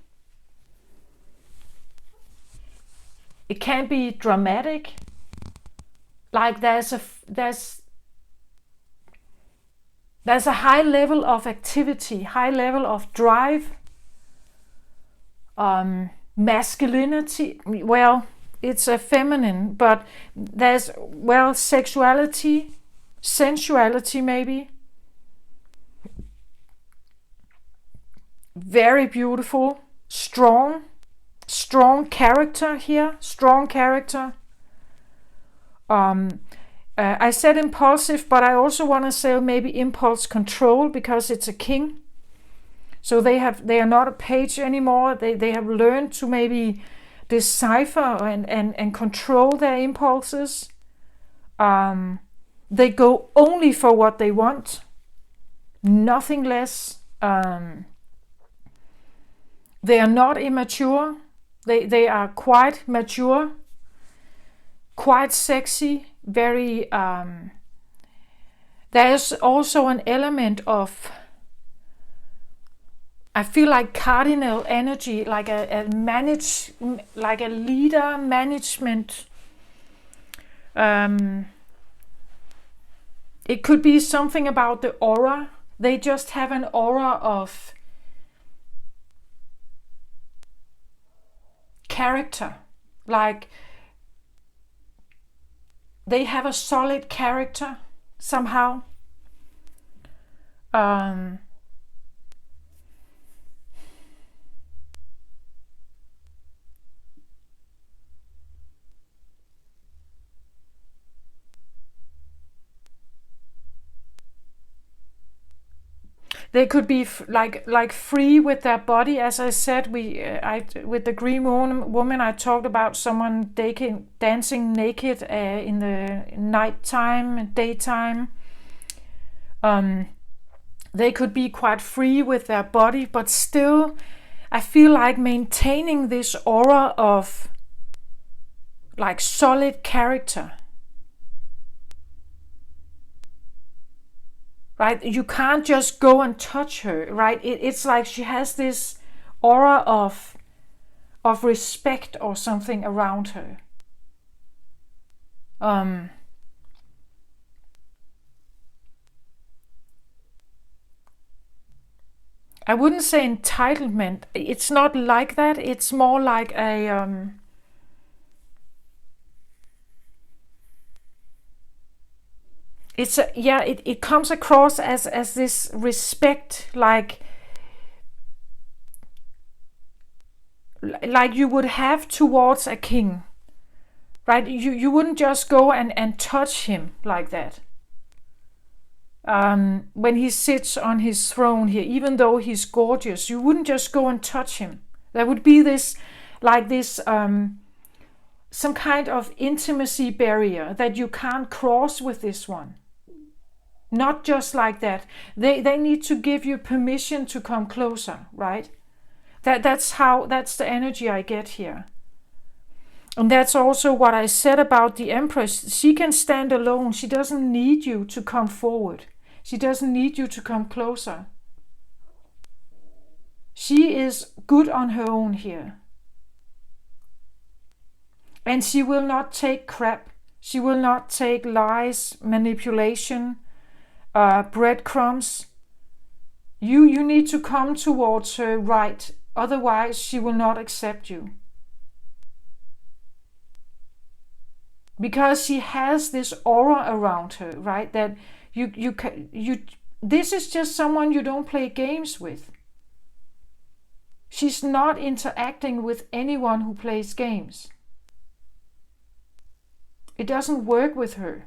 It can be dramatic. There's a high level of activity, high level of drive, masculinity. Well, it's a feminine, but there's sexuality, sensuality maybe. Very beautiful, strong character here, strong character. I said impulsive, but I also want to say maybe impulse control, because it's a king. So they are not a page anymore. They have learned to maybe decipher and control their impulses. They go only for what they want, nothing less. They are not immature. They are quite mature, quite sexy, very there's also an element of, I feel like cardinal energy, like a leader, management. It could be something about the aura. They just have an aura of character, like they have a solid character somehow. They could be like free with their body. As I said, with the green woman, I talked about someone dancing naked in the nighttime, daytime. They could be quite free with their body, but still, I feel like maintaining this aura of like solid character. Right? You can't just go and touch her, right? It's like she has this aura of respect or something around her. I wouldn't say entitlement. It's not like that. It's more like a it comes across as this respect, like you would have towards a king, right? You wouldn't just go and touch him like that. When he sits on his throne here, even though he's gorgeous, you wouldn't just go and touch him. There would be this some kind of intimacy barrier that you can't cross with this one. Not just like that. They need to give you permission to come closer, right? That's the energy I get here. And that's also what I said about the Empress. She can stand alone. She doesn't need you to come forward. She doesn't need you to come closer. She is good on her own here. And she will not take crap. She will not take lies, manipulation, breadcrumbs. You need to come towards her right. Otherwise, she will not accept you. Because she has this aura around her, right? That this is just someone you don't play games with. She's not interacting with anyone who plays games. It doesn't work with her.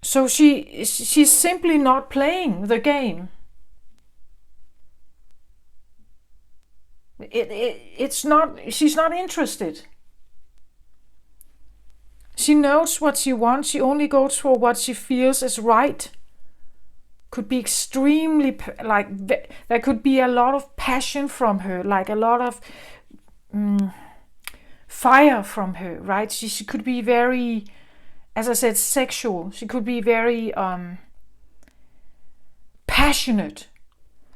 So she's simply not playing the game. She's not interested. She knows what she wants. She only goes for what she feels is right. Could be extremely, like, there could be a lot of passion from her, like a lot of fire from her, right? She could be very, as I said, sexual. She could be very passionate,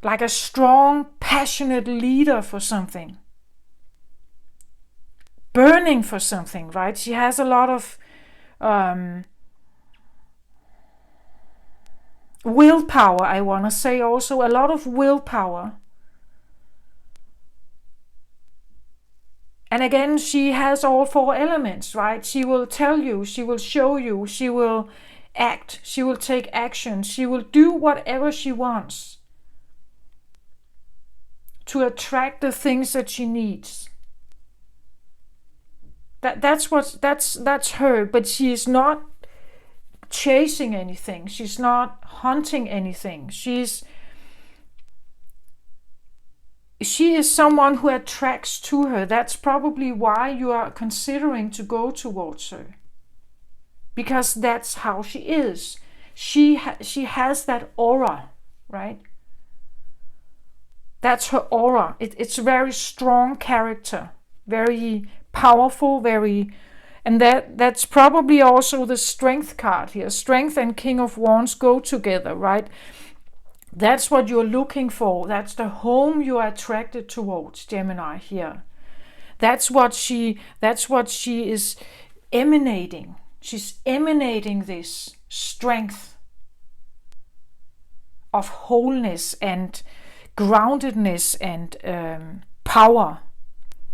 like a strong, passionate leader for something. Burning for something, right? She has a lot of willpower, I want to say also. A lot of willpower. And again, she has all four elements, right? She will tell you, she will show you, she will act, she will take action, she will do whatever she wants to attract the things that she needs. That's her, but she is not chasing anything. She's not hunting anything. She is someone who attracts to her. That's probably why you are considering to go towards her. Because that's how she is. She has that aura, right? That's her aura. It's a very strong character, very powerful, and that's probably also the strength card here. Strength and King of Wands go together, right? That's what you're looking for. That's the home you are attracted towards, Gemini, here. That's what she is emanating. She's emanating this strength of wholeness and groundedness and power.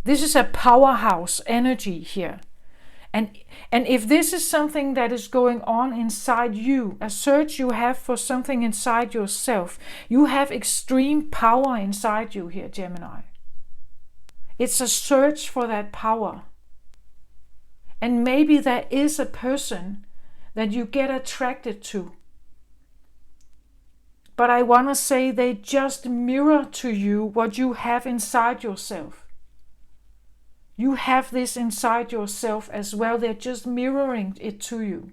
This is a powerhouse energy here. And if this is something that is going on inside you, a search you have for something inside yourself, you have extreme power inside you here, Gemini. It's a search for that power. And maybe there is a person that you get attracted to. But I want to say they just mirror to you what you have inside yourself. You have this inside yourself as well. They're just mirroring it to you.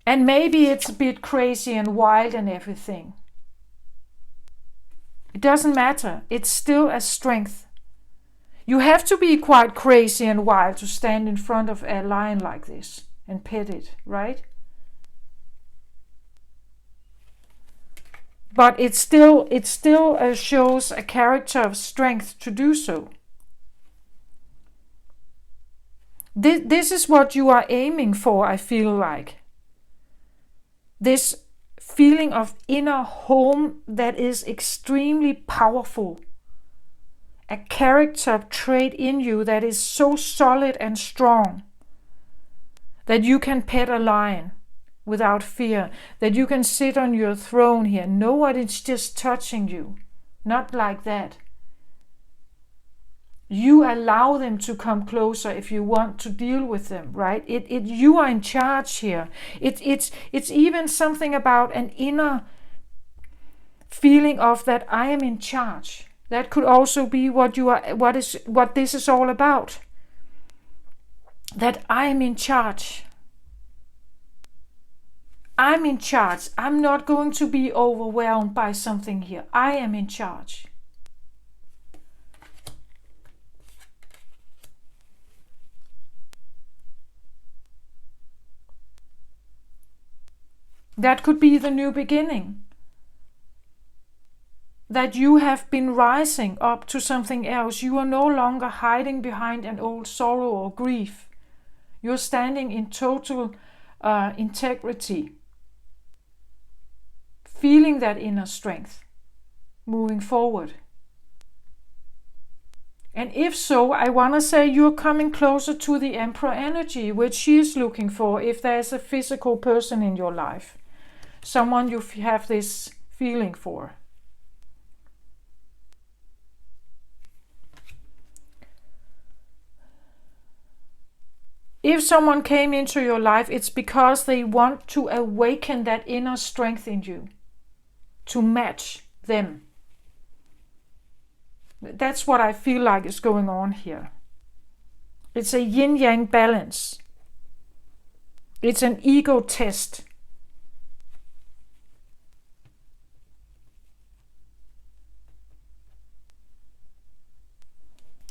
And maybe it's a bit crazy and wild and everything. It doesn't matter. It's still a strength. You have to be quite crazy and wild to stand in front of a lion like this and pet it, right? But it still shows a character of strength to do so. This is what you are aiming for, I feel like. This feeling of inner home that is extremely powerful. A character trait in you that is so solid and strong that you can pet a lion without fear, that you can sit on your throne here. Nobody's just touching you. Not like that. You allow them to come closer if you want to deal with them, right? You are in charge here. It's even something about an inner feeling of that I am in charge. That could also be what this is all about. That I am in charge. I'm in charge. I'm not going to be overwhelmed by something here. I am in charge. That could be the new beginning. That you have been rising up to something else. You are no longer hiding behind an old sorrow or grief. You're standing in total integrity. Feeling that inner strength. Moving forward. And if so, I want to say you're coming closer to the Emperor energy, which she is looking for if there's a physical person in your life. Someone you have this feeling for. If someone came into your life, it's because they want to awaken that inner strength in you. To match them. That's what I feel like is going on here. It's a yin-yang balance. It's an ego test.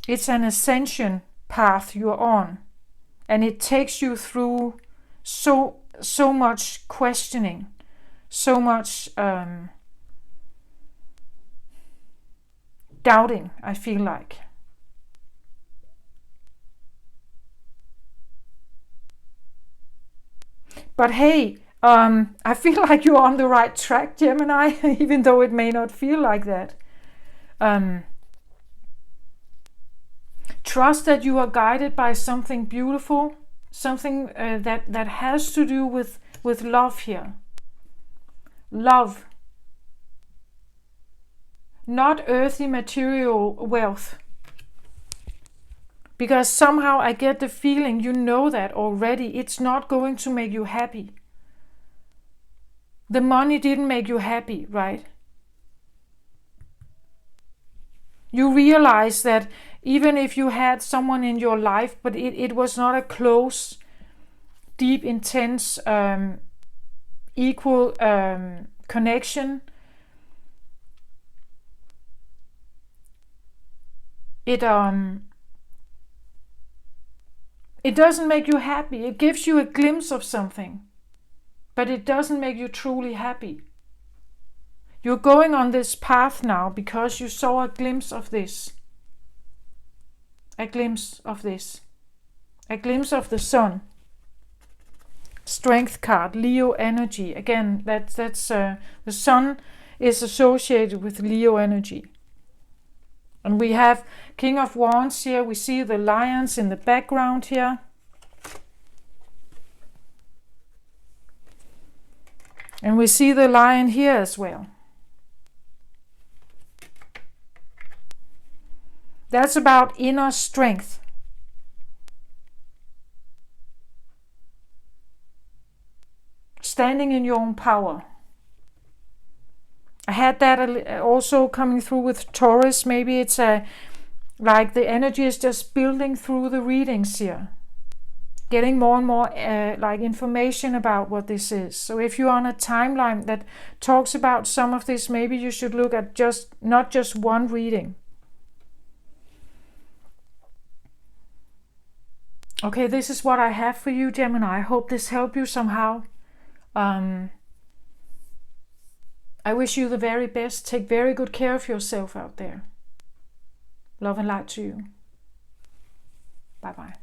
It's an ascension path you're on. And it takes you through so much questioning, so much doubting, I feel like. But hey, I feel like you're on the right track, Gemini, even though it may not feel like that. Trust that you are guided by something beautiful, something that has to do with love here. Love. Not earthly material wealth. Because somehow I get the feeling you know that already. It's not going to make you happy. The money didn't make you happy, right? You realize that even if you had someone in your life, but it was not a close, deep, intense, equal connection, it doesn't make you happy. It gives you a glimpse of something, but it doesn't make you truly happy. You're going on this path now because you saw a glimpse of this. A glimpse of this. A glimpse of the sun. Strength card, Leo energy. Again, that's the sun is associated with Leo energy. And we have King of Wands here. We see the lions in the background here. And we see the lion here as well. That's about inner strength. Standing in your own power. I had that also coming through with Taurus. Maybe it's like the energy is just building through the readings here. Getting more and more like information about what this is. So if you're on a timeline that talks about some of this, maybe you should look at not just one reading. Okay, this is what I have for you, Gemini. I hope this helped you somehow. I wish you the very best. Take very good care of yourself out there. Love and light to you. Bye-bye.